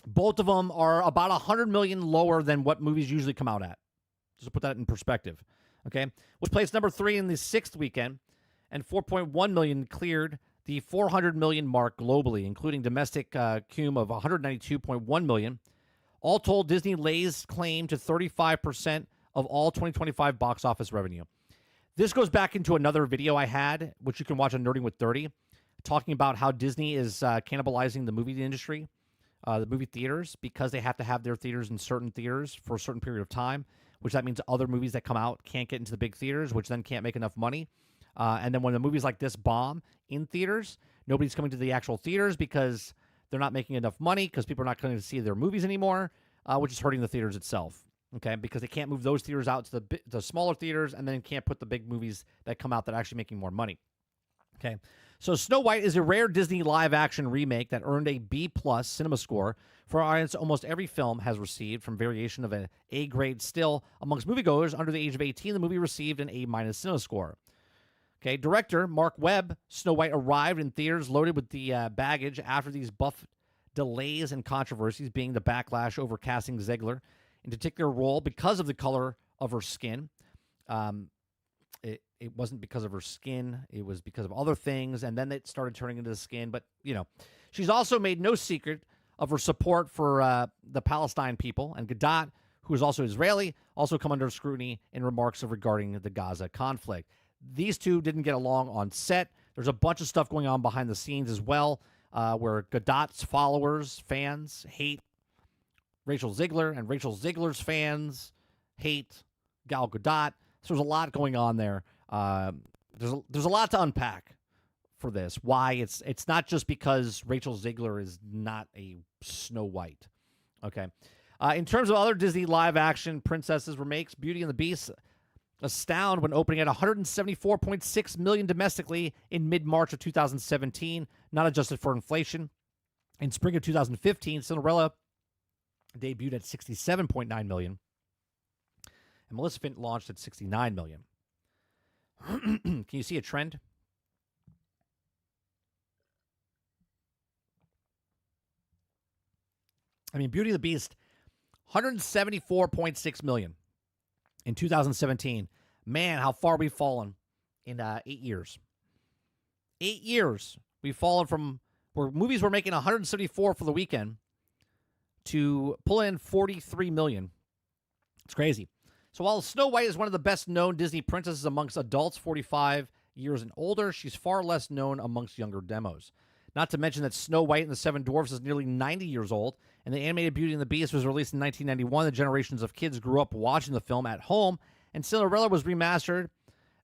Speaker 1: Both of them are about 100 million lower than what movies usually come out at. Just to put that in perspective. Okay, was placed number 3 in the 6th weekend, and 4.1 million cleared the 400 million mark globally, including domestic cum of 192.1 million. All told, Disney lays claim to 35% of all 2025 box office revenue. This goes back into another video I had, which you can watch on Nerding with 30, talking about how Disney is cannibalizing the movie industry, the movie theaters, because they have to have their theaters in certain theaters for a certain period of time, which that means other movies that come out can't get into the big theaters, which then can't make enough money. And then when the movies like this bomb in theaters, nobody's coming to the actual theaters because they're not making enough money because people are not going to see their movies anymore, which is hurting the theaters itself, okay? Because they can't move those theaters out to the smaller theaters and then can't put the big movies that come out that are actually making more money, okay? So Snow White is a rare Disney live-action remake that earned a B-plus cinema score for an audience almost every film has received, from variation of an A grade. Still, amongst moviegoers under the age of 18, the movie received an A-minus cinema score. Okay, director Mark Webb, Snow White arrived in theaters loaded with the baggage after these buff delays and controversies, being the backlash over casting Ziegler in a particular role because of the color of her skin. It wasn't because of her skin. It was because of other things, and then it started turning into the skin. But, she's also made no secret of her support for the Palestine people, and Gadot, who is also Israeli, also come under scrutiny in remarks regarding the Gaza conflict. These two didn't get along on set. There's a bunch of stuff going on behind the scenes as well, where Gadot's followers, fans, hate Rachel Ziegler, and Rachel Ziegler's fans hate Gal Gadot. So there's a lot going on there. There's a lot to unpack for this. Why it's not just because Rachel Ziegler is not a Snow White. Okay. In terms of other Disney live-action princesses remakes, Beauty and the Beast astound when opening at $174.6 million domestically in mid-March of 2017, not adjusted for inflation. In spring of 2015, Cinderella debuted at $67.9 million, and Maleficent launched at $69 million. Can you see a trend? I mean, Beauty and the Beast, $174.6 million in 2017. Man, how far we've fallen in 8 years. 8 years we've fallen from where movies were making 174 for the weekend to pull in 43 million. It's crazy. So while Snow White is one of the best known Disney princesses amongst adults 45 years and older, she's far less known amongst younger demos. Not to mention that Snow White and the Seven Dwarfs is nearly 90 years old, and the animated Beauty and the Beast was released in 1991. The generations of kids grew up watching the film at home, and Cinderella was remastered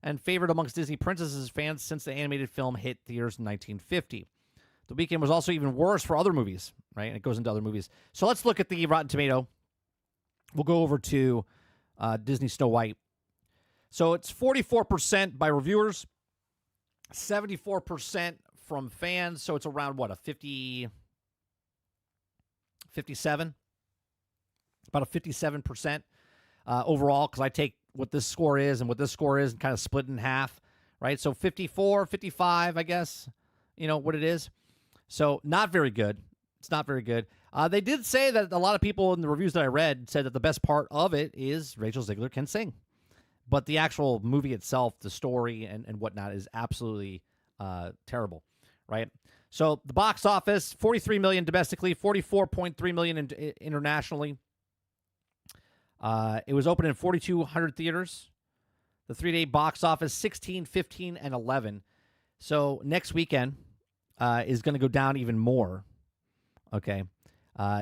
Speaker 1: and favored amongst Disney princesses fans since the animated film hit theaters in 1950. The weekend was also even worse for other movies, right? And it goes into other movies. So let's look at the Rotten Tomato. We'll go over to Disney Snow White. So it's 44% by reviewers, 74% from fans. So it's around, what, a 57? About a 57% overall, because I take what this score is and what this score is and kind of split it in half, right? So 54, 55, I guess, what it is. So not very good. It's not very good. They did say that a lot of people in the reviews that I read said that the best part of it is Rachel Ziegler can sing. But the actual movie itself, the story and whatnot, is absolutely terrible, right? So the box office, 43 million domestically, 44.3 million internationally. It was open in 4,200 theaters. The 3-day box office, 16, 15, and 11. So next weekend is going to go down even more. Okay.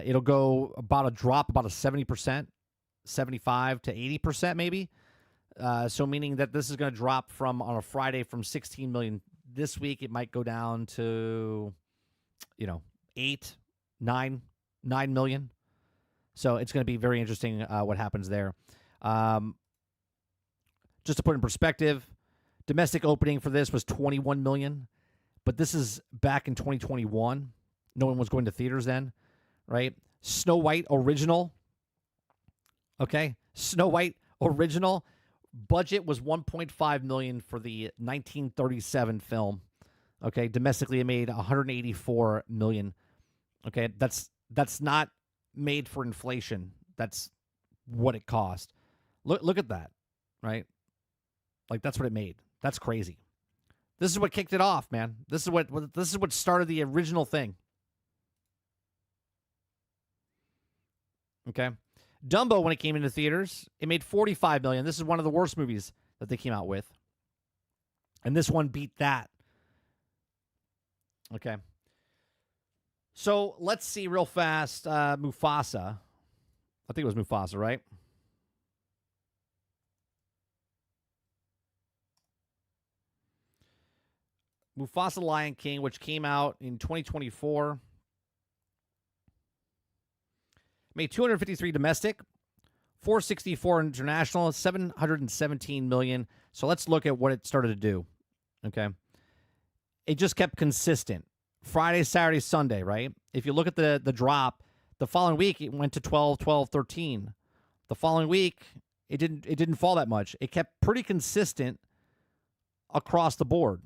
Speaker 1: It'll go about a 70%, 75 to 80% maybe. So meaning that this is going to drop from, on a Friday, from 16 million this week. It might go down to, 8, 9 million. So it's going to be very interesting what happens there. Just to put in perspective, domestic opening for this was 21 million, but this is back in 2021. No one was going to theaters then, right? Snow White original. Okay. Snow White original budget was 1.5 million for the 1937 film. Okay. Domestically, it made 184 million. Okay. That's not made for inflation. That's what it cost. Look at that, right? Like, that's what it made. That's crazy. This is what kicked it off, man. This is what started the original thing. Okay. Dumbo, when it came into theaters, it made 45 million. This is one of the worst movies that they came out with. And this one beat that. Okay. So let's see real fast. Mufasa. I think it was Mufasa, right? Mufasa Lion King, which came out in 2024. Made 253 domestic, 464 international, 717 million. So let's look at what it started to do. Okay. It just kept consistent. Friday, Saturday, Sunday, right? If you look at the drop, the following week it went to 12, 12, 13. The following week, it didn't fall that much. It kept pretty consistent across the board,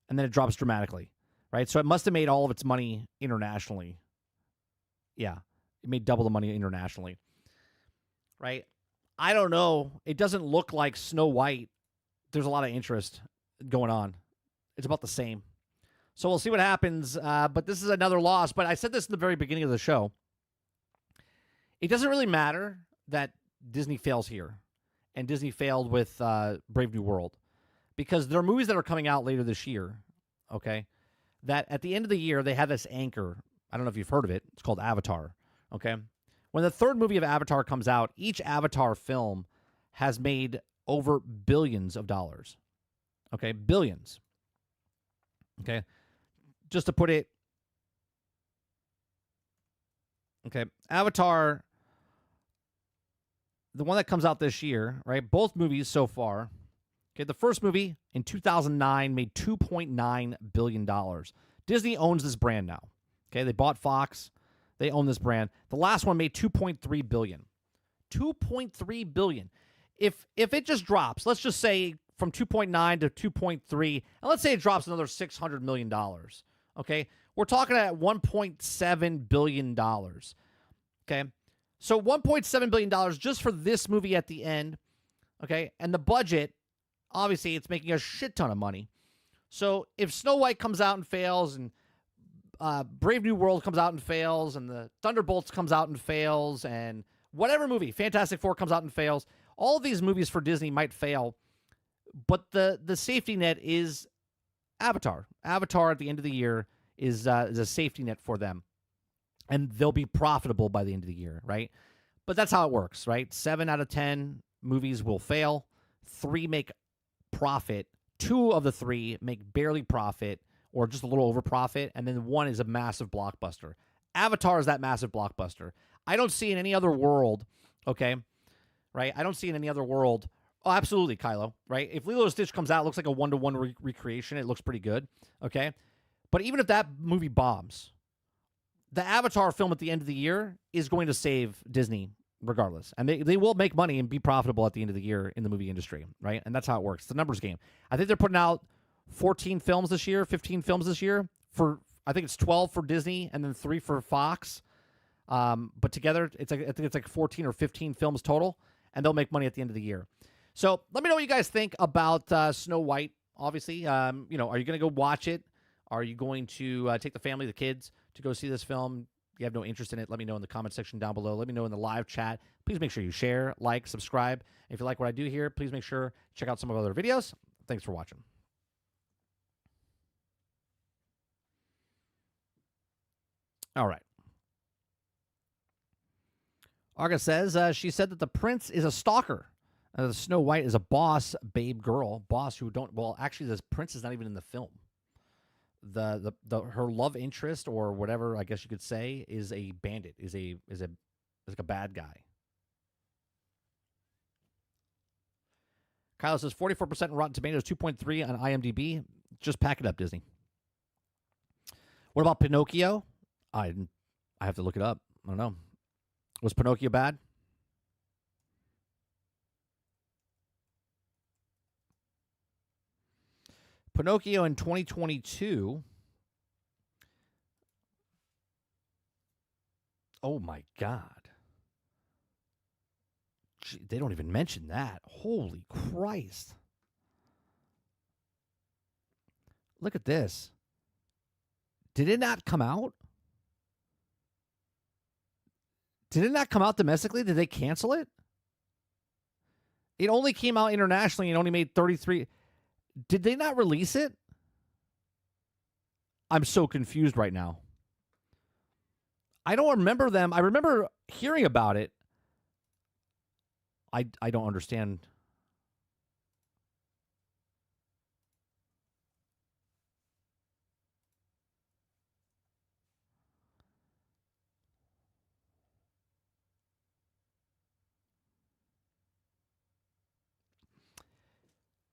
Speaker 1: and then it drops dramatically, right? So it must have made all of its money internationally. Yeah, it made double the money internationally, right? I don't know. It doesn't look like Snow White. There's a lot of interest going on. It's about the same. So we'll see what happens. But this is another loss. But I said this in the very beginning of the show. It doesn't really matter that Disney fails here, and Disney failed with Brave New World, because there are movies that are coming out later this year, okay, that at the end of the year, they have this anchor. I don't know if you've heard of it. It's called Avatar, okay? When the third movie of Avatar comes out, each Avatar film has made over billions of dollars, okay? Billions, okay? Just to put it, okay, Avatar, the one that comes out this year, right? Both movies so far. Okay, the first movie in 2009 made $2.9 billion. Disney owns this brand now. Okay, they bought Fox. They own this brand. The last one made $2.3 billion. $2.3 billion. If it just drops, let's just say from 2.9 to 2.3, and let's say it drops another $600 million. Okay, we're talking at $1.7 billion. Okay, so $1.7 billion just for this movie at the end. Okay, and the budget, obviously, it's making a shit ton of money. So if Snow White comes out and fails, and Brave New World comes out and fails, and the Thunderbolts comes out and fails, and whatever movie, Fantastic Four comes out and fails, all of these movies for Disney might fail, but the safety net is Avatar. Avatar at the end of the year is a safety net for them, and they'll be profitable by the end of the year, right? But that's how it works, right? 7 out of 10 movies will fail. 3 make profit. 2 of the 3 make barely profit or just a little over profit, and then 1 is a massive blockbuster. Avatar is that massive blockbuster. I don't see in any other world, okay, right? I don't see in any other world. Oh, absolutely, Kylo, right? If Lilo and Stitch comes out, it looks like a one-to-one recreation. It looks pretty good, okay? But even if that movie bombs, the Avatar film at the end of the year is going to save Disney regardless. And they will make money and be profitable at the end of the year in the movie industry, right? And that's how it works. It's a numbers game. I think they're putting out 14 films this year, 15 films this year. I think it's 12 for Disney and then 3 for Fox. But together, I think it's like 14 or 15 films total, and they'll make money at the end of the year. So let me know what you guys think about Snow White. Obviously, are you going to go watch it? Are you going to take the family, the kids, to go see this film? You have no interest in it, let me know in the comment section down below. Let me know in the live chat. Please make sure you share, like, subscribe. If you like what I do here, please make sure check out some of our other videos. Thanks for watching. All right. Arga says, she said that the prince is a stalker. The Snow White is a boss babe girl. Boss who don't, well, actually, this prince is not even in the film. Her love interest or whatever, I guess you could say, is a bandit, is like a bad guy. Kyle says 44% Rotten Tomatoes, 2.3 on IMDb. Just pack it up, Disney. What about Pinocchio? I have to look it up. I don't know. Was Pinocchio bad? Pinocchio in 2022. Oh my God. Gee, they don't even mention that. Holy Christ. Look at this. Did it not come out? Did it not come out domestically? Did they cancel it? It only came out internationally and only made 33. Did they not release it? I'm so confused right now. I don't remember them. I remember hearing about it. I don't understand.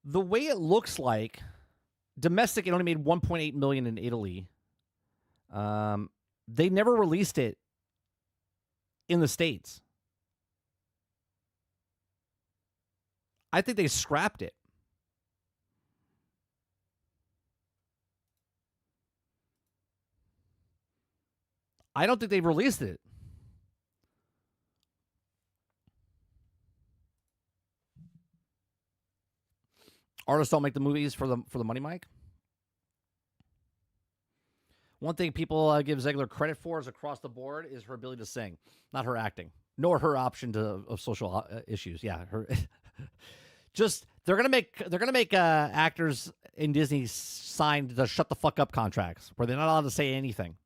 Speaker 1: The way it looks like, domestic, it only made 1.8 million in Italy. They never released it in the States. I think they scrapped it. I don't think they've released it. Artists don't make the movies for the money, Mike. One thing people give Zegler credit for is across the board is her ability to sing, not her acting, nor her option of social issues. Yeah, her. Just they're gonna make actors in Disney sign the shut the fuck up contracts where they're not allowed to say anything.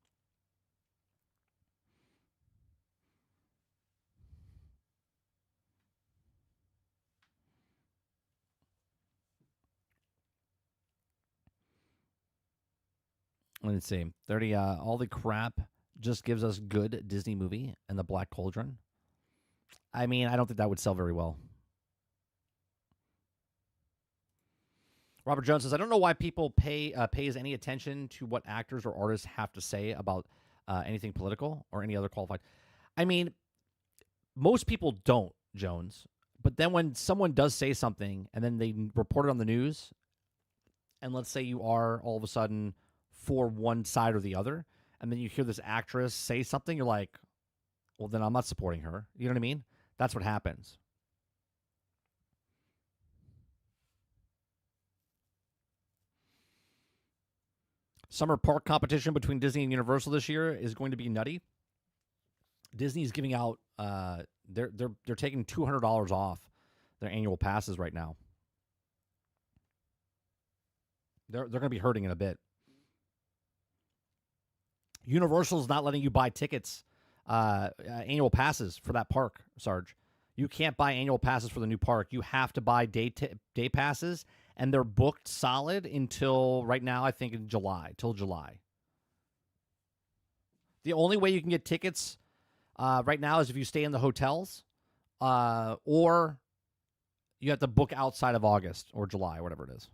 Speaker 1: Let's see. 30 all the crap just gives us good Disney movie and the Black Cauldron. I mean, I don't think that would sell very well. Robert Jones says, I don't know why people pays any attention to what actors or artists have to say about anything political or any other qualified. I mean, most people don't, Jones. But then when someone does say something and then they report it on the news, and let's say you are all of a sudden for one side or the other, and then you hear this actress say something, you're like, well, then I'm not supporting her. You know what I mean? That's what happens. Summer park competition between Disney and Universal this year is going to be nutty. Disney's giving out they're taking $200 off their annual passes right now. They're going to be hurting in a bit. Universal's not letting you buy tickets, annual passes for that park, Sarge. You can't buy annual passes for the new park. You have to buy day passes, and they're booked solid until right now, I think in July, till July. The only way you can get tickets right now is if you stay in the hotels, or you have to book outside of August or July, or whatever it is.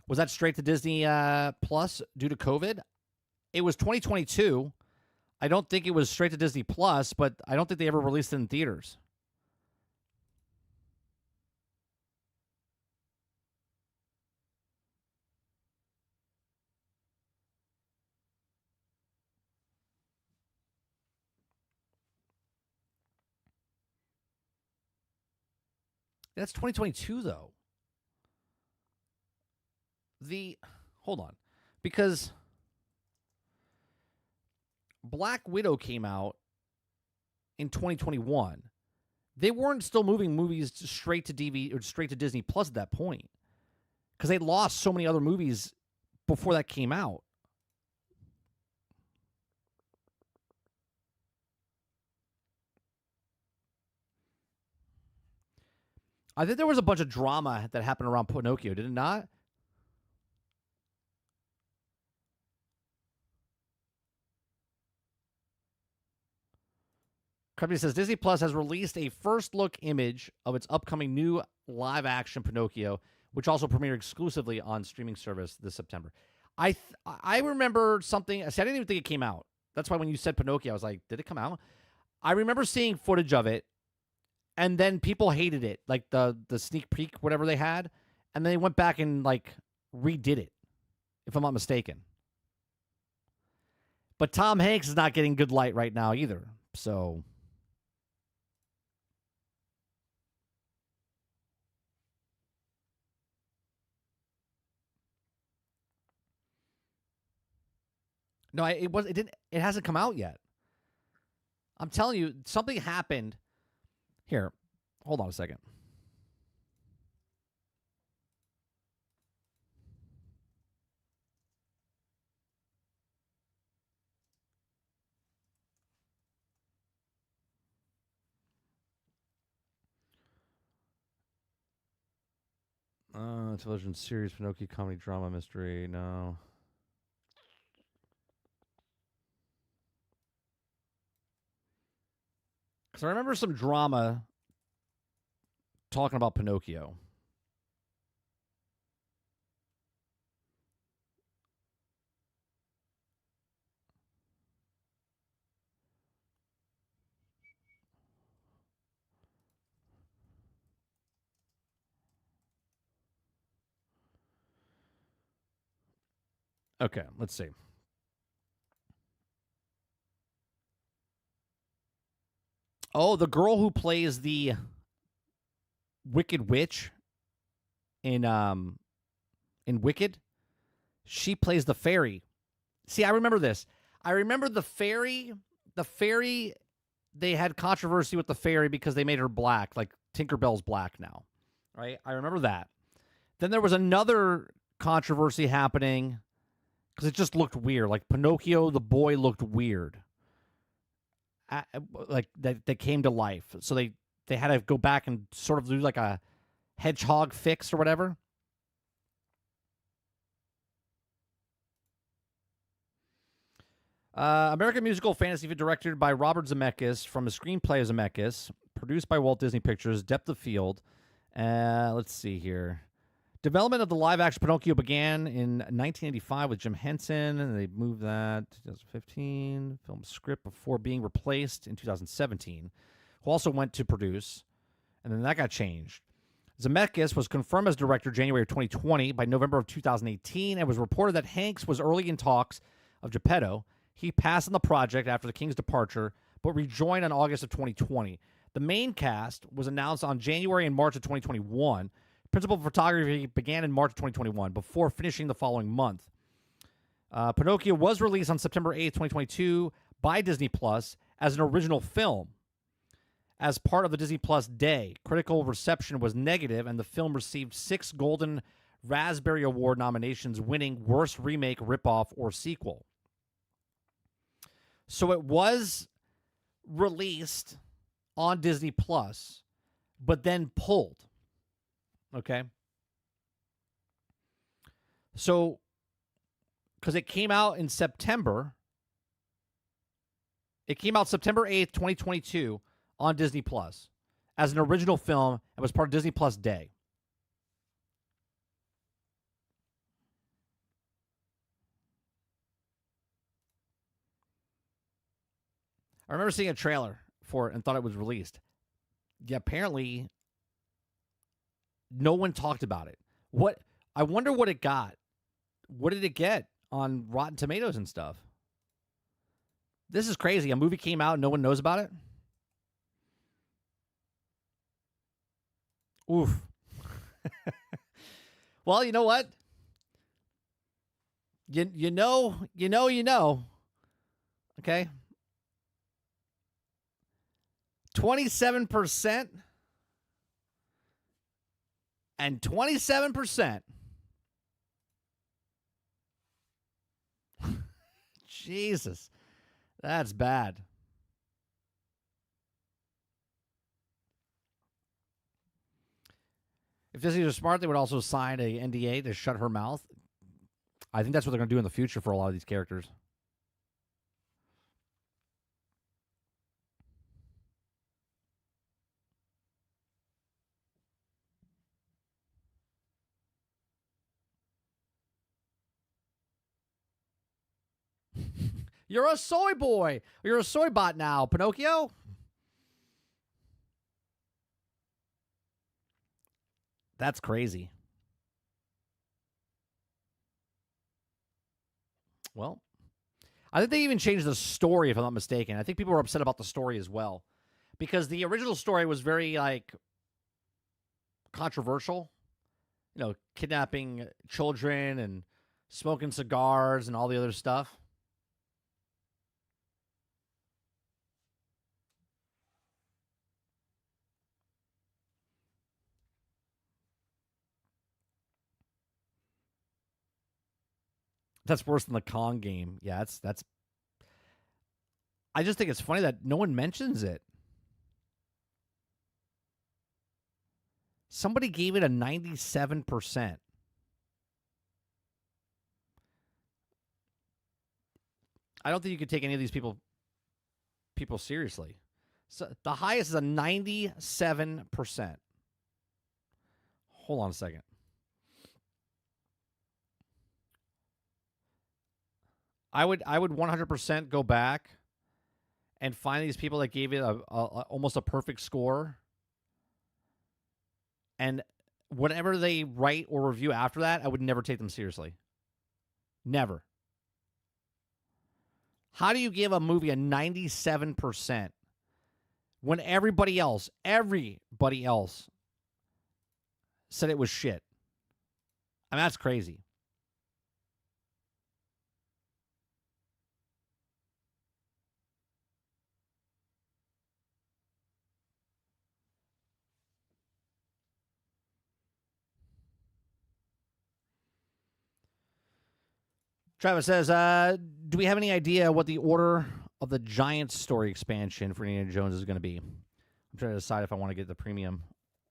Speaker 1: Was that straight to Disney Plus due to COVID? It was 2022. I don't think it was straight to Disney Plus, but I don't think they ever released it in theaters. That's 2022, though. Hold on, because Black Widow came out in 2021. They weren't still moving movies straight to DVD or straight to Disney Plus at that point, because they lost so many other movies before that came out. I think there was a bunch of drama that happened around Pinocchio, did it not? Company says Disney Plus has released a first look image of its upcoming new live action Pinocchio, which also premiered exclusively on streaming service this September. I remember something. I didn't even think it came out. That's why when you said Pinocchio, I was like, did it come out? I remember seeing footage of it, and then people hated it, like the sneak peek, whatever they had, and then they went back and like redid it, if I'm not mistaken. But Tom Hanks is not getting good light right now either, so. No, it was. It didn't. It hasn't come out yet. I'm telling you, something happened. Here, hold on a second. Television series, Pinocchio, comedy, drama, mystery. No. Because I remember some drama talking about Pinocchio. Okay, let's see. Oh, the girl who plays the Wicked Witch in Wicked, she plays the fairy. See, I remember this. I remember the fairy. The fairy, they had controversy with the fairy because they made her black, like Tinkerbell's black now, right? I remember that. Then there was another controversy happening because it just looked weird. Like Pinocchio, the boy, looked weird. Like that came to life. So they had to go back and sort of do like a hedgehog fix or whatever. American musical fantasy directed by Robert Zemeckis from a screenplay of Zemeckis, produced by Walt Disney Pictures, Depth of Field. Let's see here. Development of the live-action Pinocchio began in 1985 with Jim Henson, and they moved that to 2015. Film script before being replaced in 2017, who also went to produce, and then that got changed. Zemeckis was confirmed as director January of 2020. By November of 2018, it was reported that Hanks was early in talks of Geppetto. He passed on the project after the King's departure, but rejoined in August of 2020. The main cast was announced on January and March of 2021. Principal photography began in March of 2021 before finishing the following month. Pinocchio was released on September 8th, 2022 by Disney Plus as an original film. As part of the Disney Plus Day, critical reception was negative, and the film received 6 Golden Raspberry Award nominations, winning Worst Remake, Ripoff, or Sequel. So it was released on Disney Plus, but then pulled. Okay. So, because it came out in September. It came out September 8th, 2022 on Disney Plus as an original film and was part of Disney Plus Day. I remember seeing a trailer for it and thought it was released. Yeah, apparently no one talked about it. What I wonder what it got. What did it get on Rotten Tomatoes and stuff? This is crazy. A movie came out and no one knows about it? Oof. Well, you know what? You know. Okay? 27% and 27%. Jesus. That's bad. If Disney was smart, they would also sign a NDA to shut her mouth. I think that's what they're going to do in the future for a lot of these characters. You're a soy boy. You're a soy bot now, Pinocchio. That's crazy. Well, I think they even changed the story, if I'm not mistaken. I think people were upset about the story as well. Because the original story was very, controversial. You know, kidnapping children and smoking cigars and all the other stuff. That's worse than the Kong game. Yeah, that's. I just think it's funny that no one mentions it. Somebody gave it a 97%. I don't think you could take any of these people seriously. So the highest is a 97%. Hold on a second. I would 100% go back and find these people that gave it almost a perfect score. And whatever they write or review after that, I would never take them seriously. Never. How do you give a movie a 97% when everybody else said it was shit? I mean, that's crazy. Travis says, do we have any idea what the order of the Giants story expansion for Indiana Jones is going to be? I'm trying to decide if I want to get the premium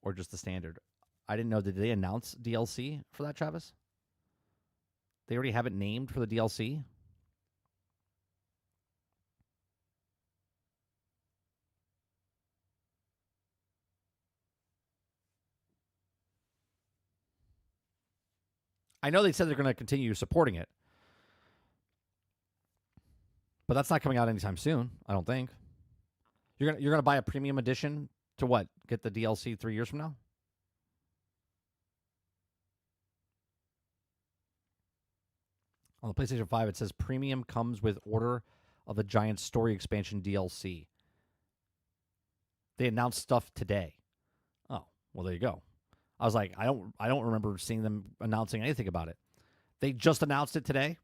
Speaker 1: or just the standard. I didn't know. Did they announce DLC for that, Travis? They already have it named for the DLC? I know they said they're going to continue supporting it. But that's not coming out anytime soon, I don't think. You're gonna buy a premium edition to what? Get the DLC 3 years from now? On the PlayStation 5, it says premium comes with Order of the Giant Story Expansion DLC. They announced stuff today. Oh, well, there you go. I was like, I don't remember seeing them announcing anything about it. They just announced it today.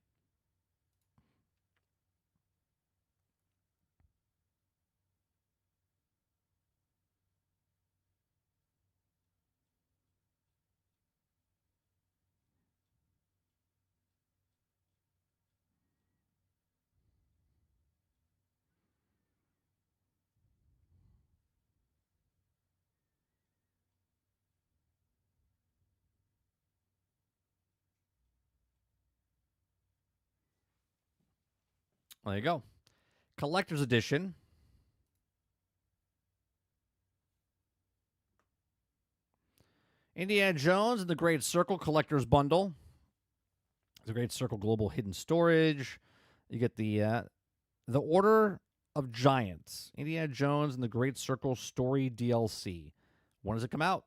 Speaker 1: There you go. Collector's Edition. Indiana Jones and the Great Circle Collector's Bundle. The Great Circle Global Hidden Storage. You get the Order of Giants. Indiana Jones and the Great Circle Story DLC. When does it come out?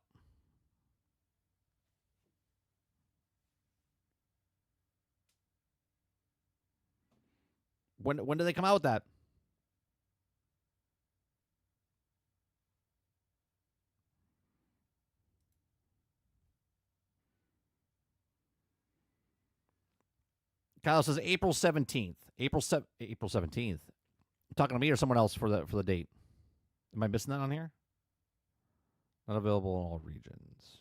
Speaker 1: When do they come out with that? Kyle says April 17th. April 17th. Talking to me or someone else for the date? Am I missing that on here? Not available in all regions.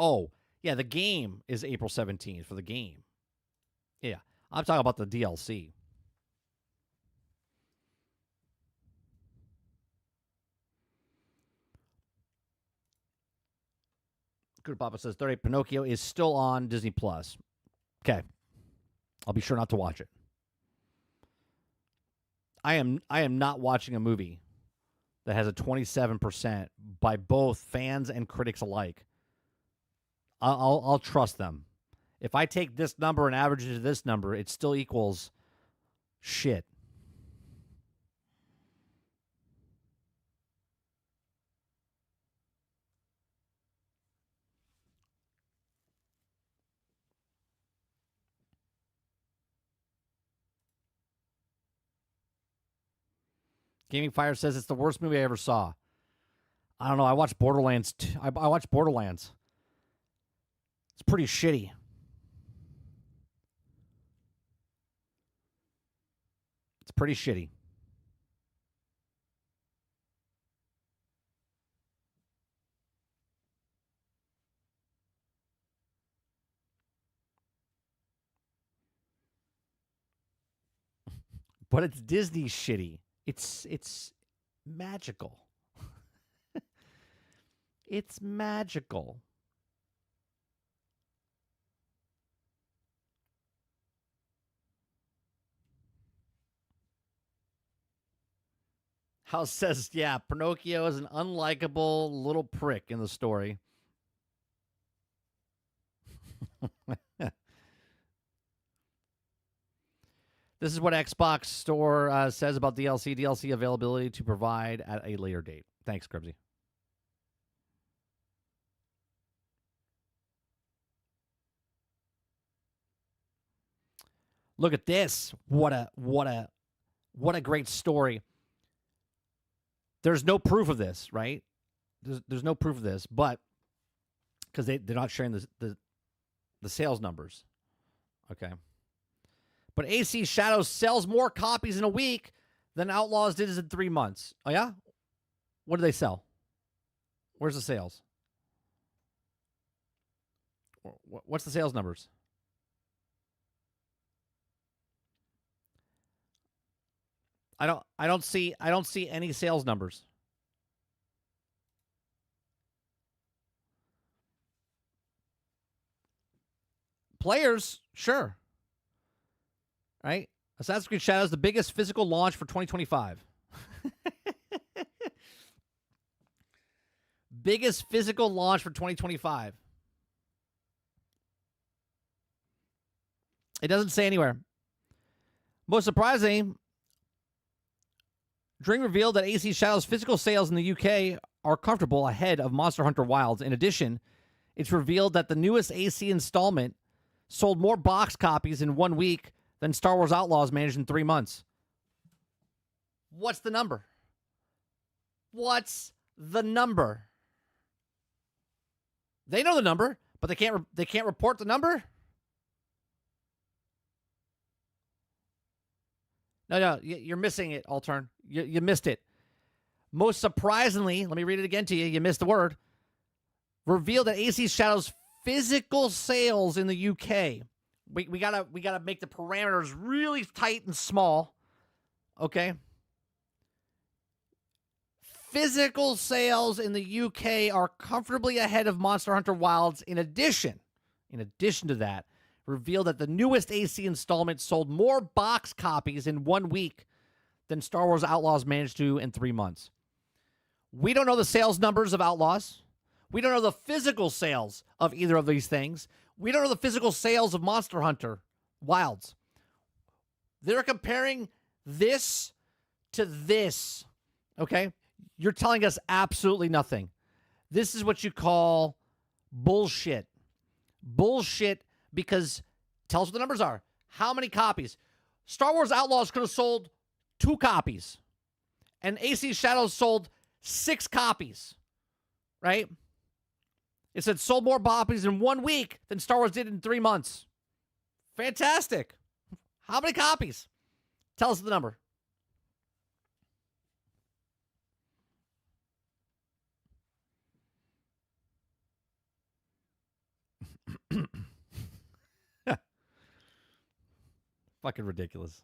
Speaker 1: Oh, yeah, the game is April 17th for the game. Yeah, I'm talking about the DLC. Good Papa says 38 Pinocchio is still on Disney Plus. Okay. I'll be sure not to watch it. I am not watching a movie that has a 27% by both fans and critics alike. I'll trust them. If I take this number and average it to this number, it still equals shit. Gaming Fire says it's the worst movie I ever saw. I don't know. I watched Borderlands. I watched Borderlands. It's pretty shitty. It's pretty shitty. But it's Disney shitty. It's magical. It's magical. House says, yeah, Pinocchio is an unlikable little prick in the story. This is what Xbox Store says about DLC. DLC availability to provide at a later date. Thanks, Cribsy. Look at this. What a great story. There's no proof of this, right? There's no proof of this, but because they're not sharing the sales numbers. Okay. But AC Shadows sells more copies in a week than Outlaws did in 3 months. Oh, yeah? What do they sell? Where's the sales? What's the sales numbers? I don't see any sales numbers. Players, sure. Right? Assassin's Creed Shadows, the biggest physical launch for 2025. Biggest physical launch for 2025. It doesn't say anywhere. Most surprising, Dring revealed that AC Shadows' physical sales in the UK are comfortable ahead of Monster Hunter Wilds. In addition, it's revealed that the newest AC installment sold more box copies in 1 week than Star Wars Outlaws managed in 3 months. What's the number? What's the number? They know the number, but they can't report the number? No, you're missing it, Altern. You missed it. Most surprisingly, let me read it again to you. You missed the word. Revealed that AC Shadows' physical sales in the UK. We gotta make the parameters really tight and small. Okay. Physical sales in the UK are comfortably ahead of Monster Hunter Wilds. In addition to that, revealed that the newest AC installment sold more box copies in 1 week than Star Wars Outlaws managed to in 3 months. We don't know the sales numbers of Outlaws. We don't know the physical sales of either of these things. We don't know the physical sales of Monster Hunter Wilds. They're comparing this to this, okay? You're telling us absolutely nothing. This is what you call bullshit. Bullshit, because tell us what the numbers are. How many copies? Star Wars Outlaws could have sold 2 copies, and AC Shadows sold 6 copies, right? It said sold more copies in 1 week than Star Wars did in 3 months. Fantastic. How many copies? Tell us the number. Fucking ridiculous.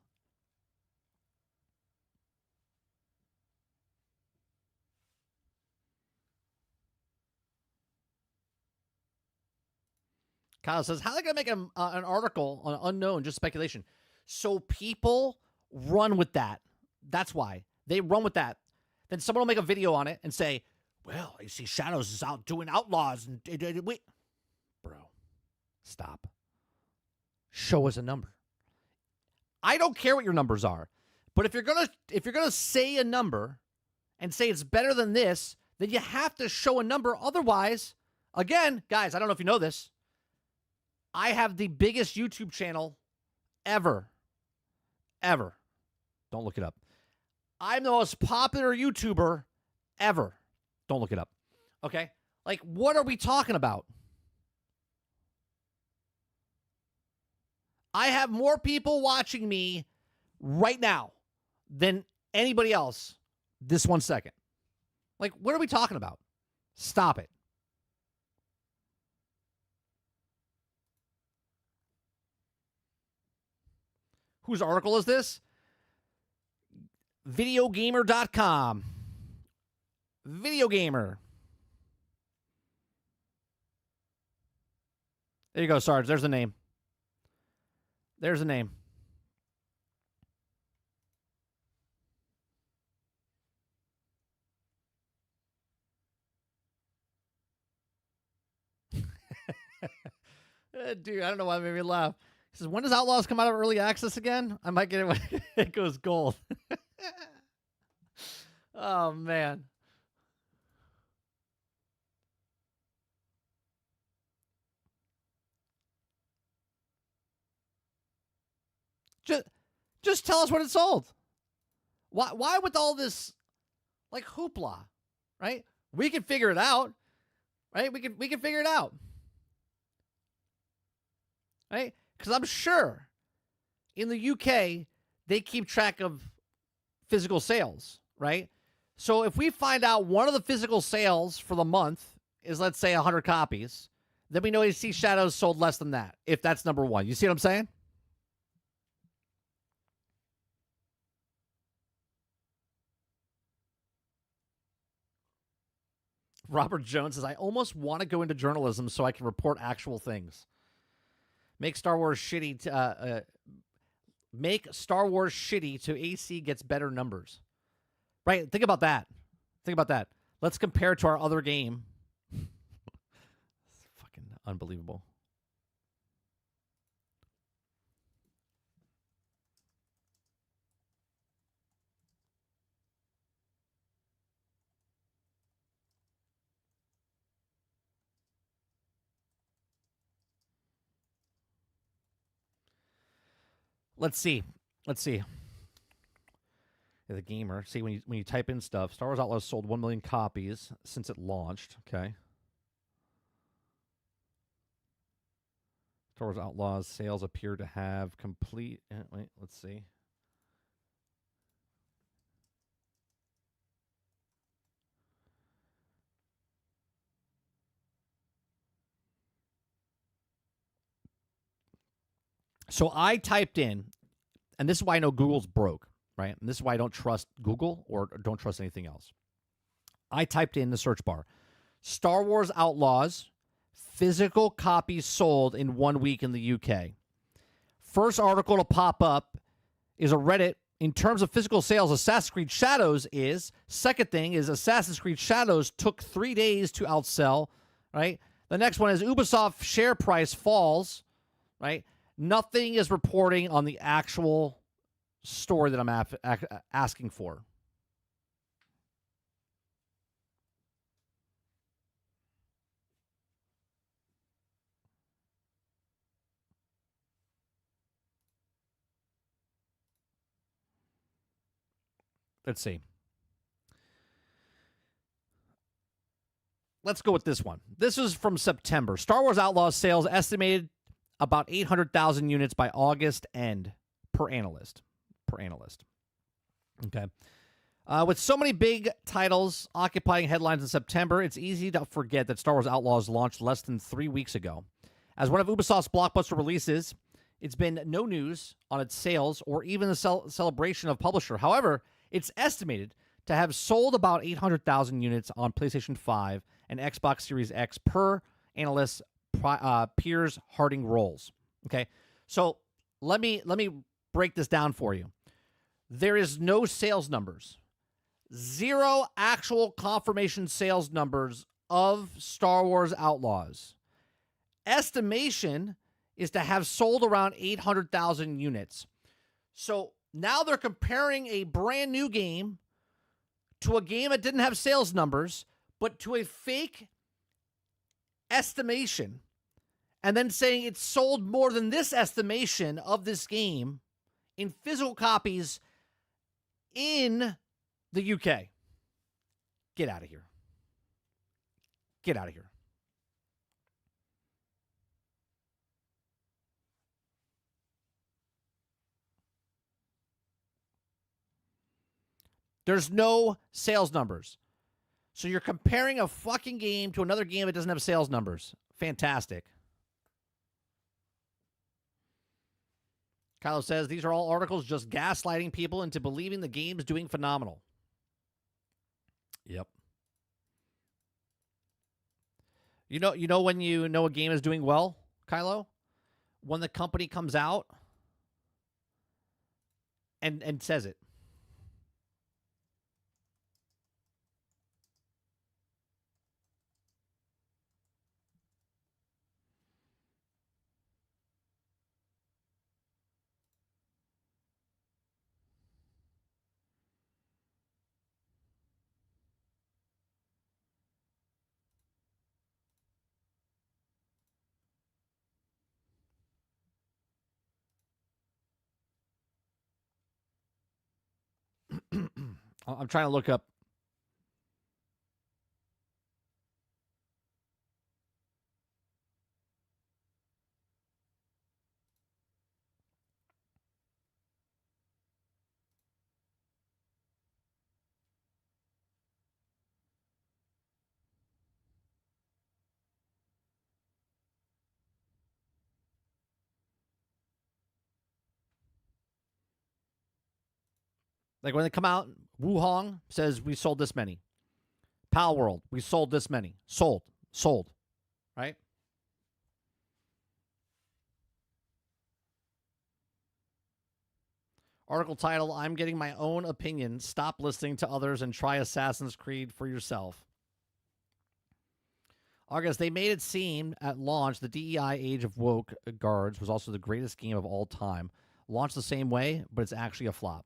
Speaker 1: Kyle says, how are they going to make an article on unknown, just speculation? So people run with that. That's why. They run with that. Then someone will make a video on it and say, well, AC Shadows is out doing Outlaws. And wait. Bro, stop. Show us a number. I don't care what your numbers are. But if you're gonna say a number and say it's better than this, then you have to show a number. Otherwise, again, guys, I don't know if you know this, I have the biggest YouTube channel ever. Ever. Don't look it up. I'm the most popular YouTuber ever. Don't look it up. Okay? Like, what are we talking about? I have more people watching me right now than anybody else this 1 second. Like, what are we talking about? Stop it. Whose article is this? Videogamer.com. Videogamer. There you go, Sarge. There's the name. There's the name. Dude, I don't know why it made me laugh. He says, when does Outlaws come out of early access again? I might get it when it goes gold. Oh, man. Just tell us when it's sold. Why with all this, like, hoopla, right? We can figure it out, right? We can figure it out, right? Because I'm sure in the UK, they keep track of physical sales, right? So if we find out one of the physical sales for the month is, let's say, 100 copies, then we know AC Shadows sold less than that, if that's number one. You see what I'm saying? Robert Jones says, I almost want to go into journalism so I can report actual things. Make Star Wars shitty make Star Wars shitty so AC gets better numbers. Right? Think about that. Think about that. Let's compare it to our other game. It's fucking unbelievable. Let's see. Let's see. The gamer. See, when you type in stuff, Star Wars Outlaws sold 1 million copies since it launched. Okay. Star Wars Outlaws sales appear to have complete. Wait, let's see. So I typed in, and this is why I know Google's broke, right? And this is why I don't trust Google or don't trust anything else. I typed in the search bar, Star Wars Outlaws, physical copies sold in 1 week in the UK. First article to pop up is a Reddit. In terms of physical sales, Assassin's Creed Shadows is. Second thing is Assassin's Creed Shadows took 3 days to outsell, right? The next one is Ubisoft share price falls, right? Nothing is reporting on the actual story that I'm asking for. Let's see. Let's go with this one. This is from September. Star Wars Outlaws sales estimated about 800,000 units by August end per analyst. Okay. With so many big titles occupying headlines in September, it's easy to forget that Star Wars Outlaws launched less than 3 weeks ago. As one of Ubisoft's blockbuster releases, it's been no news on its sales or even the celebration of publisher. However, it's estimated to have sold about 800,000 units on PlayStation 5 and Xbox Series X per analyst Piers Harding Rolls. Okay, so let me break this down for you. There is no sales numbers, zero actual confirmation sales numbers of Star Wars Outlaws. Estimation is to have sold around 800,000 units. So now they're comparing a brand new game to a game that didn't have sales numbers, but to a fake estimation, and then saying it sold more than this estimation of this game in physical copies in the UK. Get out of here. Get out of here. There's no sales numbers. So you're comparing a fucking game to another game that doesn't have sales numbers. Fantastic. Kylo says, these are all articles just gaslighting people into believing the game's doing phenomenal. Yep. You know when you know a game is doing well, Kylo? When the company comes out and says it. I'm trying to look up. Like when they come out, Wuhong says we sold this many. Pal World, we sold this many. Sold, right? Article title, I'm getting my own opinion. Stop listening to others and try Assassin's Creed for yourself. August, they made it seem at launch the DEI Age of Woke Guards was also the greatest game of all time. Launched the same way, but it's actually a flop.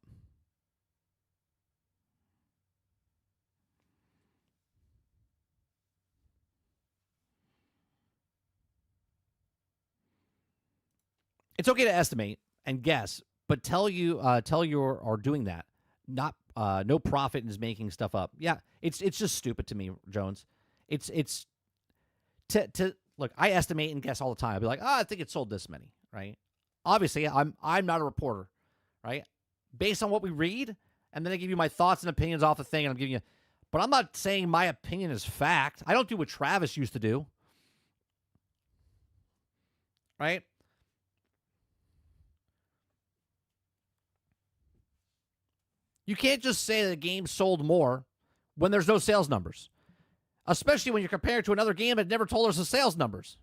Speaker 1: It's okay to estimate and guess, but tell you are doing that. Not no profit is making stuff up. Yeah, it's just stupid to me, Jones. It's to look. I estimate and guess all the time. I'll be like, I think it sold this many, right? Obviously, I'm not a reporter, right? Based on what we read, and then I give you my thoughts and opinions off the thing, and I'm giving you. But I'm not saying my opinion is fact. I don't do what Travis used to do, right? You can't just say the game sold more when there's no sales numbers, especially when you're compared to another game that never told us the sales numbers.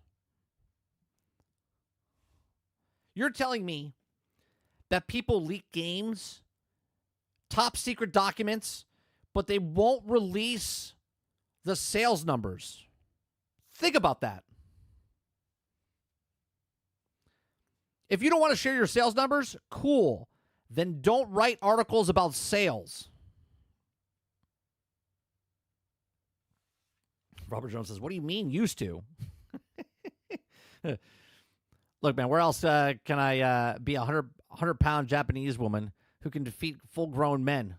Speaker 1: You're telling me that people leak games, top secret documents, but they won't release the sales numbers. Think about that. If you don't want to share your sales numbers, cool. Then don't write articles about sales. Robert Jones says, what do you mean used to? Look, man, where else can I be a 100-pound Japanese woman who can defeat full-grown men?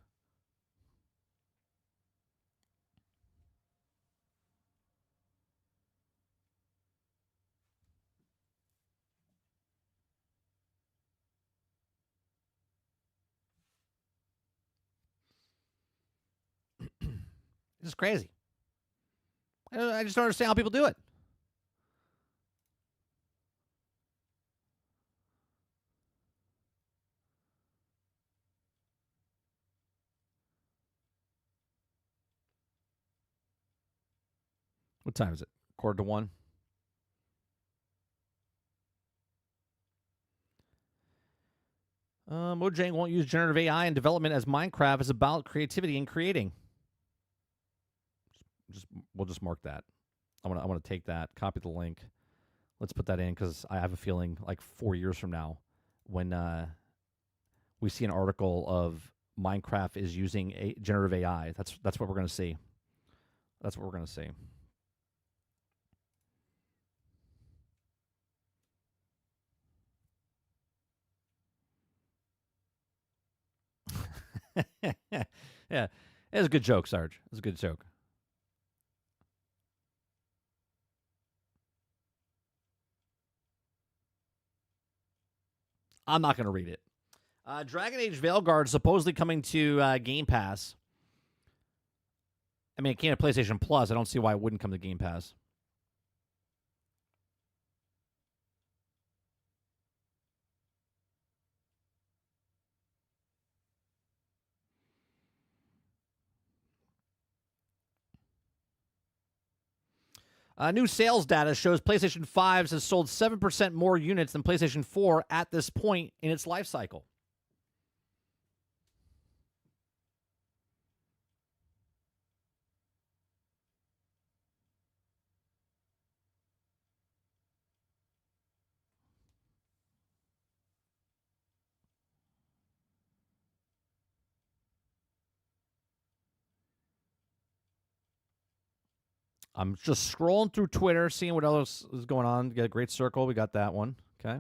Speaker 1: It's crazy. I just don't understand how people do it. What time is it? 1:45. Mojang won't use generative AI in development as Minecraft is about creativity and creating. We'll just mark that. I want to take that, copy the link. Let's put that in because I have a feeling like 4 years from now, when we see an article of Minecraft is using generative AI, that's what we're going to see. That's what we're going to see. Yeah, it was a good joke, Sarge. It was a good joke. I'm not going to read it. Dragon Age Veilguard supposedly coming to Game Pass. I mean, it came to PlayStation Plus. I don't see why it wouldn't come to Game Pass. New sales data shows PlayStation 5 has sold 7% more units than PlayStation 4 at this point in its life cycle. I'm just scrolling through Twitter, seeing what else is going on. Get a great circle. We got that one. Okay.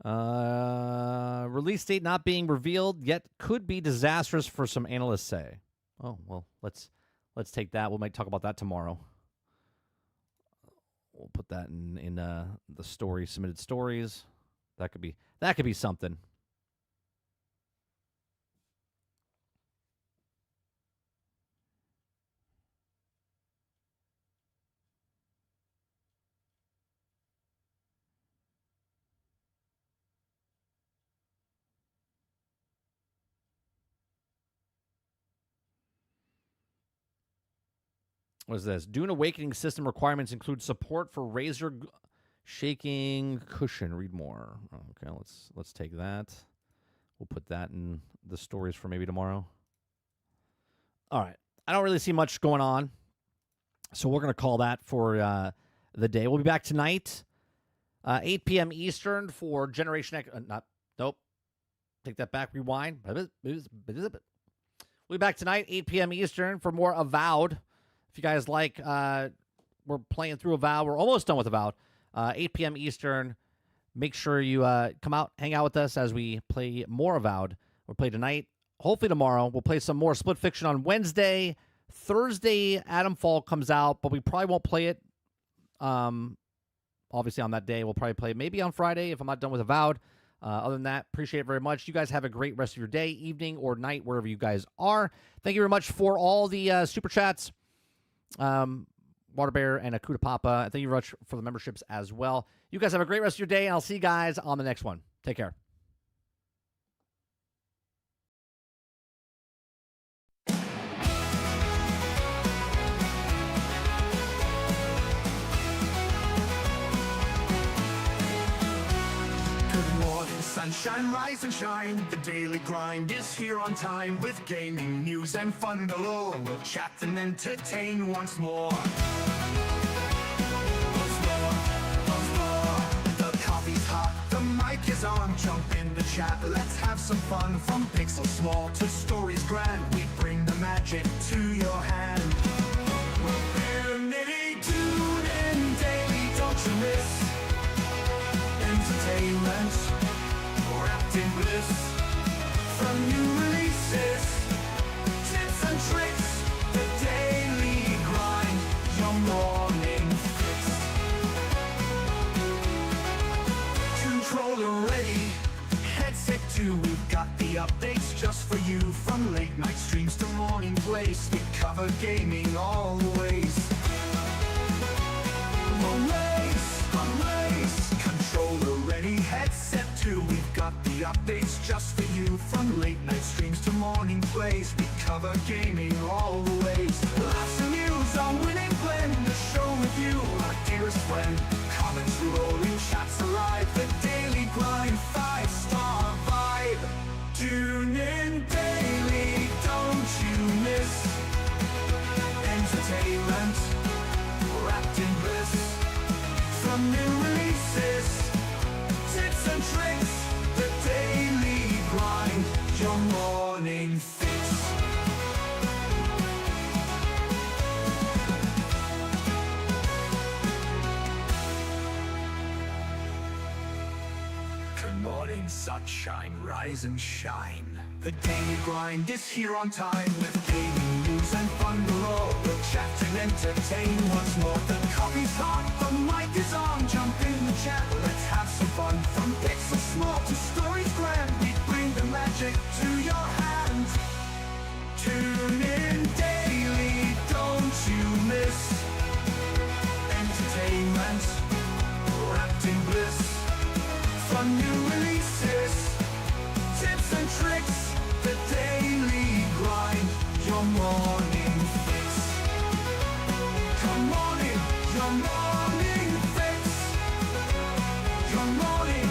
Speaker 1: Release date not being revealed yet could be disastrous for some analysts say. Oh, well, let's take that. We might talk about that tomorrow. We'll put that in the story, submitted stories. That could be something. What is this? Dune Awakening system requirements include support for Razer shaking cushion. Read more. Okay, let's take that. We'll put that in the stories for maybe tomorrow. All right. I don't really see much going on, so we're going to call that for the day. We'll be back tonight, 8 p.m. Eastern for Generation X. Nope. Take that back. Rewind. We'll be back tonight, 8 p.m. Eastern for more Avowed. If you guys like, we're playing through Avowed. We're almost done with Avowed. 8 p.m. Eastern. Make sure you come out, hang out with us as we play more Avowed. We'll play tonight. Hopefully tomorrow. We'll play some more Split Fiction on Wednesday. Thursday, Adamfall comes out, but we probably won't play it. Obviously on that day. We'll probably play it maybe on Friday if I'm not done with Avowed. Other than that, appreciate it very much. You guys have a great rest of your day, evening, or night, wherever you guys are. Thank you very much for all the super chats. Water Bear and Akuta Papa. Thank you very much for the memberships as well. You guys have a great rest of your day, and I'll see you guys on the next one. Take care.
Speaker 3: Sunshine, rise and shine. The daily grind is here on time with gaming news and fun galore. We'll chat and entertain once more. The coffee's hot, the mic is on. Jump in the chat, let's have some fun. From pixels small to stories grand, we bring the magic to your hand. We're nitty tuned in daily, don't you miss entertainment. Wrapped in bliss, from new releases, tips and tricks, the daily grind, your morning fix. Controller ready, headset too, we've got the updates just for you. From late night streams to morning plays, we cover gaming always. Controller ready, headset too, we've got the updates just for you. From late night streams to morning plays, we cover gaming always. Laughs and news, our winning blend, the show with you, our dearest friend. Comments rolling, chats alive, the daily grind, 5-star vibe. Tune in daily, don't you miss entertainment, wrapped in bliss. From new releases, tips and tricks, the daily grind, your morning fix. Good morning, sunshine, rise and shine. The daily grind is here on time with gaming news and fun galore. We'll chat and entertain once more. The coffee's hot, the mic is on. Jump in the chat, let's have some fun. From pixels small to stories grand, we bring the magic to your hand. Tune in daily, don't you miss entertainment, wrapped in bliss. From new releases, tips and tricks, the daily grind, your morning fix. Come on in, your morning fix. Your morning